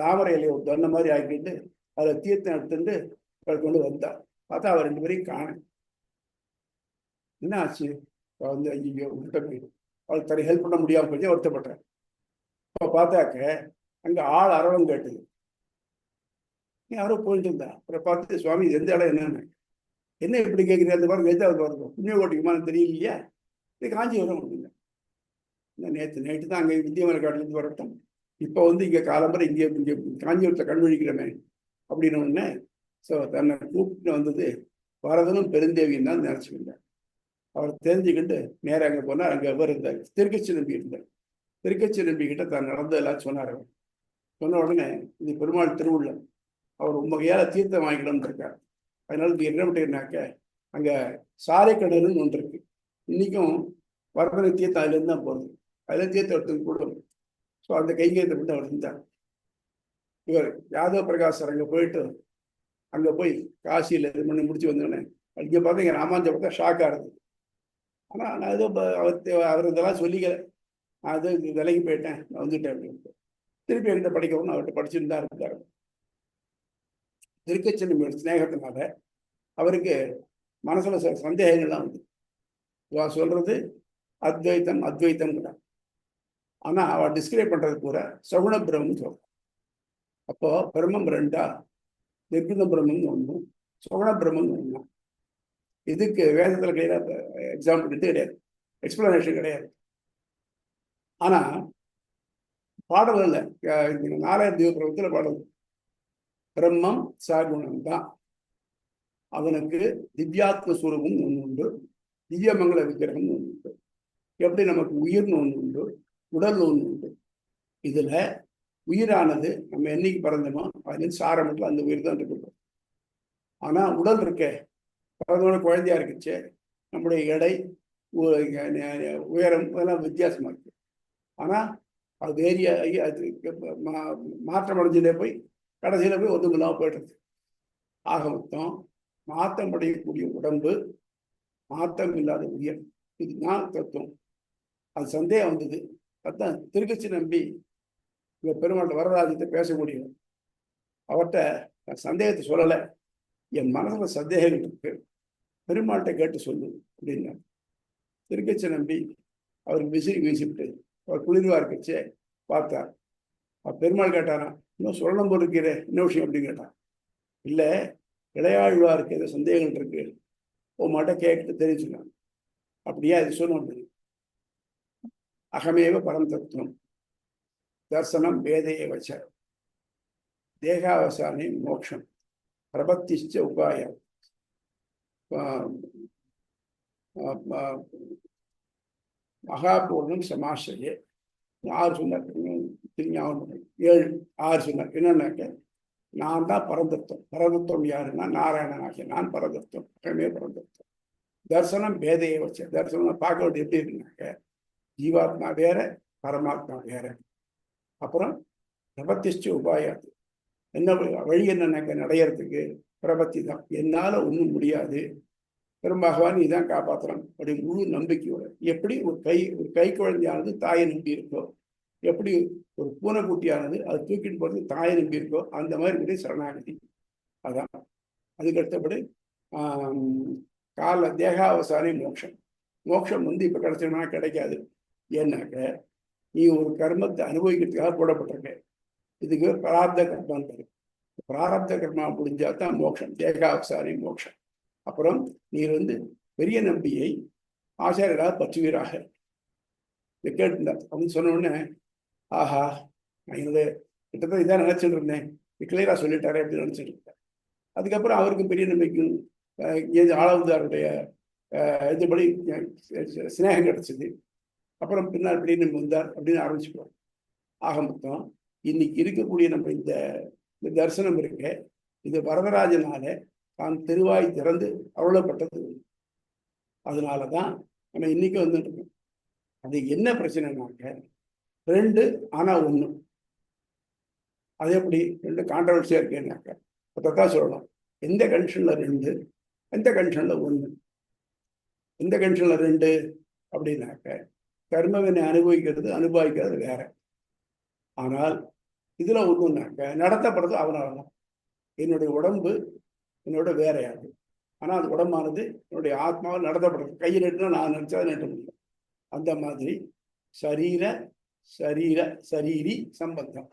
தாமரை இலையை ஒரு தண்ணை மாதிரி ஆக்கிட்டு அதில் தீர்த்தம் எடுத்துட்டு இவர் கொண்டு வந்தார். பார்த்தா அவர் 2 பேரையும் காண. என்ன ஆச்சு? ஐயோ விட்ட போயிடும். அவளுக்கு தனி ஹெல்ப் பண்ண முடியாமல் போய் வருத்தப்பட்டேன். இப்போ பார்த்தாக்க அங்கே ஆள் அரவம் கேட்டுது. யாரோ போயிட்டு இருந்தா. அப்புறம் பார்த்து சுவாமி இது எந்த இடம் என்னன்னு, என்ன இப்படி கேட்குறீங்க, அந்த மாதிரி எதாவது வருது புண்ணியகோட்டிக்குமா தெரியலையா, இது காஞ்சிபுரம் அப்படிங்க. நேற்று தான் அங்கே விந்தியமலைக்காட்டிலேருந்து வரட்டும், இப்போ வந்து இங்கே காலம்பரை இங்கே காஞ்சிபுரத்தை கண் விழிக்கிறமே அப்படின்னு ஒன்று. ஸோ தன்னை கூப்பிட்டு வந்தது வரதனும் பெருந்தேவியும் தான் நினச்சிக்கிட்டார். அவர் தெரிஞ்சுக்கிட்டு நேராக அங்கே போனால் அங்கே அவர் இருந்தார், திருக்கச்சி நம்பி இருந்தார். திருக்கச்சி நம்பிக்கிட்ட தான் நடந்ததெல்லாம் சொன்னார். அவர் சொன்ன உடனே இது பெருமாள் திருவுள்ளம், அவர் உண்மையால் தீர்த்தம் வாங்கிக்கணும்னு இருக்கார். அதனால இது என்ன பண்ணிருந்தாக்க அங்கே சாலை கிணறுன்னு ஒன்று இருக்கு. இன்னைக்கும் வரதனை தீர்த்தம் அதுலேருந்து தான் போகுது, அதுல தீர்த்தம் எடுத்து கூட. ஸோ அந்த கைங்கேயத்தை விட்டு அவர் இருந்தார். இவர் யாதவ பிரகாஷர் அங்கே போயிட்டு அங்கே போய் காசியில் இது பண்ணி முடிச்சு வந்தோடனே இங்கே பார்த்தா இங்கே ராமாஞ்சம் பார்த்தா ஷாக்காக இருந்தது. ஆனால் நான் ஏதோ அவர் இதெல்லாம் சொல்லிக்கல, நான் அது விலகி போயிட்டேன், நான் வந்துட்டேன் அப்படின்ட்டு. திருப்பி என்கிட்ட படிக்கணும்னு அவர்கிட்ட படிச்சுட்டு தான் இருந்தார். திருக்கச்சின் ஸ்நேகத்தினால அவருக்கு மனசுல சில சந்தேகங்கள்லாம் வந்து இவா சொல்றது அத்வைத்தம் அத்வைத்தம் கூட. ஆனா அவ டிஸ்கிரைப் பண்றது கூட சகுண பிரம்மம் சொல்றான். அப்போ பிரம்மம் ரெண்டா, நிர்குண பிரம்மம் ஒன்றும் சகுண பிரம்மம் ஒன்றும். இதுக்கு வேதத்துல கிடையாது, எக்ஸாம்பிள் இது கிடையாது, எக்ஸ்பிளனேஷன் கிடையாது. ஆனா பாடல் இல்லை, 4வது தீபத்துல பாடல் பிரம்மம் சகுணம் தான். அவனுக்கு திவ்யாத்ம ஸ்வரூபம் ஒன்று உண்டு, திவ்யமங்கல விக்கிரகம் ஒன்று உண்டு. எப்படி நமக்கு உயிர்னு ஒன்று உண்டு, உடல் ஒன்று உண்டு. இதுல உயிரானது நம்ம என்னைக்கு பிறந்தோமோ அதுலேருந்து சாரமட்டில் அந்த உயிர் தான் இருக்கு. ஆனா உடல் இருக்க பிறந்தோட குழந்தையா இருக்குச்சு, நம்முடைய எடை உயரம் இதெல்லாம் வித்தியாசமா இருக்கு. ஆனா அது வேரியாகி அது மாற்றம் அடைஞ்சுட்டே போய் கடைசியில போய் ஒன்றும் இல்லாமல் போயிடுறது. ஆக மொத்தம் மாற்றம் அடையக்கூடிய உடம்பு, மாற்றம் இல்லாத உயிர், இதுதான் தத்துவம். அது சந்தேகம் வந்தது. அதுதான் திருக்கச்சி நம்பி இங்க பெருமாள்கிட்ட வரராஜத்தை பேசக்கூடியவர். அவர்கிட்ட நான் சந்தேகத்தை சொல்லலை, என் மனசுல சந்தேகங்கள் இருக்கு, பெருமாள்கிட்ட கேட்டு சொல்லு அப்படின்னா. திருக்கச்சி நம்பி அவருக்கு விசிறி வீசிவிட்டு அவர் குளிர்வா இருக்கச்சே பார்த்தார். பெருமாள் கேட்டாரா, இன்னும் சொல்லணும் போல் இருக்கிற என்ன விஷயம் அப்படின்னு கேட்டான். இல்லை, இளையாழ்வாருக்கு ஏதோ சந்தேகங்கள் இருக்கு, உங்கள்கிட்ட கேட்டு தெரிஞ்சுக்கலாம். அப்படியா, இது சொல்லணும். அகமேவ பரம் தத்துவம் தர்சனம் வேதைய வச்ச தேகாவசானே மோட்சம் பிரபத்திச்ச உபாயம் மகாபூர்ணம் சமாசிரியே. 6 சொன்னார், 7 6 சொன்னார். என்னன்னாக்க நான் தான் பரதத்துவம். பரதத்துவம் யாருன்னா நாராயணன் ஆகிய நான் பரதத்துவம், அகமே பரதத்துவம். தர்சனம் வேதையை வச்ச, தர்சனம் பார்க்க வேண்டிய எப்படி இருக்குனாக்க ஜீவாத்மா வேற, பரமாத்மா வேற. அப்புறம் பிரபத்திச்சு உபாயாது, என்ன வழி என்னன்னாக்க நடையறதுக்கு பிரபத்தி தான். என்னால ஒன்றும் முடியாது, பெரும்பகவான் இதான் காப்பாற்றலாம் அப்படி முழு நம்பிக்கையோட. எப்படி ஒரு கை குழந்தையானது தாயை நம்பி இருக்கோ, எப்படி ஒரு பூனைக்குட்டியானது அது தூக்கிட்டு போறது தாயை நம்பி இருக்கோ, அந்த மாதிரி சரணாகதி. அதான் அதுக்கு அடுத்தபடி கால தேகாவசானி மோட்சம். மோட்சம் வந்து இப்ப கிடைச்சோம்னா கிடைக்காது. ஏன்னாக்க நீ ஒரு கர்மத்தை அனுபவிக்கிறதுக்காக போடப்பட்டிருக்க. இதுக்கு பிராரப்த கர்மான்னு பேரு. பிராரப்த கர்மா முடிஞ்சா தான் மோட்சம், தேகாவசானி மோட்சம். அப்புறம் நீர் வந்து பெரிய நம்பியை ஆச்சாரியராக பற்றுவீராக கேட்டுட்டார் அப்படின்னு சொன்ன உடனே, ஆஹா, நான் என்னுடைய கிட்டத்தட்ட இதான் நினைச்சிட்டு இருந்தேன், கிளியரா சொல்லிட்டாரே அப்படின்னு நினைச்சிட்டு இருந்தேன். அதுக்கப்புறம் அவருக்கும் பெரிய நம்பிக்கையும் ஆளவந்தாருடைய இதுபடி சிநேகம் கிடைச்சது. அப்புறம் பின்னால் பெரிய நம்பி வந்தார் அப்படின்னு ஆரம்பிச்சுக்கிறோம். ஆக மொத்தம் இன்னைக்கு இருக்கக்கூடிய நம்ம இந்த தரிசனம் இருக்க, இது வரதராஜனால தான் திருவாய் திறந்து அருளப்பட்டது. அதனாலதான் நம்ம இன்னைக்கு வந்துட்டு இருக்கோம். அது என்ன பிரச்சனைனாக்க 2 ஆனா 1. அது எப்படி 2 கான்ட்ரவர்சியா இருக்கேன்னாக்க அதான் சொல்லணும். எந்த கண்டிஷன்ல 2, எந்த கண்டிஷன்ல 1. எந்த கண்டிஷன்ல 2 அப்படின்னாக்க கர்மவினை அனுபவிக்கிறது வேற. ஆனால் இதுல ஒண்ணுனாக்க நடத்தப்படுறது அவனால. என்னுடைய உடம்பு என்னோட வேறையாது, ஆனா அது உடம்பானது என்னுடைய ஆத்மாவில் நடத்தப்படுறது. கையை நட்டுனா நான் நினைச்சா நட்ட முடியும், அந்த மாதிரி சரீர சரீர சரீரி சம்பந்தம்.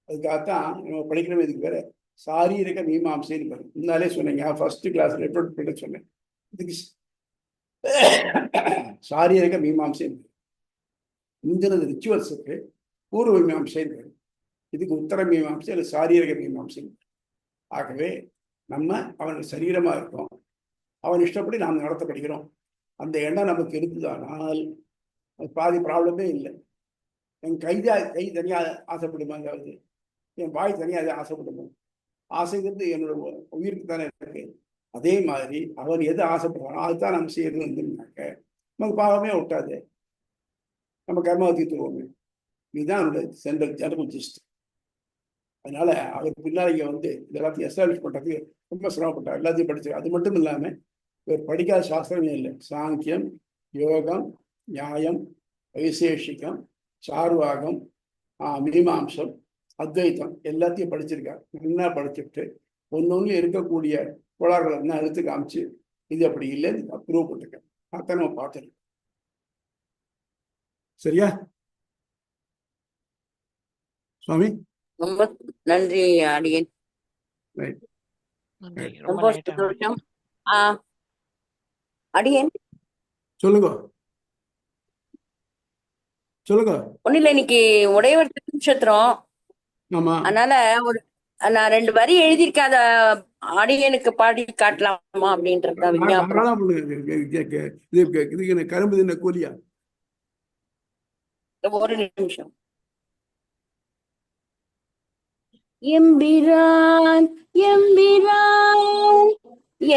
அதுக்காகத்தான் நம்ம படிக்கிறோம். இதுக்கு வேற சாரீரக மீமாம்சைன்னு வரும். முன்னாலே சொன்னீங்க, ஃபர்ஸ்ட் கிளாஸ்ல ரெஃபர் பண்ண சொன்னேன். இதுக்கு சாரீரக மீமாம்சைன்னு முந்தினது ரிச்சுவல்ஸுக்கு பூர்வ மீமாம்சைன்னு வரும். இதுக்கு உத்தர மீமாம்சை அல்லது சாரீரக மீமாம்சை. ஆகவே நம்ம அவனுக்கு சரீரமா இருக்கோம், அவன் இஷ்டப்படி நாம் நடத்தப்படுகிறோம். அந்த எண்ணம் நமக்கு இருந்ததானால் பாதி ப்ராப்ளமே இல்லை. என் கை தனியாக ஆசைப்படுமா, அதாவது என் வாய் தனியாக ஆசைப்படுமா? ஆசைங்கிறது என்னோட உயிருக்கு தானே இருக்கு. அதே மாதிரி அவன் எது ஆசைப்படுறானோ அதுதான் நம்ம செய்யறது வந்துனாக்க நமக்கு பாவமே ஒட்டாது, நம்ம கர்மாவை தீர்த்துருவோமே. இதுதான் அவனுடைய சென்ட்ரல் ஜெனரல் ஜிஸ்ட். அதனால அவர் பின்னாடி இங்கே வந்து இது எல்லாத்தையும் எஸ்டாப்ளிஷ் பண்ணுறதுக்கு ரொம்ப சிரமப்பட்டார். எல்லாத்தையும் படிச்சு அது மட்டும் இல்லாமல் இவர் படிக்காத சாஸ்திரமே இல்லை. சாங்கியம், யோகம், நியாயம், வைசேஷிகம், சார்வாகம், மீமாம்சம், அத்வைத்தம் எல்லாத்தையும் படிச்சிருக்கார். நல்லா படிச்சுட்டு ஒன்னொன்னு இருக்கக்கூடிய கோளாறுகளை என்ன எடுத்து காமிச்சு இது அப்படி இல்லைன்னு ப்ரூவ் பண்ணிருக்கேன். அதான் நம்ம பார்த்துருக்கோம். சரியா சுவாமி? ரொம்ப நன்றி அடியேன். ரொம்ப சந்தோஷம். அடியேன் சொல்லுங்க சொல்லுங்க. ஒண்ணு இல்ல, இன்னைக்கு உடையவர் திருநட்சத்திரம். ஆமா, அதனால நான் 2 வரி எழுதியிருக்கேன். அத அடியனுக்கு பாடி காட்டலாமா அப்படின்றதுதான் விஞ்ஞாபனம். இதுக்கு கரும்பு தின்ன கூலியா? ஒரு நிமிஷம். எம்பிரான் எம்பிரான்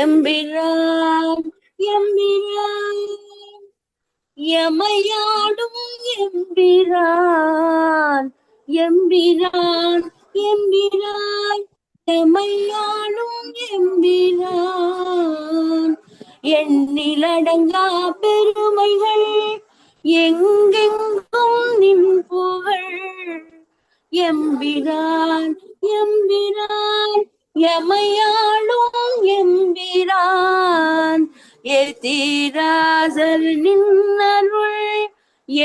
எம்பிரான் எம்பிரான் எமையாடும் எம்பிரான் எம்பிரான் எம்பிரான் எமையாடும் எம்பிரான் எண்ணிலடங்கா பெருமைகள் எங்கெங்கும் நின் புகழ் எம்பிரான் எம்பிரான் எமையாளும் எம்பிரான் எத்தீராசல் நின்னருள்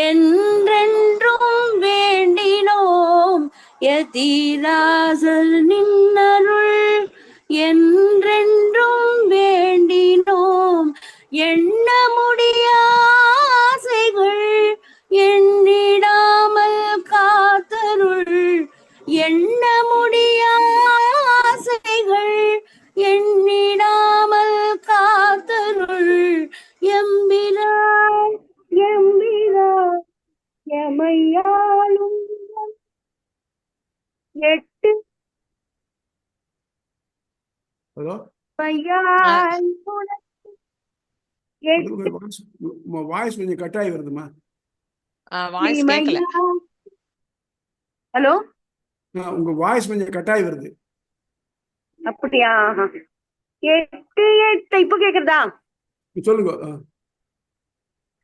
என்றென்றும் வேண்டினோம் எத்தீராசல் நின்னருள் என்றென்றும் வேண்டினோம் எண்ண முடியாசைகள் எண்ணிடாமல் காத்தருள் எண்ண முடியாசைகள் எண்ணிடாமல் காத்தருள் எம்பிரான் எம்பிரான் எமையாளும் எட்டு ஹலோ, வாய்ஸ் கொஞ்சம் கட்டாயி வருதுமா. வாய்ஸ் கேட்கல. ஹலோ, உங்க வாய்ஸ் கொஞ்சம் கட்டாயி வருது. அப்படியா? 8 இப்ப கேக்குறதா? சொல்லுங்க.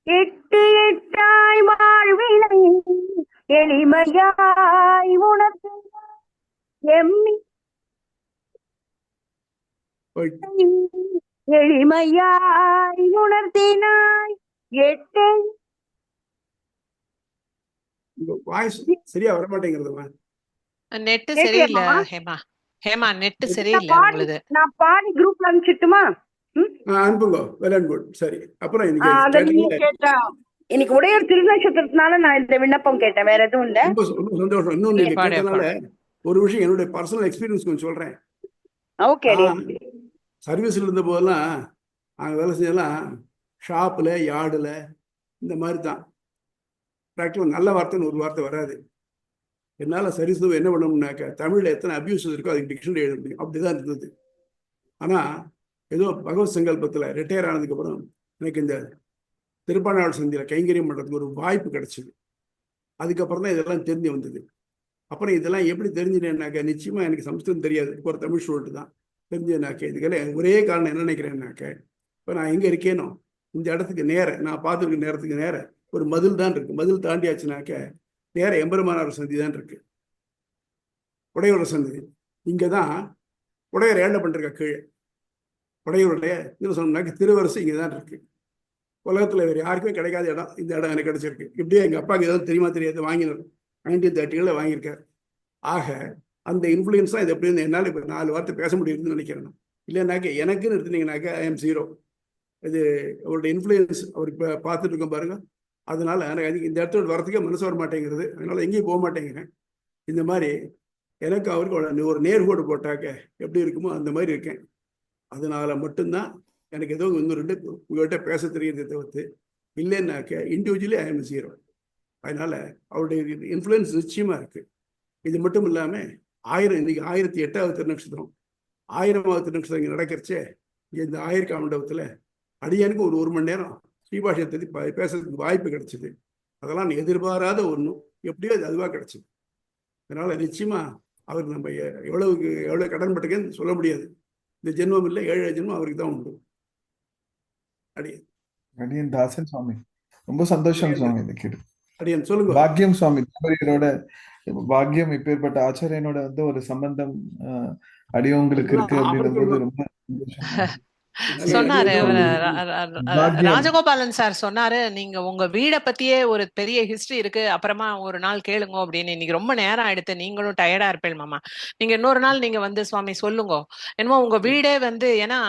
8 8ஆய் வாழ்வினை எளிமையாய் உணர்த்து எம்மி எளிமையாய் உணர்த்தினாய் 8 வாய்ஸ் சரியா வர மாட்டேங்கிறதுமா. நெட் சரியில்லை ஹேமா. ஹேமா நெட் சரியில்லை உங்களுது. நான் பாடி குரூப்ல அனுப்பிச்சிட்டுமா? அனுப்புங்க. Well and good. சரி, அப்புறம் இன்னைக்கு உடையார் திருநட்சத்திரத்தினால நான் இந்த விண்ணப்பம் கேட்டேன், வேற எதுவும் இல்ல. ரொம்ப சந்தோஷம். இன்னொன்னு கேட்டனால ஒரு விஷயம் என்னுடைய பர்சனல் எக்ஸ்பீரியன்ஸ் கொஞ்சம் சொல்றேன். ஓகே. சர்வீஸ்ல இருந்த போதெல்லாம் நாங்க வேலை செஞ்செல்லாம் ஷாப்ல யார்டுல இந்த மாதிரி தான். ப்ராக்டிகல் நல்ல வார்த்தைன்னு ஒரு வார்த்தை வராது. என்னால் சரிசு என்ன பண்ணணும்னாக்க தமிழில் எத்தனை அபியூஸ் இருக்கோ அதுக்கு டிக்ஷனரி எழுத முடியும். அப்படிதான் இருந்தது. ஆனால் ஏதோ பகவத் சங்கல்பத்தில் ரிட்டையர் ஆனதுக்கப்புறம் எனக்கு இந்த திருப்பானாடு சந்தியில் கைங்கரியம் பண்ணுறதுக்கு ஒரு வாய்ப்பு கிடைச்சிது. அதுக்கப்புறம் தான் இதெல்லாம் தெரிஞ்சு வந்தது. அப்புறம் இதெல்லாம் எப்படி தெரிஞ்சுட்டேன்னாக்க, நிச்சயமாக எனக்கு சம்ஸ்கிருதம் தெரியாது, ஒரு தமிழ் ஸ்டூடெண்ட் தான். தெரிஞ்சதுனாக்க இதுக்கெல்லாம் ஒரே காரணம் என்ன நினைக்கிறேன்னாக்க, இப்போ நான் எங்கே இருக்கேனோ இந்த இடத்துக்கு நேர நான் பார்த்துருக்க நேரத்துக்கு நேர ஒரு மதில் தான் இருக்குது. மதில் தாண்டியாச்சுனாக்க நேர எம்பெருமானார் சந்தி தான் இருக்கு, உடையோட சந்தி. இங்கே தான் உடையர் ஏண்ட பண்ணிருக்க கீழே. உடையோருடைய இது சொன்னாக்க திருவரசு இங்கே தான் இருக்கு. உலகத்துல வேறு யாருக்குமே கிடைக்காத இடம் இந்த இடம் எனக்கு கிடைச்சிருக்கு. இப்படியே எங்க அப்பாவுக்கு ஏதாவது தெரியுமா தெரியாது, வாங்கினார் 1930களில் வாங்கியிருக்காரு. ஆக அந்த இன்ஃப்ளூயன்ஸ் தான் இது எப்படின்னு என்னால் இப்போ 4 வார்த்தை பேச முடியுதுன்னு நினைக்கிறேன். இல்லைன்னாக்க எனக்குன்னு எடுத்துனீங்கன்னாக்கா ஐ எம் 0. இது அவருடைய இன்ஃப்ளூயன்ஸ் அவர் இப்போ பார்த்துட்டு இருக்கோம் பாருங்க. அதனால எனக்கு இந்த இடத்துல வரத்துக்கே மனசு வர மாட்டேங்கிறது. அதனால எங்கேயும் போக மாட்டேங்கிறேன். இந்த மாதிரி எனக்கு அவருக்கு ஒரு நேர்கோடு போட்டாக்க எப்படி இருக்குமோ அந்த மாதிரி இருக்கேன். அதனால மட்டும்தான் எனக்கு ஏதோ இன்னும் 2 உங்கள்கிட்ட பேச தெரியுறதை தவிர்த்து இல்லைன்னாக்க இண்டிவிஜுவலி ஐ எம் 0. அதனால அவருடைய இன்ஃப்ளூயன்ஸ் நிச்சயமா இருக்கு. இது மட்டும் இல்லாம இன்னைக்கு 1008வது திருநட்சத்திரம், 1000வது திருநட்சத்திரம் இங்கே நடக்கிறச்சே இந்த ஆயிரக்கால் மண்டபத்தில் அடியானுக்கு ஒரு மணி நேரம் ஸ்ரீபாஷத்தை பேசுறதுக்கு வாய்ப்பு கிடைச்சிது. அதெல்லாம் எதிர்பாராத ஒன்றும் எப்படியோ அது அதுவாக கிடைச்சிது. அதனால நிச்சயமா அவருக்கு நம்ம எவ்வளவு கடன்பட்டுக்கன்னு சொல்ல முடியாது. இந்த ஜென்மம் இல்லை, 7 ஜென்மம் அவருக்கு தான் உண்டு. அடியன் தாசன் சுவாமி, ரொம்ப சந்தோஷம் சுவாமி இதை கேட்டு. அடியன் சொல்லுங்க. பாக்கியம் சுவாமி, தம்பதியரோட பாக்கியம், இப்பேற்பட்ட ஆச்சாரியனோட ஒரு சம்பந்தம் அடியவங்களுக்கு இருக்கு அப்படின்றது ரொம்ப சந்தோஷம். சொன்னாரு ராஜகோபாலன் சார் சொன்னாரு, நீங்க உங்க வீடை பத்தியே ஒரு பெரிய ஹிஸ்டரி இருக்கு, அப்புறமா ஒரு நாள் கேளுங்க அப்படின்னு. இன்னைக்கு ரொம்ப நேரம் ஆயிடுத்து, நீங்களும் டயர்டா இருப்பேன் மாமா. நீங்க இன்னொரு நாள் நீங்க சுவாமி சொல்லுங்க. என்னமோ உங்க வீடே ஏன்னா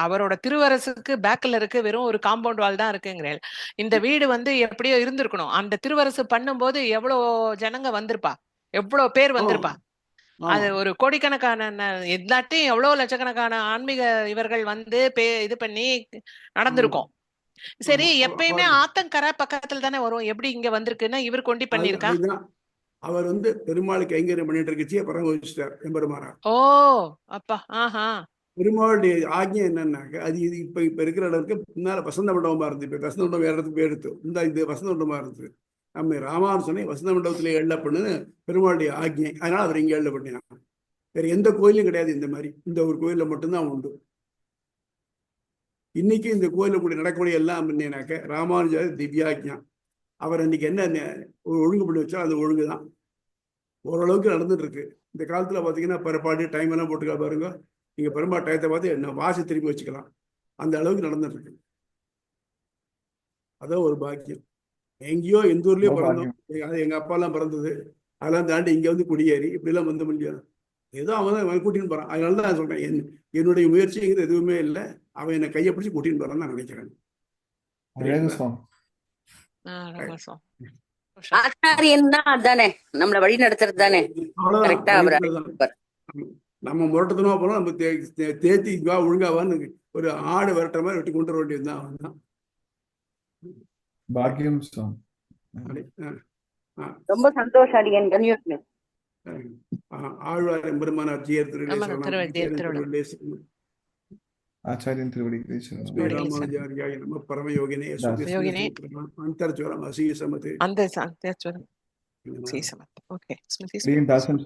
அவரோட திருவரசுக்கு பேக்ல இருக்கு, வெறும் ஒரு காம்பவுண்ட் வால் தான் இருக்குங்கிறேன். இந்த வீடு எப்படியோ இருந்திருக்கணும். அந்த திருவரசு பண்ணும்போது எவ்வளவு ஜனங்க வந்திருப்பா, எவ்வளவு பேர் வந்திருப்பா. அது ஒரு கோடிக்கணக்கான எல்லாத்தையும் எவ்வளவு லட்சக்கணக்கான ஆன்மீக இவர்கள் இது பண்ணி நடந்திருக்கும். சரி, எப்பயுமே ஆத்தங்கரை பக்கத்துல தானே வரும், எப்படி இங்க வந்திருக்குன்னா இவர் கொண்டு பண்ணிருக்கா? அவர் பெருமாள் கைங்கரியம் பண்ணிட்டு இருக்கச்சே பரமஹம்சர் எம்பெருமானா. ஓ அப்பா, ஆஹா. பெருமாளுடைய ஆக்ஞை என்னன்னாக்க, அது இப்ப இருக்கிற இடத்துக்கு முன்னால வசந்த மண்டபமா இருந்து, இப்ப வசந்த மண்டபம் வேற இடத்துக்கு எடுத்து இந்த வசந்த மண்டபமா இருந்தது. நம்ம ராமானுசனை வசந்த மண்டபத்திலே எழ பண்ணுன்னு பெருமாளுடைய ஆக்ஞை. அதனால அவர் இங்கே எழ பண்ணினாங்க. வேற எந்த கோயிலும் கிடையாது இந்த மாதிரி. இந்த ஒரு கோயிலில் மட்டும்தான் உண்டு. இன்னைக்கு இந்த கோயிலில் கூட நடக்கக்கூடிய எல்லாம் என்னன்னாக்க ராமானுஜர் திவ்யாக்ஞா. அவர் அன்னைக்கு என்ன ஒழுங்கு பண்ணி வச்சா அது ஒழுங்கு தான் ஓரளவுக்கு நடந்துட்டு இருக்கு. இந்த காலத்துல பாத்தீங்கன்னா பரப்பாடு டைம் எல்லாம் போட்டுக்கா பாருங்க. நீங்க பெரும்பாடு டயத்தை பார்த்து என்ன வாசி திருப்பி வச்சுக்கலாம். அந்த அளவுக்கு நடந்துட்டு இருக்கு. அதான் ஒரு பாக்கியம். எங்கேயோ எந்த ஊர்லயோ பிறந்தோம், எங்க அப்பா எல்லாம் பிறந்தது, அதெல்லாம் தாண்டி இங்க குடியேறி இப்படி எல்லாம் வந்த முடியாது. ஏதோ அவன் கூட்டின்னு போறான். அதனாலதான் நான் சொல்றேன், என்னுடைய முயற்சிங்கிறது எதுவுமே இல்லை. அவன் என்னை கையை பிடிச்சி கூட்டின்னு போறான்னு நான் நினைக்கிறேன். ஆச்சாரியன் தான் அதானே நம்மள வழி நடத்துறது தானே. நம்ம முரட்டத்தனமா போனோம், நம்ம தேத்தி வா ஒழுங்காவான்னு ஒரு ஆடு விரட்டுற மாதிரி வெட்டி கொண்டு வர வேண்டியதுதான். அவன் தான் பாக்கியம். ரொம்ப சந்தோஷம் அடியன். கன்னியூஷன் ஆழ்வார் எம்பெருமானார் ஜியர் ஆச்சாரியன் திருவடி ராமானுஜாரியாய நம பரமயோகினே அந்தர்ஜ்வரம் அசீசமதே ஓகே. தாசன்